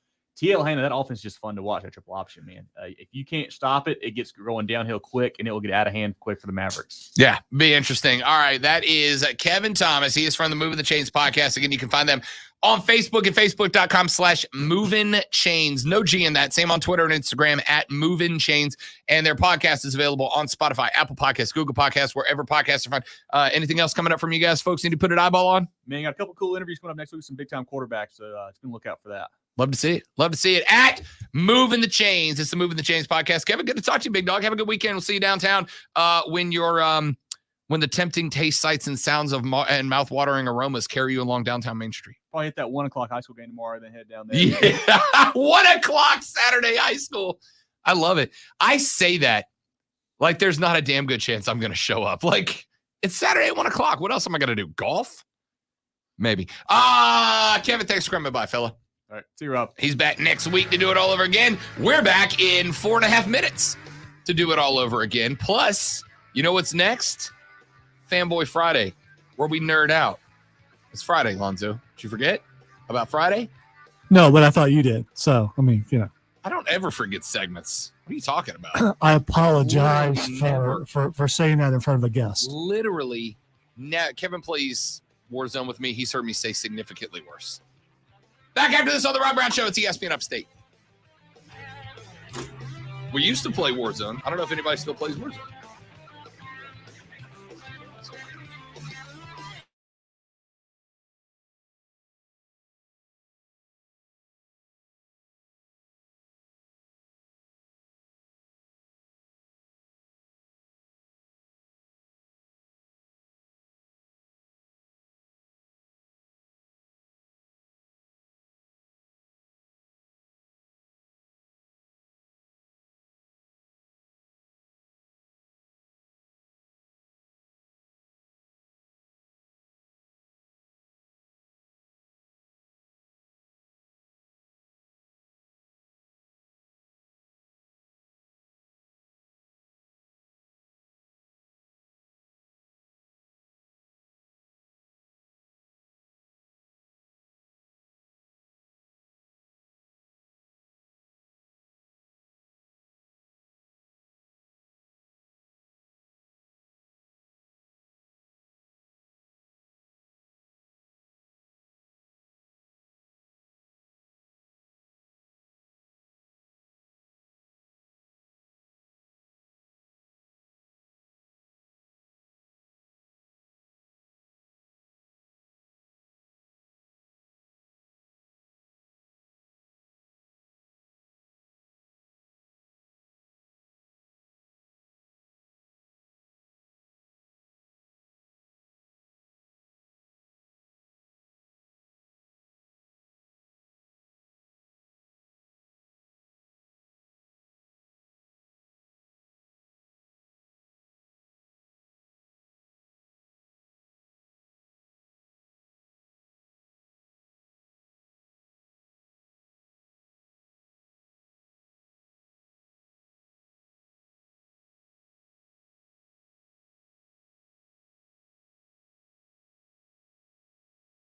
TL Hanna, that offense is just fun to watch. That triple option, man. If you can't stop it, it gets going downhill quick, and it will get out of hand quick for the Mavericks. Yeah, be interesting. All right, that is Kevin Thomas. He is from the Moving the Chains podcast. Again, you can find them on Facebook at facebook.com/movingchains. No G in that. Same on Twitter and Instagram at Moving Chains. And their podcast is available on Spotify, Apple Podcasts, Google Podcasts, wherever podcasts are found. Anything else coming up from you guys, folks? Need to put an eyeball on? Man, got a couple cool interviews coming up next week with some big-time quarterbacks, so it's going to look out for that. Love to see it. Love to see it at Moving the Chains. It's the Moving the Chains podcast. Kevin, good to talk to you, big dog. Have a good weekend. We'll see you downtown when the tempting taste, sights, and sounds of and mouth-watering aromas carry you along downtown Main Street. Probably hit that 1 o'clock high school game tomorrow, then head down there. Yeah, 1 o'clock Saturday high school. I love it. I say that like there's not a damn good chance I'm going to show up. Like, it's Saturday at 1 o'clock. What else am I going to do? Golf? Maybe. Kevin, thanks for coming by, fella. All right, see you, Rob. He's back next week to do it all over again. We're back in 4.5 minutes to do it all over again. Plus, you know what's next? Fanboy Friday, where we nerd out. It's Friday, Lonzo. Did you forget about Friday? No, but I thought you did. So, I mean, you know. I don't ever forget segments. What are you talking about? I apologize Literally for saying that in front of a guest. Literally, now Kevin plays Warzone with me. He's heard me say significantly worse. Back after this on the Rob Brown Show. It's ESPN Upstate. We used to play Warzone. I don't know if anybody still plays Warzone.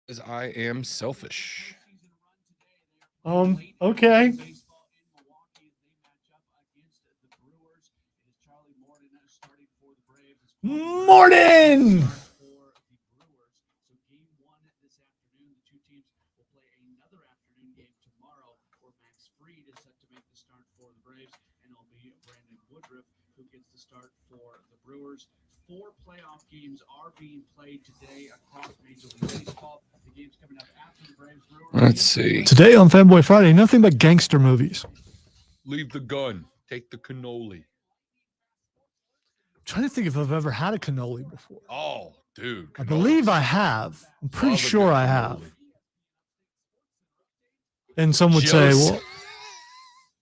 Because I am selfish. Okay. Morning. Who gets the start for the Brewers. 4 playoff games are being played today across Major League Baseball. The game's coming up after the Braves Brewers. Let's see. Today on Fanboy Friday, nothing but gangster movies. Leave the gun. Take the cannoli. I'm trying to think if I've ever had a cannoli before. Oh, dude. I believe I have. I'm pretty sure I have. And some would say, well,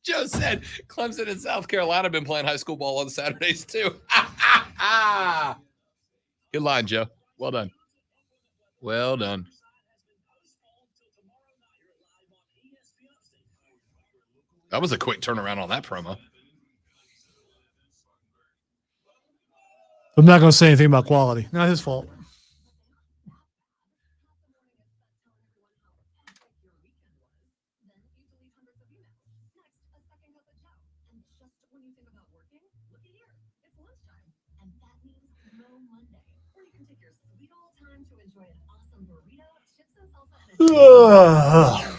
Joe said Clemson and South Carolina have been playing high school ball on Saturdays too. Good line, Joe. Well done. Well done. That was a quick turnaround on that promo. I'm not going to say anything about quality. Not his fault. Ugh.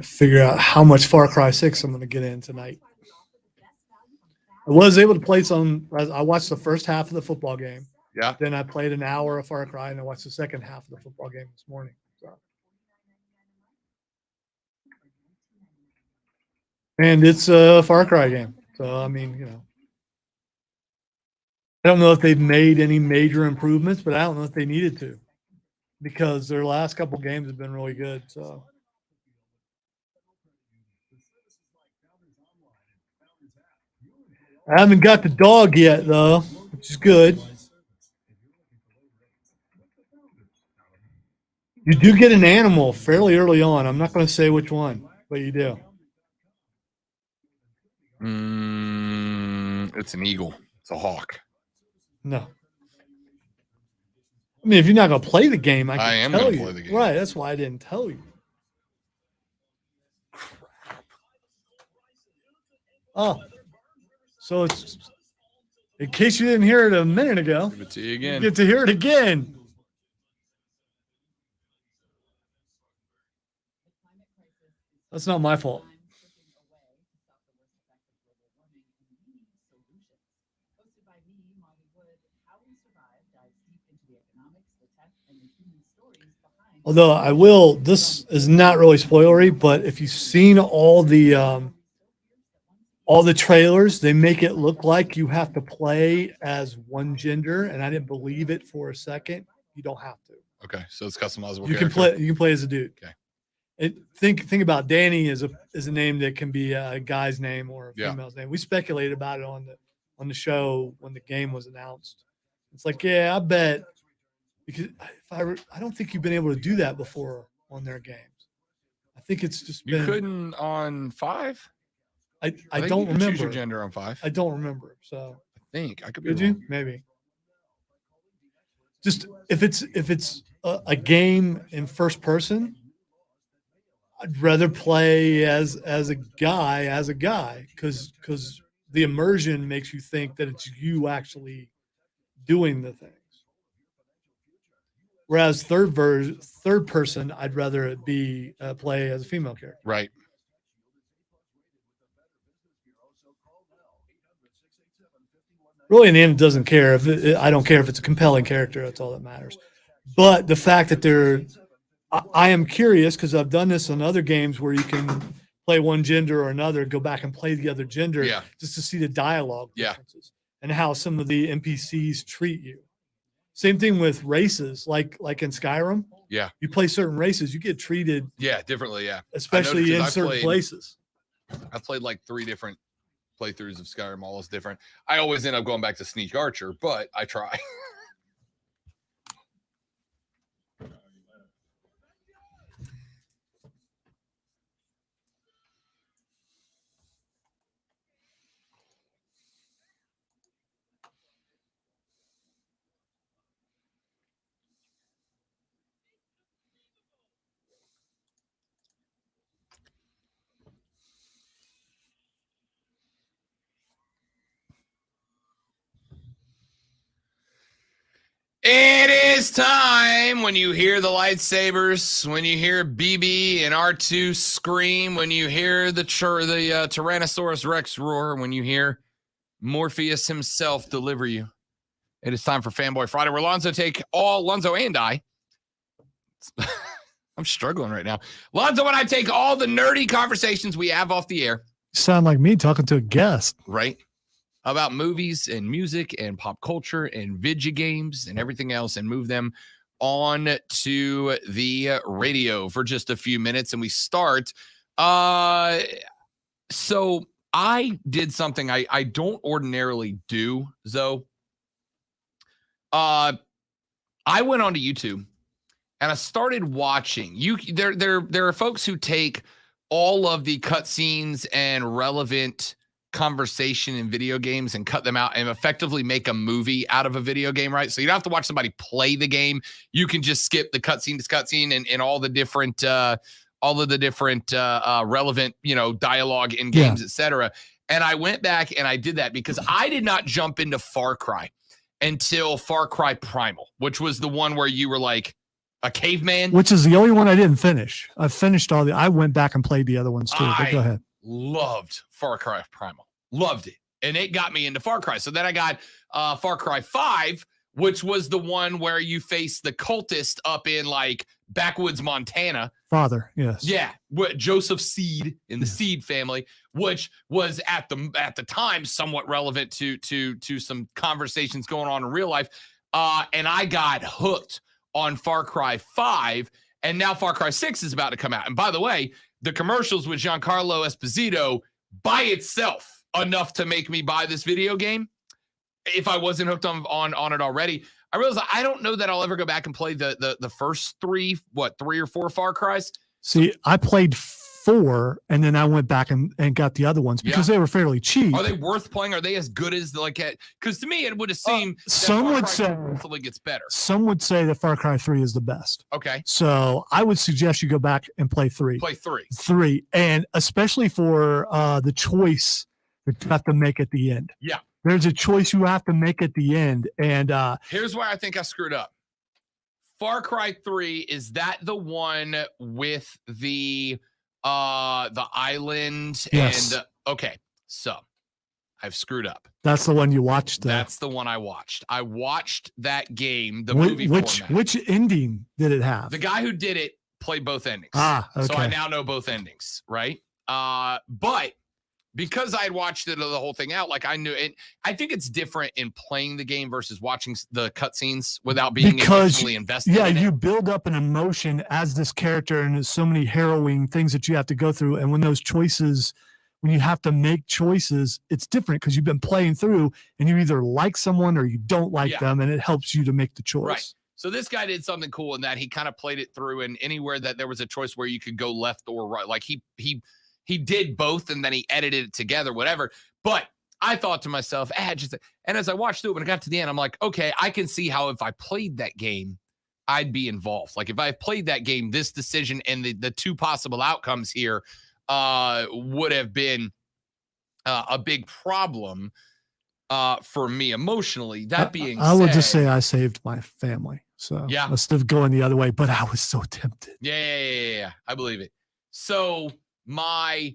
Figure out how much Far Cry 6 I'm going to get in tonight. I was able to play some. I watched the first half of the football game. Yeah. Then I played an hour of Far Cry, and I watched the second half of the football game this morning. So. And it's a Far Cry game. So, I mean, I don't know if they've made any major improvements, but I don't know if they needed to because their last couple games have been really good. So. I haven't got the dog yet, though, which is good. You do get an animal fairly early on. I'm not going to say which one, but you do. It's an eagle. It's a hawk. No. I mean, if you're not going to play the game, I am can tell gonna you. play the game. Right, that's why I didn't tell you. Oh. So it's, in case you didn't hear it a minute ago, Give it to you again. you get to hear it again. That's not my fault. Although I will, this is not really spoilery, but if you've seen all the trailers, they make it look like you have to play as one gender, and I didn't believe it for a second. You don't have to. Okay, so it's customizable. You can play as a dude. Okay. Think about Danny is a name that can be a guy's name or a Yeah. female's name. We speculated about it on the show when the game was announced. It's like, yeah, I bet, because I don't think you've been able to do that before on their games. I think it's just You been. couldn't on 5. I think don't you can remember. choose your gender on 5. I don't remember. So I think I could be did wrong. you? Maybe. Just if it's a game in first person, I'd rather play as a guy because the immersion makes you think that it's you actually doing the things. Whereas third person, I'd rather it be play as a female character. Right. Really, in the end, it doesn't care I don't care if it's a compelling character. That's all that matters. But the fact that I am curious because I've done this on other games where you can play one gender or another, go back and play the other gender, Yeah. just to see the dialogue Yeah. differences and how some of the NPCs treat you. Same thing with races, like in Skyrim. Yeah. You play certain races, you get treated Yeah, differently. Yeah. especially in certain places. I've played like 3 different playthroughs of Skyrim, all is different. I always end up going back to Sneak Archer, but I try. It is time when you hear the lightsabers, when you hear BB and R2 scream, when you hear the Tyrannosaurus Rex roar, when you hear Morpheus himself deliver you. It is time for Fanboy Friday, where Lonzo and I, I'm struggling right now. Lonzo and I take all the nerdy conversations we have off the air. Sound like me talking to a guest. Right? About movies and music and pop culture and video games and everything else, and move them on to the radio for just a few minutes. And we start. So I did something I don't ordinarily do, Zoe. I went onto YouTube and I started watching. There are folks who take all of the cutscenes and relevant conversation in video games and cut them out and effectively make a movie out of a video game, right? So you don't have to watch somebody play the game. You can just skip the cutscene to cutscene and all the different all of the different relevant, dialogue in games, etc. And I went back and I did that because I did not jump into Far Cry until Far Cry Primal, which was the one where you were like a caveman. Which is the only one I didn't finish. I finished I went back and played the other ones too. But go ahead. Loved Far Cry Primal. Loved it. And it got me into Far Cry. So then I got Far Cry 5, which was the one where you face the cultist up in like backwoods Montana. Father, yes. Yeah, Joseph Seed in the Seed family, which was at the time somewhat relevant to some conversations going on in real life. And I got hooked on Far Cry 5, and now Far Cry 6 is about to come out. And by the way, the commercials with Giancarlo Esposito by itself enough to make me buy this video game. If I wasn't hooked on it already, I realized I don't know that I'll ever go back and play the first three or four Far Cries. See, I played 4, and then I went back and got the other ones because they were fairly cheap. Are they worth playing? Are they as good as because to me it would have seemed some would say it gets better. Some would say that Far Cry 3 is the best. Okay. So I would suggest you go back and play 3. Play 3. 3, and especially for the choice that you have to make at the end. Yeah. There's a choice you have to make at the end. And here's why I think I screwed up. Far Cry 3, is that the one with the island? Yes. And okay, so I've screwed up. That's the one you watched. That's the one I watched. I watched that game, the movie format. Which ending did it have? The guy who did it played both endings. Okay. So I now know both endings, right? But because I had watched the whole thing out, like I knew it. I think it's different in playing the game versus watching the cutscenes without being emotionally invested. Yeah, in you it. build up an emotion as this character, and there's so many harrowing things that you have to go through. And when you have to make choices, it's different because you've been playing through, and you either like someone or you don't like them, and it helps you to make the choice. Right. So this guy did something cool in that he kind of played it through, and anywhere that there was a choice where you could go left or right, like he did both, and then he edited it together, whatever. But I thought to myself, and as I watched through it, when I got to the end, I'm like, okay, I can see how if I played that game, I'd be involved. Like if I played that game, this decision and the two possible outcomes here would have been a big problem for me emotionally. That being I would just say I saved my family. So yeah, instead of going the other way, but I was so tempted. Yeah. I believe it. So my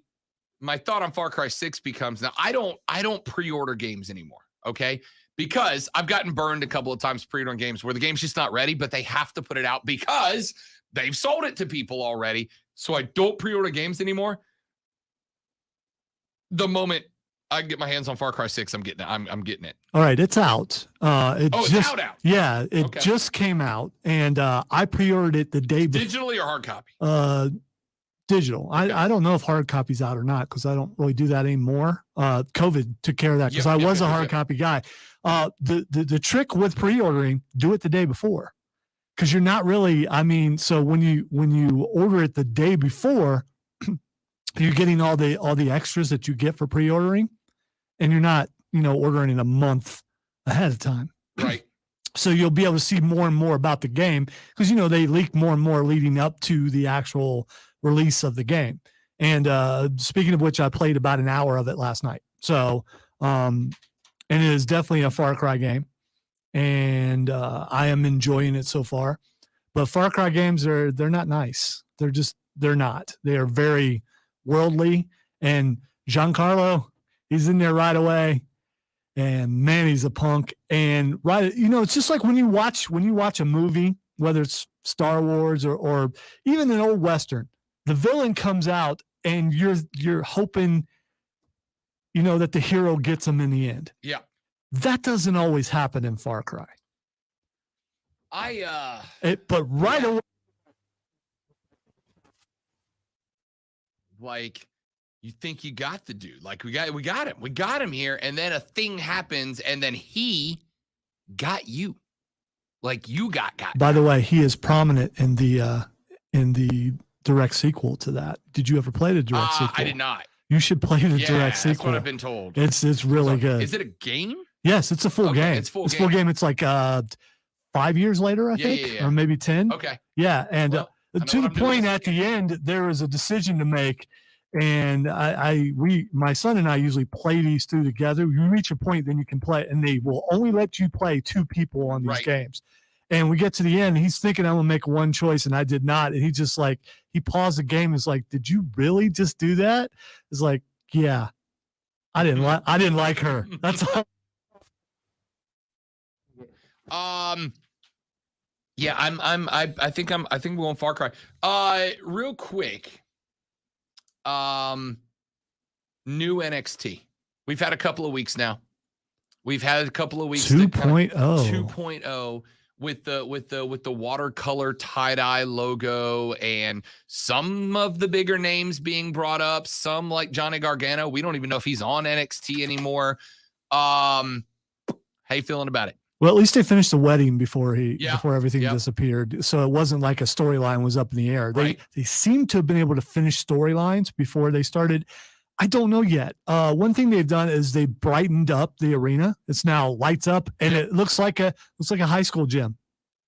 thought on Far Cry 6 becomes, now I don't pre-order games anymore, okay? Because I've gotten burned a couple of times pre-ordering games where the game's just not ready, but they have to put it out because they've sold it to people already. So I don't pre-order games anymore. The moment I can get my hands on Far Cry 6, I'm getting it. I'm getting it. All right, it's out. It's out. Yeah, it just came out, and I pre-ordered it the day before. Digitally or hard copy? Digital. I don't know if hard copy's out or not because I don't really do that anymore. COVID took care of that because I was a hard copy guy. The trick with pre-ordering, do it the day before, because you're not really. So when you order it the day before, you're getting all the extras that you get for pre-ordering, and you're not ordering it a month ahead of time. Right. So you'll be able to see more and more about the game because they leak more and more leading up to the actual release of the game. And speaking of which, I played about an hour of it last night. So, and it is definitely a Far Cry game, and I am enjoying it so far. But Far Cry games they're not nice. They're not. They are very worldly. And Giancarlo, he's in there right away. And man, he's a punk. And it's just like when you watch a movie, whether it's Star Wars or even an old Western, the villain comes out and you're hoping, that the hero gets him in the end. Yeah. That doesn't always happen in Far Cry. But right away. Like, you think you got the dude. Like, we got him. We got him here, and then a thing happens, and then he got you. Like, you got. By the way, he is prominent in the direct sequel to that. Did you ever play the direct sequel? I did not. You should play the direct sequel. That's what I've been told. It's really good. Is it a game? Yes, it's a full game. It's full game. It's like 5 years later, I think, or maybe 10. Okay. Yeah, and know To what the I'm doing point this at the end, there was a decision to make, and my son and I usually play these two together. You reach a point, then you can play, and they will only let you play 2 people on these Right. games. And we get to the end, he's thinking I'm gonna make one choice, and I did not. And he just like he paused the game. And is like, "Did you really just do that?" It's like, "Yeah, I didn't like her." That's all. Yeah, I think we're going Far Cry. Real quick. New NXT. We've had a couple of weeks now. We've had a couple of weeks. 2.0. 2.0 with the watercolor tie-dye logo and some of the bigger names being brought up, some like Johnny Gargano. We don't even know if he's on NXT anymore. How you feeling about it? Well, at least they finished the wedding before Yeah. before everything Yep. disappeared. So it wasn't like a storyline was up in the air. Right. They seem to have been able to finish storylines before they started. I don't know yet. One thing they've done is they brightened up the arena. It's now lights up, and it looks like a high school gym.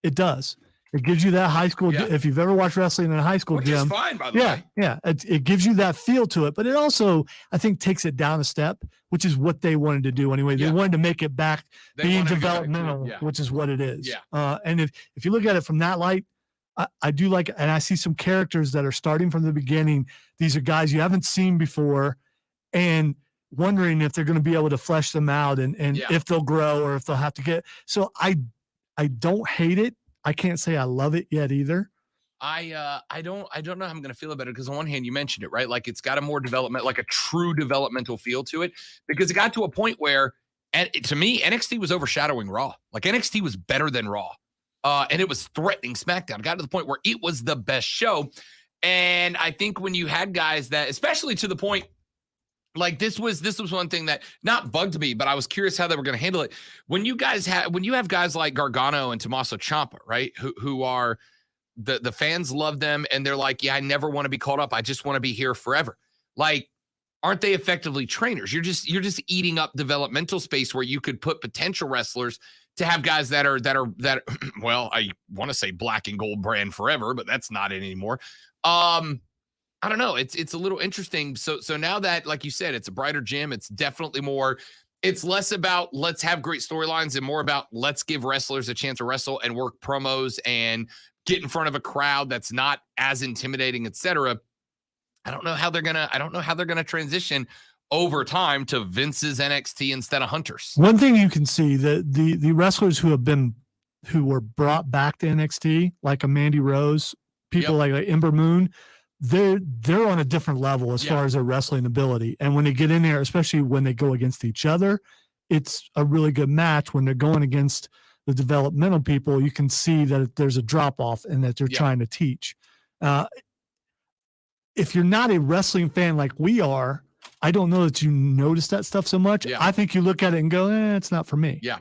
It does. It gives you that high school. Yeah. If you've ever watched wrestling in a high school Which is gym, fine, by the yeah, way. yeah, it gives you that feel to it. But it also, I think, takes it down a step, which is what they wanted to do anyway. They Yeah. wanted to make it back They being wanted to go back to it, developmental, yeah. which is what it is. Yeah. And if you look at it from that light, I do like, and I see some characters that are starting from the beginning. These are guys you haven't seen before, and wondering if they're going to be able to flesh them out and Yeah. if they'll grow or if they'll have to get. So I don't hate it. I can't say I love it yet either. I don't know how I'm gonna feel about it because on one hand you mentioned it, right? Like it's got a more development, like a true developmental feel to it, because it got to a point where, and to me, NXT was overshadowing Raw. Like NXT was better than Raw, and it was threatening SmackDown. It got to the point where it was the best show, and I think when you had guys that, especially to the point. Like this was one thing that not bugged me, but I was curious how they were going to handle it. When you have guys like Gargano and Tommaso Ciampa, right? Who are the fans love them and they're like, yeah, I never want to be called up. I just want to be here forever. Like, aren't they effectively trainers? You're just eating up developmental space where you could put potential wrestlers to have guys that are well, I want to say black and gold brand forever, but that's not it anymore. I don't know. It's a little interesting. So now that, like you said, it's a brighter gym. It's definitely more. It's less about let's have great storylines and more about let's give wrestlers a chance to wrestle and work promos and get in front of a crowd that's not as intimidating, etc. I don't know how they're gonna transition over time to Vince's NXT instead of Hunter's. One thing you can see that the wrestlers who were brought back to NXT, like a Mandy Rose, people like Ember Moon, they're on a different level as far as their wrestling ability. And when they get in there, especially when they go against each other, it's a really good match. When they're going against the developmental people, you can see that there's a drop off and that they're trying to teach. If you're not a wrestling fan like we are, I don't know that you notice that stuff so much. Yeah. I think you look at it and go, it's not for me. Yeah.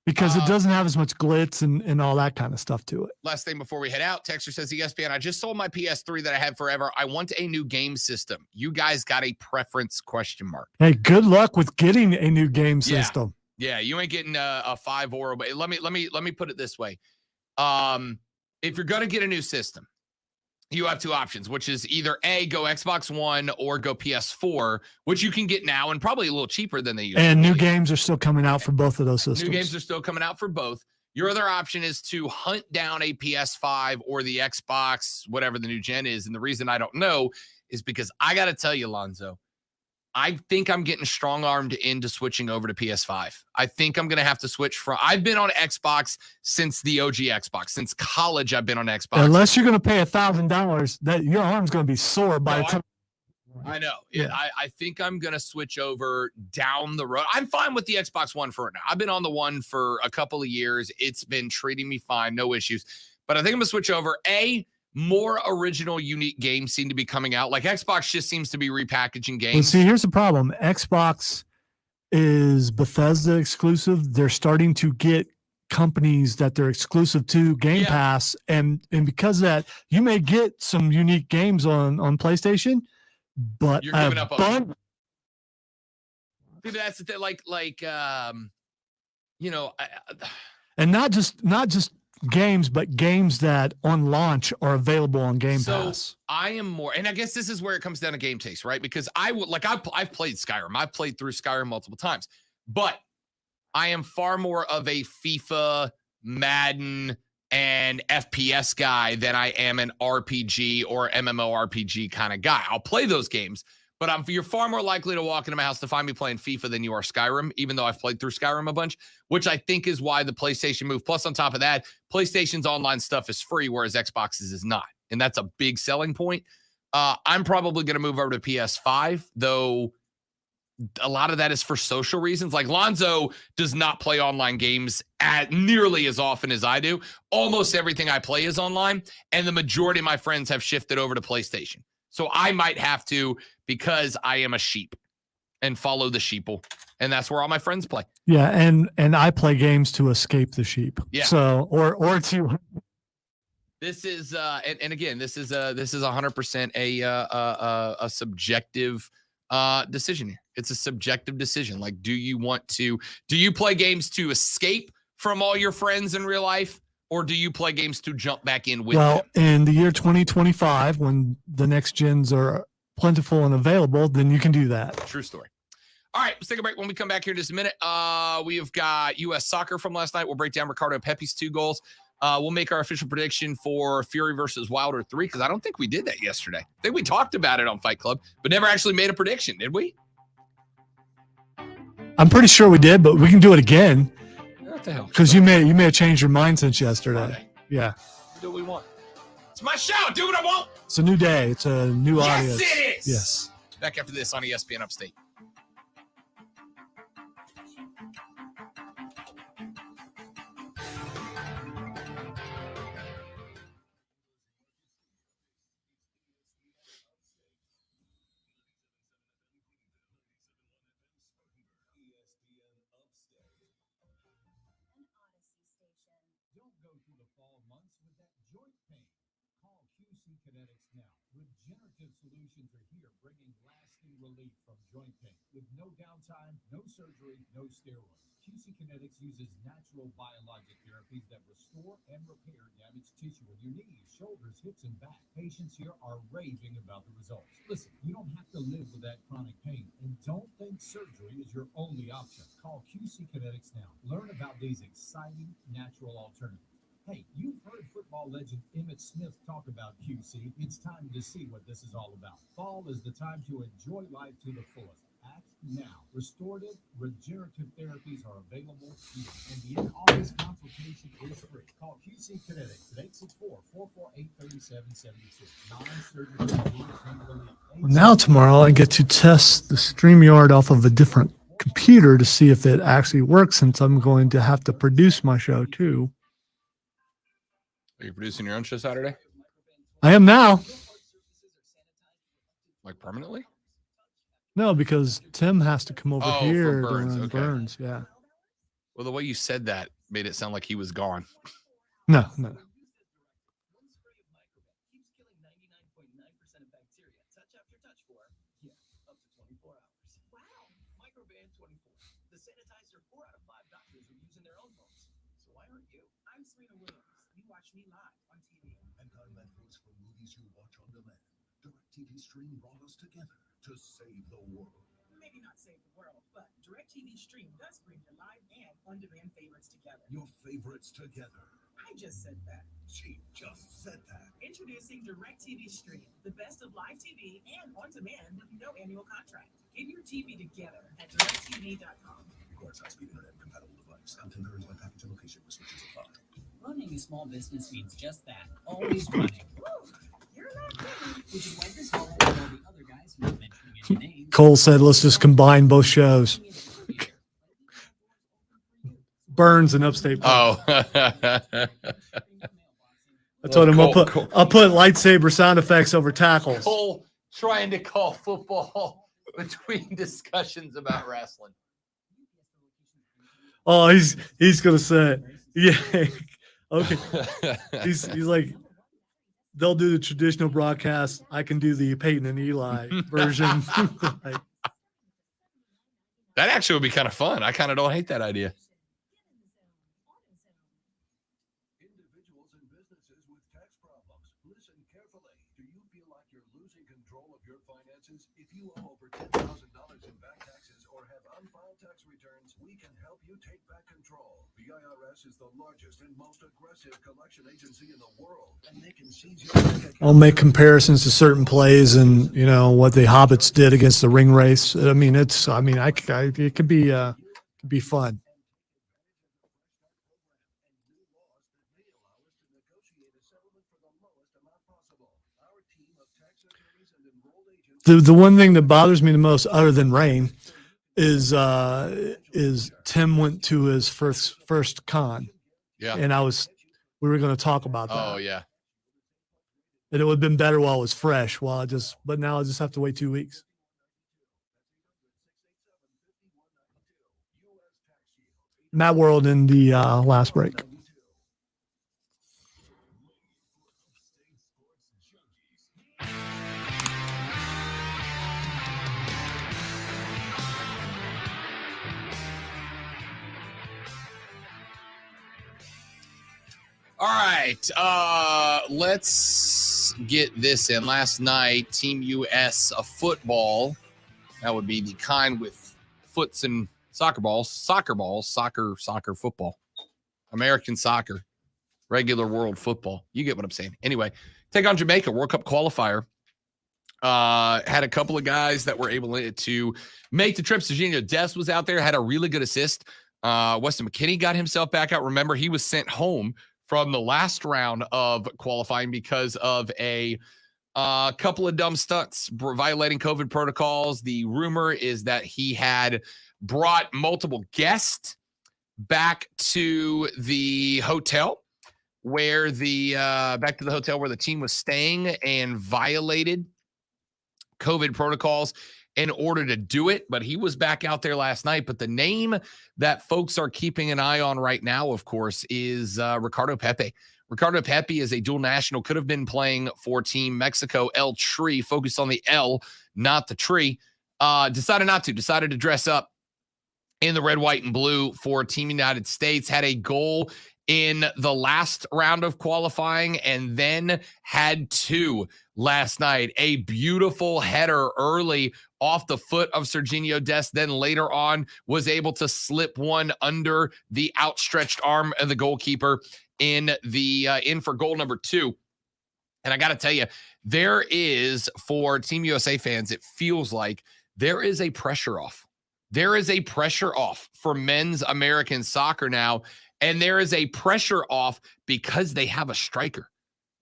Because it doesn't have as much glitz and all that kind of stuff to it. Last thing before we head out, Texter says, ESPN, I just sold my PS3 that I had forever. I want a new game system. You guys got a preference ? Hey, good luck with getting a new game Yeah. system. Yeah, you ain't getting a 5 or but let me put it this way. If you're gonna get a new system, you have two options, which is either A, go Xbox One or go PS4, which you can get now and probably a little cheaper than they used And to. new games are still coming out for both of those systems. New games are still coming out for both. Your other option is to hunt down a PS5 or the Xbox, whatever the new gen is. And the reason I don't know is because I got to tell you, Lonzo, I think I'm getting strong-armed into switching over to PS5. I think I'm going to have to switch from – I've been on Xbox since the OG Xbox. Since college, I've been on Xbox. Unless you're going to pay $1,000, that your arm's going to be sore by the time. I know. Yeah. I think I'm going to switch over down the road. I'm fine with the Xbox One for now. I've been on the one for a couple of years. It's been treating me fine. No issues. But I think I'm going to switch over. More original, unique games seem to be coming out. Like Xbox just seems to be repackaging games. Well, see, here's the problem. Xbox is Bethesda exclusive. They're starting to get companies that they're exclusive to Game Pass. And because of that, you may get some unique games on PlayStation, but You're giving up on bundle. that's the thing. Like, And not just games, but games that on launch are available on Game So Pass. I am more, and I guess this is where it comes down to game taste, right? Because I would like I've played Skyrim. I've played through Skyrim multiple times, but I am far more of a FIFA, Madden, and FPS guy than I am an RPG or MMORPG kind of guy. I'll play those games, but you're far more likely to walk into my house to find me playing FIFA than you are Skyrim, even though I've played through Skyrim a bunch, which I think is why the PlayStation move. Plus, on top of that, PlayStation's online stuff is free, whereas Xbox's is not. And that's a big selling point. I'm probably going to move over to PS5, though a lot of that is for social reasons. Like Lonzo does not play online games nearly as often as I do. Almost everything I play is online, and the majority of my friends have shifted over to PlayStation. So I might have to, because I am a sheep, and follow the sheeple, and that's where all my friends play. Yeah, and I play games to escape the sheep. Yeah. So or to This is and again, this is 100% a subjective decision here. It's a subjective decision. Like, do you play games to escape from all your friends in real life, or do you play games to jump back in with them? in the year 2025, when the next gens are plentiful and available, then you can do that. True story. All right, let's take a break. When we come back here in just a minute, we have got U.S. soccer from last night. We'll break down Ricardo Pepe's 2 goals. We'll make our official prediction for Fury versus Wilder 3, because I don't think we did that yesterday. I think we talked about it on Fight Club, but never actually made a prediction, did we? I'm pretty sure we did, but we can do it again. What the hell? Because you may have changed your mind since yesterday. Yeah. Do what we want. It's my show. Do what I want. It's a new day. It's a new Yes, audience. it is. Yes. Back after this on ESPN Upstate. Don't go through the fall months with that joint pain. Call QC Kinetics now. Regenerative solutions are here, bringing lasting relief from joint pain with no downtime, no surgery, no steroids. QC Kinetics uses natural biologic therapies that restore and repair damaged tissue in your knees, shoulders, hips, and back. Patients here are raving about the results. Listen, you don't have to live with that chronic pain, and don't think surgery is your only option. Call QC Kinetics now. Learn about these exciting natural alternatives. Hey, you've heard football legend Emmitt Smith talk about QC. It's time to see what this is all about. Fall is the time to enjoy life to the fullest. Act now. Restorative, regenerative therapies are available here, and the in-office consultation is free. Call QC Kinetics at 864-448-3772. Non-surgical pain relief. Now tomorrow I get to test the StreamYard off of a different computer to see if it actually works, since I'm going to have to produce my show too. Are you producing your own show Saturday? I am now. Like permanently? No, because Tim has to come over Oh, for here Burns, to run okay. Burns. Yeah. Well, the way you said that made it sound like he was gone. No. The sanitizer 4 out of 5 doctors are using their own homes. So why aren't you? I'm Serena Williams. You watch me live on TV. And I'm Netflix for movies you watch on demand. DirecTV Stream brought us together to save the world. Maybe not save the world, but DirecTV Stream does bring your live and on-demand favorites together. Your favorites together. I just said that. She just said that. Introducing DirecTV Stream, the best of live TV and on-demand with no annual contract. Get your TV together at directtv.com. Required high-speed internet compatible device. Content varies by package and location. Restrictions apply. Running a small business means just that. Always running. You're not kidding. Would you like this all the other guys not mentioning any names? Cole said, let's just combine both shows. Burns and Upstate. Oh. I told him I'll put lightsaber sound effects over tackles. Cole trying to call football between discussions about wrestling. Oh, he's gonna say, yeah, okay. He's like, they'll do the traditional broadcast. I can do the Peyton and Eli version. Like, That actually would be kind of fun. I kind of don't hate that idea. like you're losing control of your finances? If you owe over $10,000 in back taxes or have unfiled tax returns, we can help you take back control. The IRS is the largest and most aggressive collection agency in the world, and they can seize your bank account. I'll make comparisons to certain plays and, you know, what the Hobbits did against the ring race. I mean, it could be fun. The one thing that bothers me the most, other than rain, is Tim went to his first con. Yeah. And we were going to talk about that. Oh yeah. And it would have been better while it was fresh. But now I just have to wait 2 weeks. Matt World in the last break. All right, let's get this in. Last night, Team US football, that would be the kind with foots and soccer, football, American soccer, regular world football. You get what I'm saying. Anyway, take on Jamaica, World Cup qualifier. Had a couple of guys that were able to make the trip. Serginho Dest was out there, had a really good assist. Weston McKennie got himself back out. Remember, he was sent home from the last round of qualifying because of a couple of dumb stunts violating COVID protocols. The rumor is that he had brought multiple guests back to the hotel where the team was staying and violated COVID protocols in order to do it, but he was back out there last night. But the name that folks are keeping an eye on right now, of course, is Ricardo Pepi. Ricardo Pepi is a dual national, could have been playing for Team Mexico, El Tri, focused on the L, not the tree. Decided to dress up in the red, white, and blue for Team United States, had a goal in the last round of qualifying, and then had two last night. A beautiful header early off the foot of Serginho Dest, then later on was able to slip one under the outstretched arm of the goalkeeper in for goal number 2. And I got to tell you, there is, for Team USA fans, it feels like there is a pressure off. There is a pressure off for men's American soccer now. And there is a pressure off because they have a striker.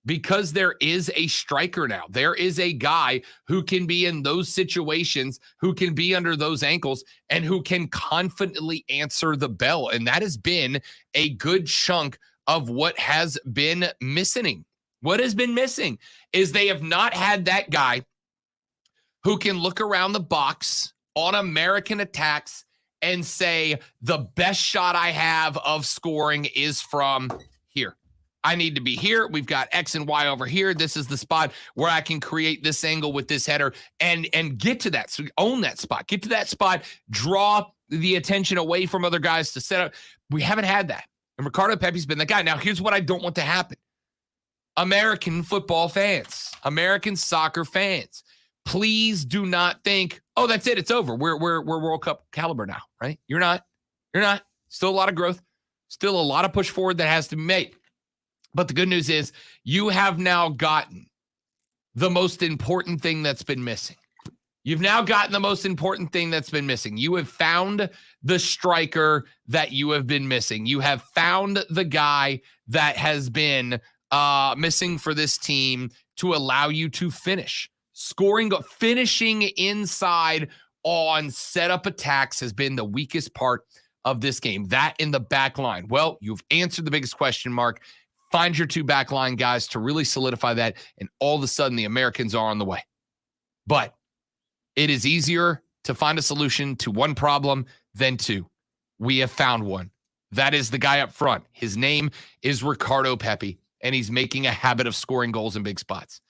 Because there is a striker now. There is a guy who can be in those situations, who can be under those ankles, and who can confidently answer the bell. And that has been a good chunk of what has been missing. What has been missing is they have not had that guy who can look around the box on American attacks and say, the best shot I have of scoring is from here. I need to be here. We've got X and Y over here. This is the spot where I can create this angle with this header and get to that. So own that spot. Get to that spot. Draw the attention away from other guys to set up. We haven't had that. And Ricardo Pepi's been the guy. Now, here's what I don't want to happen. American football fans, American soccer fans, please do not think, oh, that's it. It's over. We're World Cup caliber now, right? You're not. Still a lot of growth. Still a lot of push forward that has to be made. But the good news is you have now gotten the most important thing that's been missing. You've now gotten the most important thing that's been missing. You have found the striker that you have been missing. You have found the guy that has been missing for this team to allow you to finish. Finishing inside on setup attacks has been the weakest part of this game. That in the back line. Well, you've answered the biggest question mark. Find your two back line guys to really solidify that, and all of a sudden the Americans are on the way. But it is easier to find a solution to one problem than two. We have found one. That is the guy up front. His name is Ricardo Pepi, and he's making a habit of scoring goals in big spots.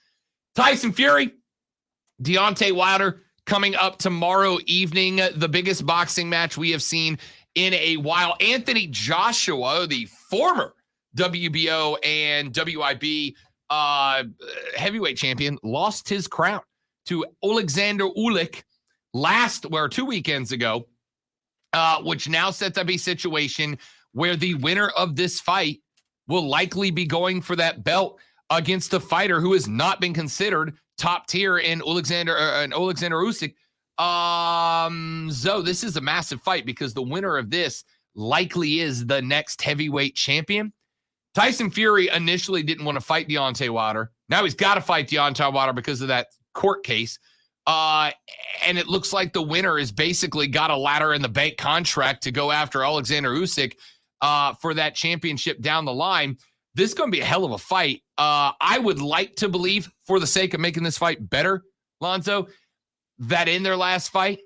Tyson Fury, Deontay Wilder coming up tomorrow evening, the biggest boxing match we have seen in a while. Anthony Joshua, the former WBO and WIB heavyweight champion, lost his crown to Alexander Usyk 2 weekends ago, which now sets up a situation where the winner of this fight will likely be going for that belt against a fighter who has not been considered top tier in Alexander Usyk. So this is a massive fight because the winner of this likely is the next heavyweight champion. Tyson Fury initially didn't want to fight Deontay Wilder. Now he's got to fight Deontay Wilder because of that court case. And it looks like the winner has basically got a ladder in the bank contract to go after Alexander Usyk for that championship down the line. This is going to be a hell of a fight. I would like to believe, for the sake of making this fight better, Lonzo, that in their last fight,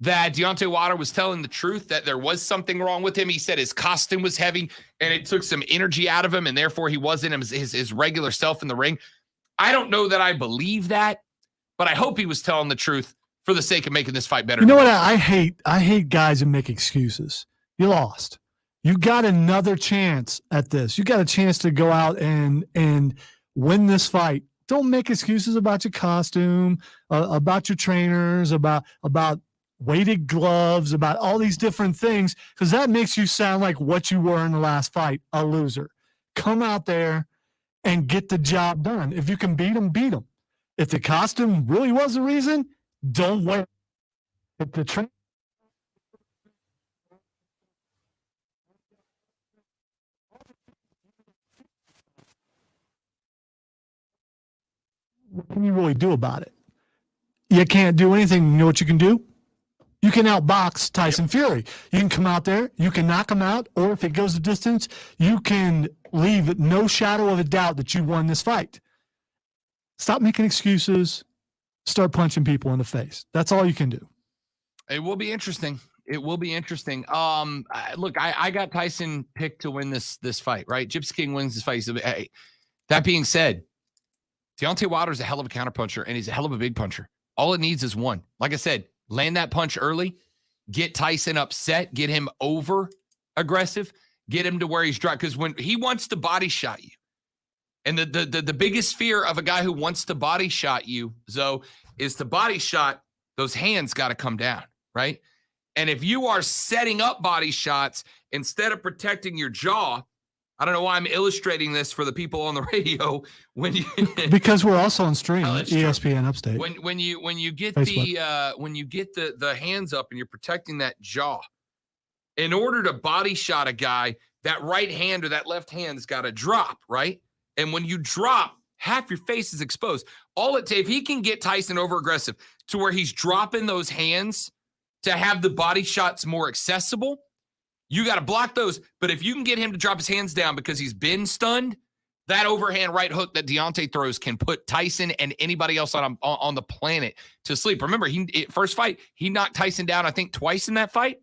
that Deontay Wilder was telling the truth, that there was something wrong with him. He said his costume was heavy and it took some energy out of him, and therefore he wasn't his regular self in the ring. I don't know that I believe that, but I hope he was telling the truth for the sake of making this fight better. You know what I hate? I hate guys who make excuses. You lost. You got another chance at this. You got a chance to go out and win this fight. Don't make excuses about your costume, about your trainers, about weighted gloves, about all these different things, because that makes you sound like what you were in the last fight, a loser. Come out there and get the job done. If you can beat them, beat them. If the costume really was the reason, don't wait. If the train. What can you really do about it? You can't do anything. You know what you can do? You can outbox Tyson Fury. You can come out there, you can knock him out, or if it goes the distance, you can leave no shadow of a doubt that you won this fight. Stop making excuses. Start punching people in the face. That's all you can do. It will be interesting. It will be interesting. Look, I got Tyson picked to win this fight, right? Gypsy King wins this fight. So, hey, that being said, Deontay Wilder's a hell of a counterpuncher, and he's a hell of a big puncher. All it needs is one. Like I said, land that punch early, get Tyson upset, get him over aggressive, get him to where he's dry. Because when he wants to body shot you, and the biggest fear of a guy who wants to body shot you, Zoe, is to body shot, those hands got to come down, right? And if you are setting up body shots instead of protecting your jaw, I don't know why I'm illustrating this for the people on the radio. When you because we're also on stream, ESPN Upstate. When you get Facebook. the hands up and you're protecting that jaw, in order to body shot a guy, that right hand or that left hand's got to drop, right? And when you drop, half your face is exposed. If he can get Tyson over aggressive to where he's dropping those hands to have the body shots more accessible, you got to block those. But if you can get him to drop his hands down because he's been stunned, that overhand right hook that Deontay throws can put Tyson and anybody else on the planet to sleep. Remember, first fight, he knocked Tyson down, I think, twice in that fight.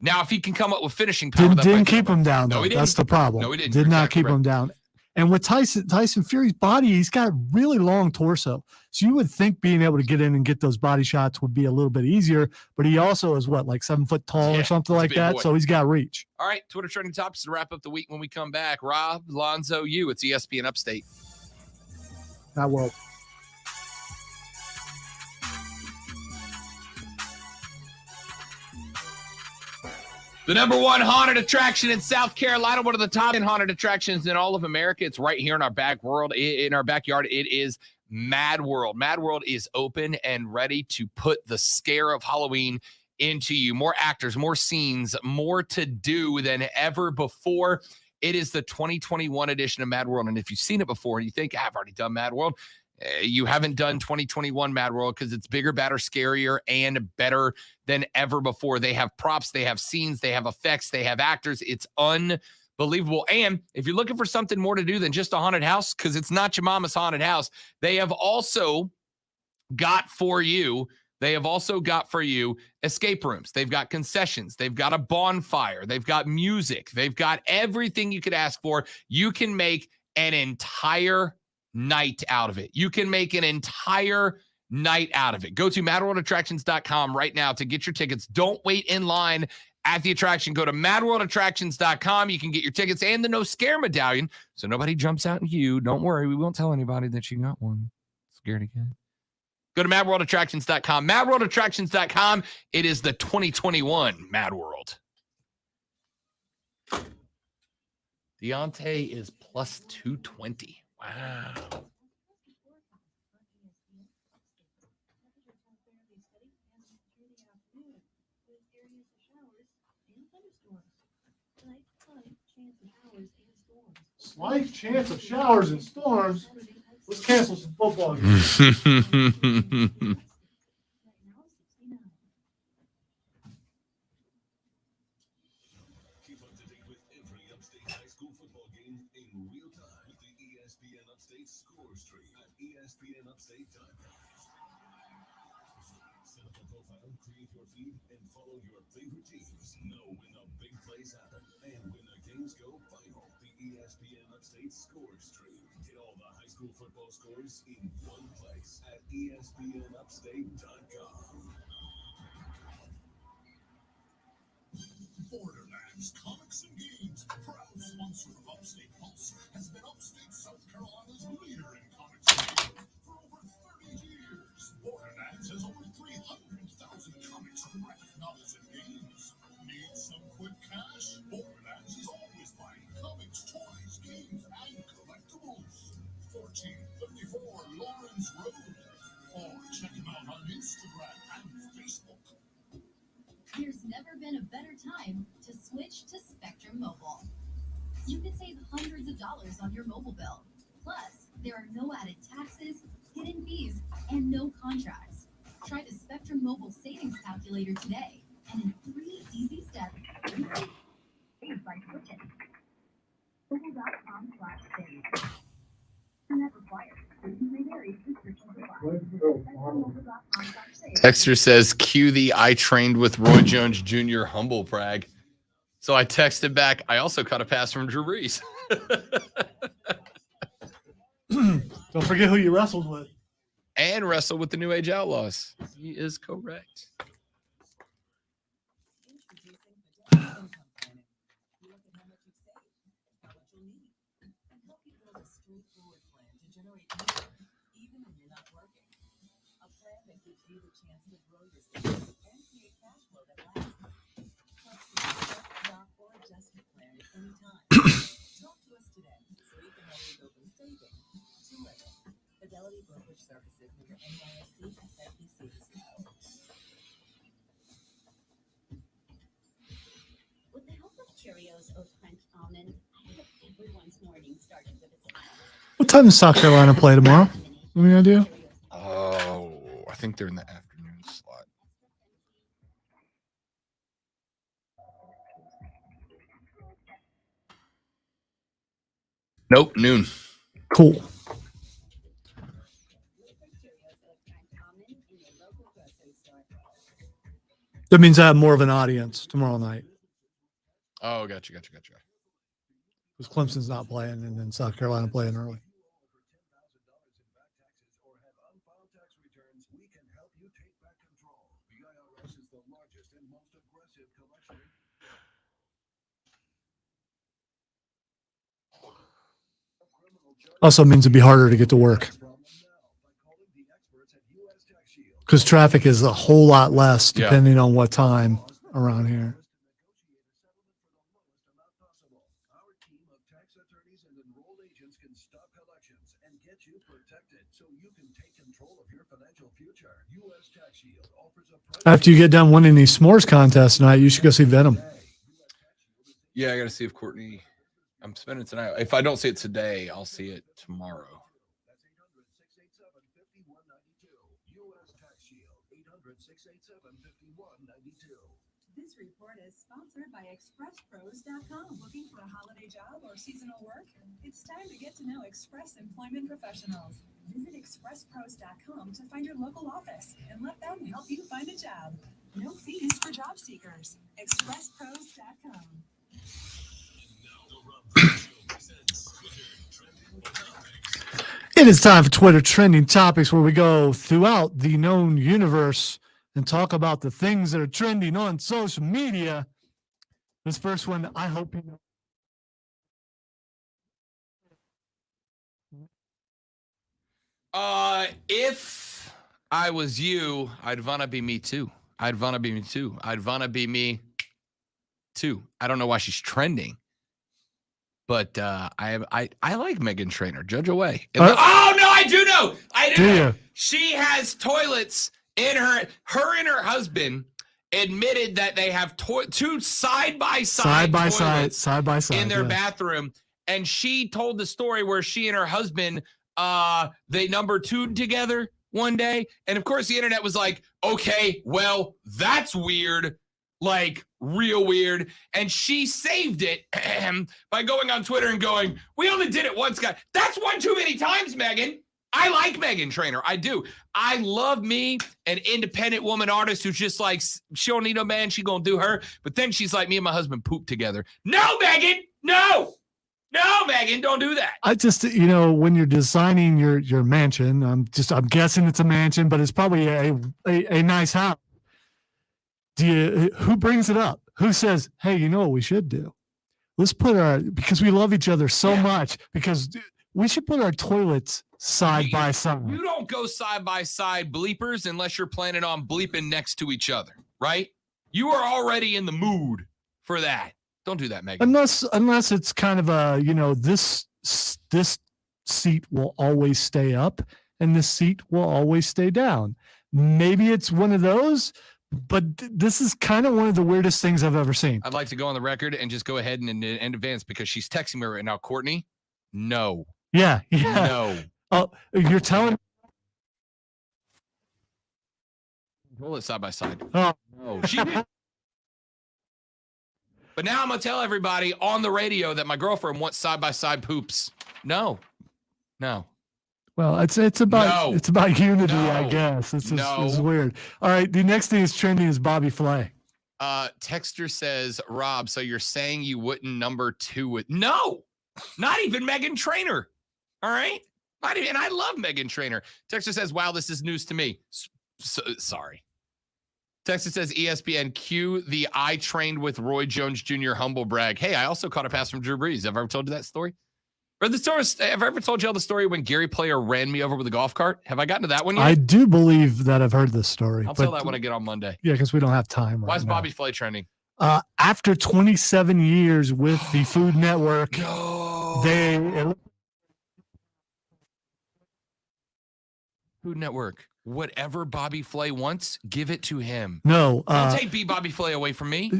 Now, if he can come up with finishing power, Didn't keep him down, though. No, he didn't. That's the problem. No, he didn't. Did You're not exactly keep right. him down. And with Tyson Fury's body, he's got a really long torso. So you would think being able to get in and get those body shots would be a little bit easier. But he also is like 7 foot tall or something like that. boy. So he's got reach. All right, Twitter trending topics to wrap up the week when we come back. Rob, Lonzo, you. It's ESPN Upstate. That world. The number one haunted attraction in South Carolina, one of the top 10 haunted attractions in all of America. It's right here in our backyard. It is Mad World. Mad World is open and ready to put the scare of Halloween into you. More actors, more scenes, more to do than ever before. It is the 2021 edition of Mad World. And if you've seen it before and you think, I've already done Mad World, you haven't done 2021 Mad World because it's bigger, better, scarier, and better than ever before. They have props, they have scenes, they have effects, they have actors. It's unbelievable. And if you're looking for something more to do than just a haunted house, because it's not your mama's haunted house, they have also got for you escape rooms. They've got concessions. They've got a bonfire. They've got music. They've got everything you could ask for. You can make an entire night out of it. You can make an entire night out of it. Go to madworldattractions.com right now to get your tickets. Don't wait in line at the attraction. Go to madworldattractions.com. You can get your tickets and the No Scare medallion, so nobody jumps out at you. Don't worry, we won't tell anybody that you got one. Scaredy cat. Go to madworldattractions.com. Madworldattractions.com. It is the 2021 Mad World. Deontay is plus 220. Wow. Slight chance of showers and storms. Let's cancel some football games. Keep up to date with every Upstate high school football game in real time with the ESPN Upstate score stream at ESPNUpstate.com. Set up a profile, create your feed, and follow your favorite teams. Know when the big plays happen and when the games go viral. The ESPN Upstate score stream. Get all the high school football scores in one place at ESPNUpstate.com. Borderlands Comics and Games, proud sponsor of Upstate Pulse, has been Upstate South Carolina's leader in comics and games for over 30 years. Borderlands has over 300,000 comics, graphic novels, and games. Need some quick cash? Borderlands is always buying comics, toys, games, and collectibles. 1454 Lawrence Road. Or check him out on Instagram and Facebook. There's never been a better time to switch to Spectrum Mobile. You can save hundreds of dollars on your mobile bill. Plus, there are no added taxes, hidden fees, and no contracts. Try the Spectrum Mobile Savings Calculator today, and in 3 easy steps, you can save by switching. Mobile.com/save. And that requires may vary. Restrictions apply. Spectrummobile.com/save. Texter says, cue the I trained with Roy Jones Jr. humble brag. So I texted back, I also caught a pass from Drew Brees. Don't forget who you wrestled with. And wrestled with the New Age Outlaws. He is correct. With the help of Cheerios Oat Crunch Almond, I hope everyone's morning started with a smile. What time does South Carolina play tomorrow? Any idea? Oh, I think they're in the afternoon slot. Nope, noon. Cool. That means I have more of an audience tomorrow night Oh, gotcha. because Clemson's not playing and then South Carolina playing early. Also means it'd be harder to get to work because traffic is a whole lot less Yeah. depending on what time around here. After you get done winning these s'mores contests tonight, you should go see Venom. Yeah, I got to see if Courtney. I'm spending tonight. If I don't see it today, I'll see it tomorrow. This report is sponsored by ExpressPros.com. Looking for a holiday job or seasonal work? It's time to get to know Express Employment Professionals. Visit ExpressPros.com to find your local office and let them help you find a job. No fees for job seekers. ExpressPros.com. It is time for Twitter Trending Topics, where we go throughout the known universe and talk about the things that are trending on social media. This first one, I hope you know. If I was you, I'd wanna be me too. I'd wanna be me too. I'd wanna be me too. I don't know why she's trending, but I like Meghan Trainor. Judge away. Oh no, I do know. I do. Know. She has toilets in her and her husband admitted that they have two side by side in their bathroom, and she told the story where she and her husband they number 2 together one day, and of course the internet was like, okay, well, that's weird, like real weird, and she saved it by going on Twitter and going, we only did it once, guys. That's one too many times, Meghan. I like Meghan Trainor. I do. I love me an independent woman artist who's just like, she don't need no man. She gonna do her. But then she's like, me and my husband poop together. No, Meghan. No, Meghan, don't do that. I just, when you're designing your mansion, I'm guessing it's a mansion, but it's probably a nice house. Who brings it up? Who says, hey, you know what we should do? Let's put because we love each other so much, because we should put our toilets side by side. You don't go side by side bleepers unless you're planning on bleeping next to each other, right? You are already in the mood for that. Don't do that, Meghan. Unless it's kind of this seat will always stay up and this seat will always stay down. Maybe it's one of those, but this is kind of one of the weirdest things I've ever seen. I'd like to go on the record and just go ahead and in advance, because she's texting me right now. Courtney, no. Yeah. No. Oh, you're telling. Roll it side by side. Oh, no. She did. But now I'm going to tell everybody on the radio that my girlfriend wants side by side poops. No. Well, it's about unity, I guess. It's weird. All right, the next thing is trending is Bobby Flay. Texter says, Rob, so you're saying you wouldn't number 2 with no, not even Meghan Trainor. All right. And I love Meghan Trainor. Texter says, wow, this is news to me. Sorry. Texter says, ESPN, cue the I trained with Roy Jones Jr. humble brag. Hey, I also caught a pass from Drew Brees. Have I ever told you that story? Or the story? Have I ever told you all the story when Gary Player ran me over with a golf cart? Have I gotten to that one yet? I do believe that I've heard this story. I'll tell that when I get on Monday. Yeah, because we don't have time. Why is Bobby Flay trending? After 27 years with the Food Network, Food Network. Whatever Bobby Flay wants, give it to him. No. Don't take B Bobby Flay away from me.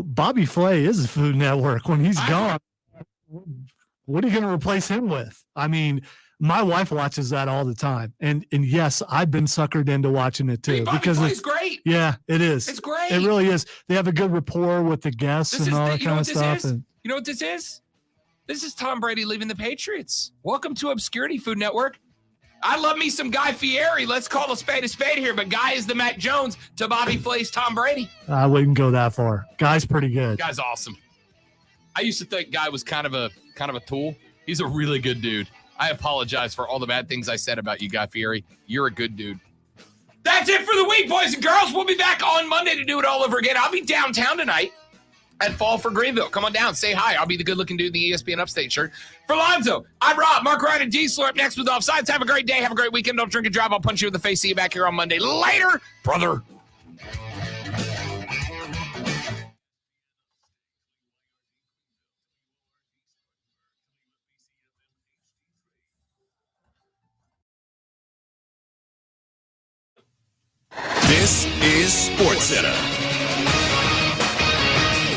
Bobby Flay is the Food Network. When he's gone, what are you going to replace him with? I mean, my wife watches that all the time. And yes, I've been suckered into watching it too. Because it's great. Yeah, it is. It's great. It really is. They have a good rapport with the guests and all that kind of stuff. You know what this is? This is Tom Brady leaving the Patriots. Welcome to obscurity, Food Network. I love me some Guy Fieri. Let's call a spade here. But Guy is the Mac Jones to Bobby Flay's Tom Brady. I wouldn't go that far. Guy's pretty good. Guy's awesome. I used to think Guy was kind of a tool. He's a really good dude. I apologize for all the bad things I said about you, Guy Fieri. You're a good dude. That's it for the week, boys and girls. We'll be back on Monday to do it all over again. I'll be downtown tonight at Fall for Greenville. Come on down. Say hi. I'll be the good-looking dude in the ESPN Upstate shirt. For Lonzo, I'm Rob. Mark Ryan and Diesel up next with Offsides. Have a great day. Have a great weekend. Don't drink and drive. I'll punch you in the face. See you back here on Monday. Later, brother. This is SportsCenter.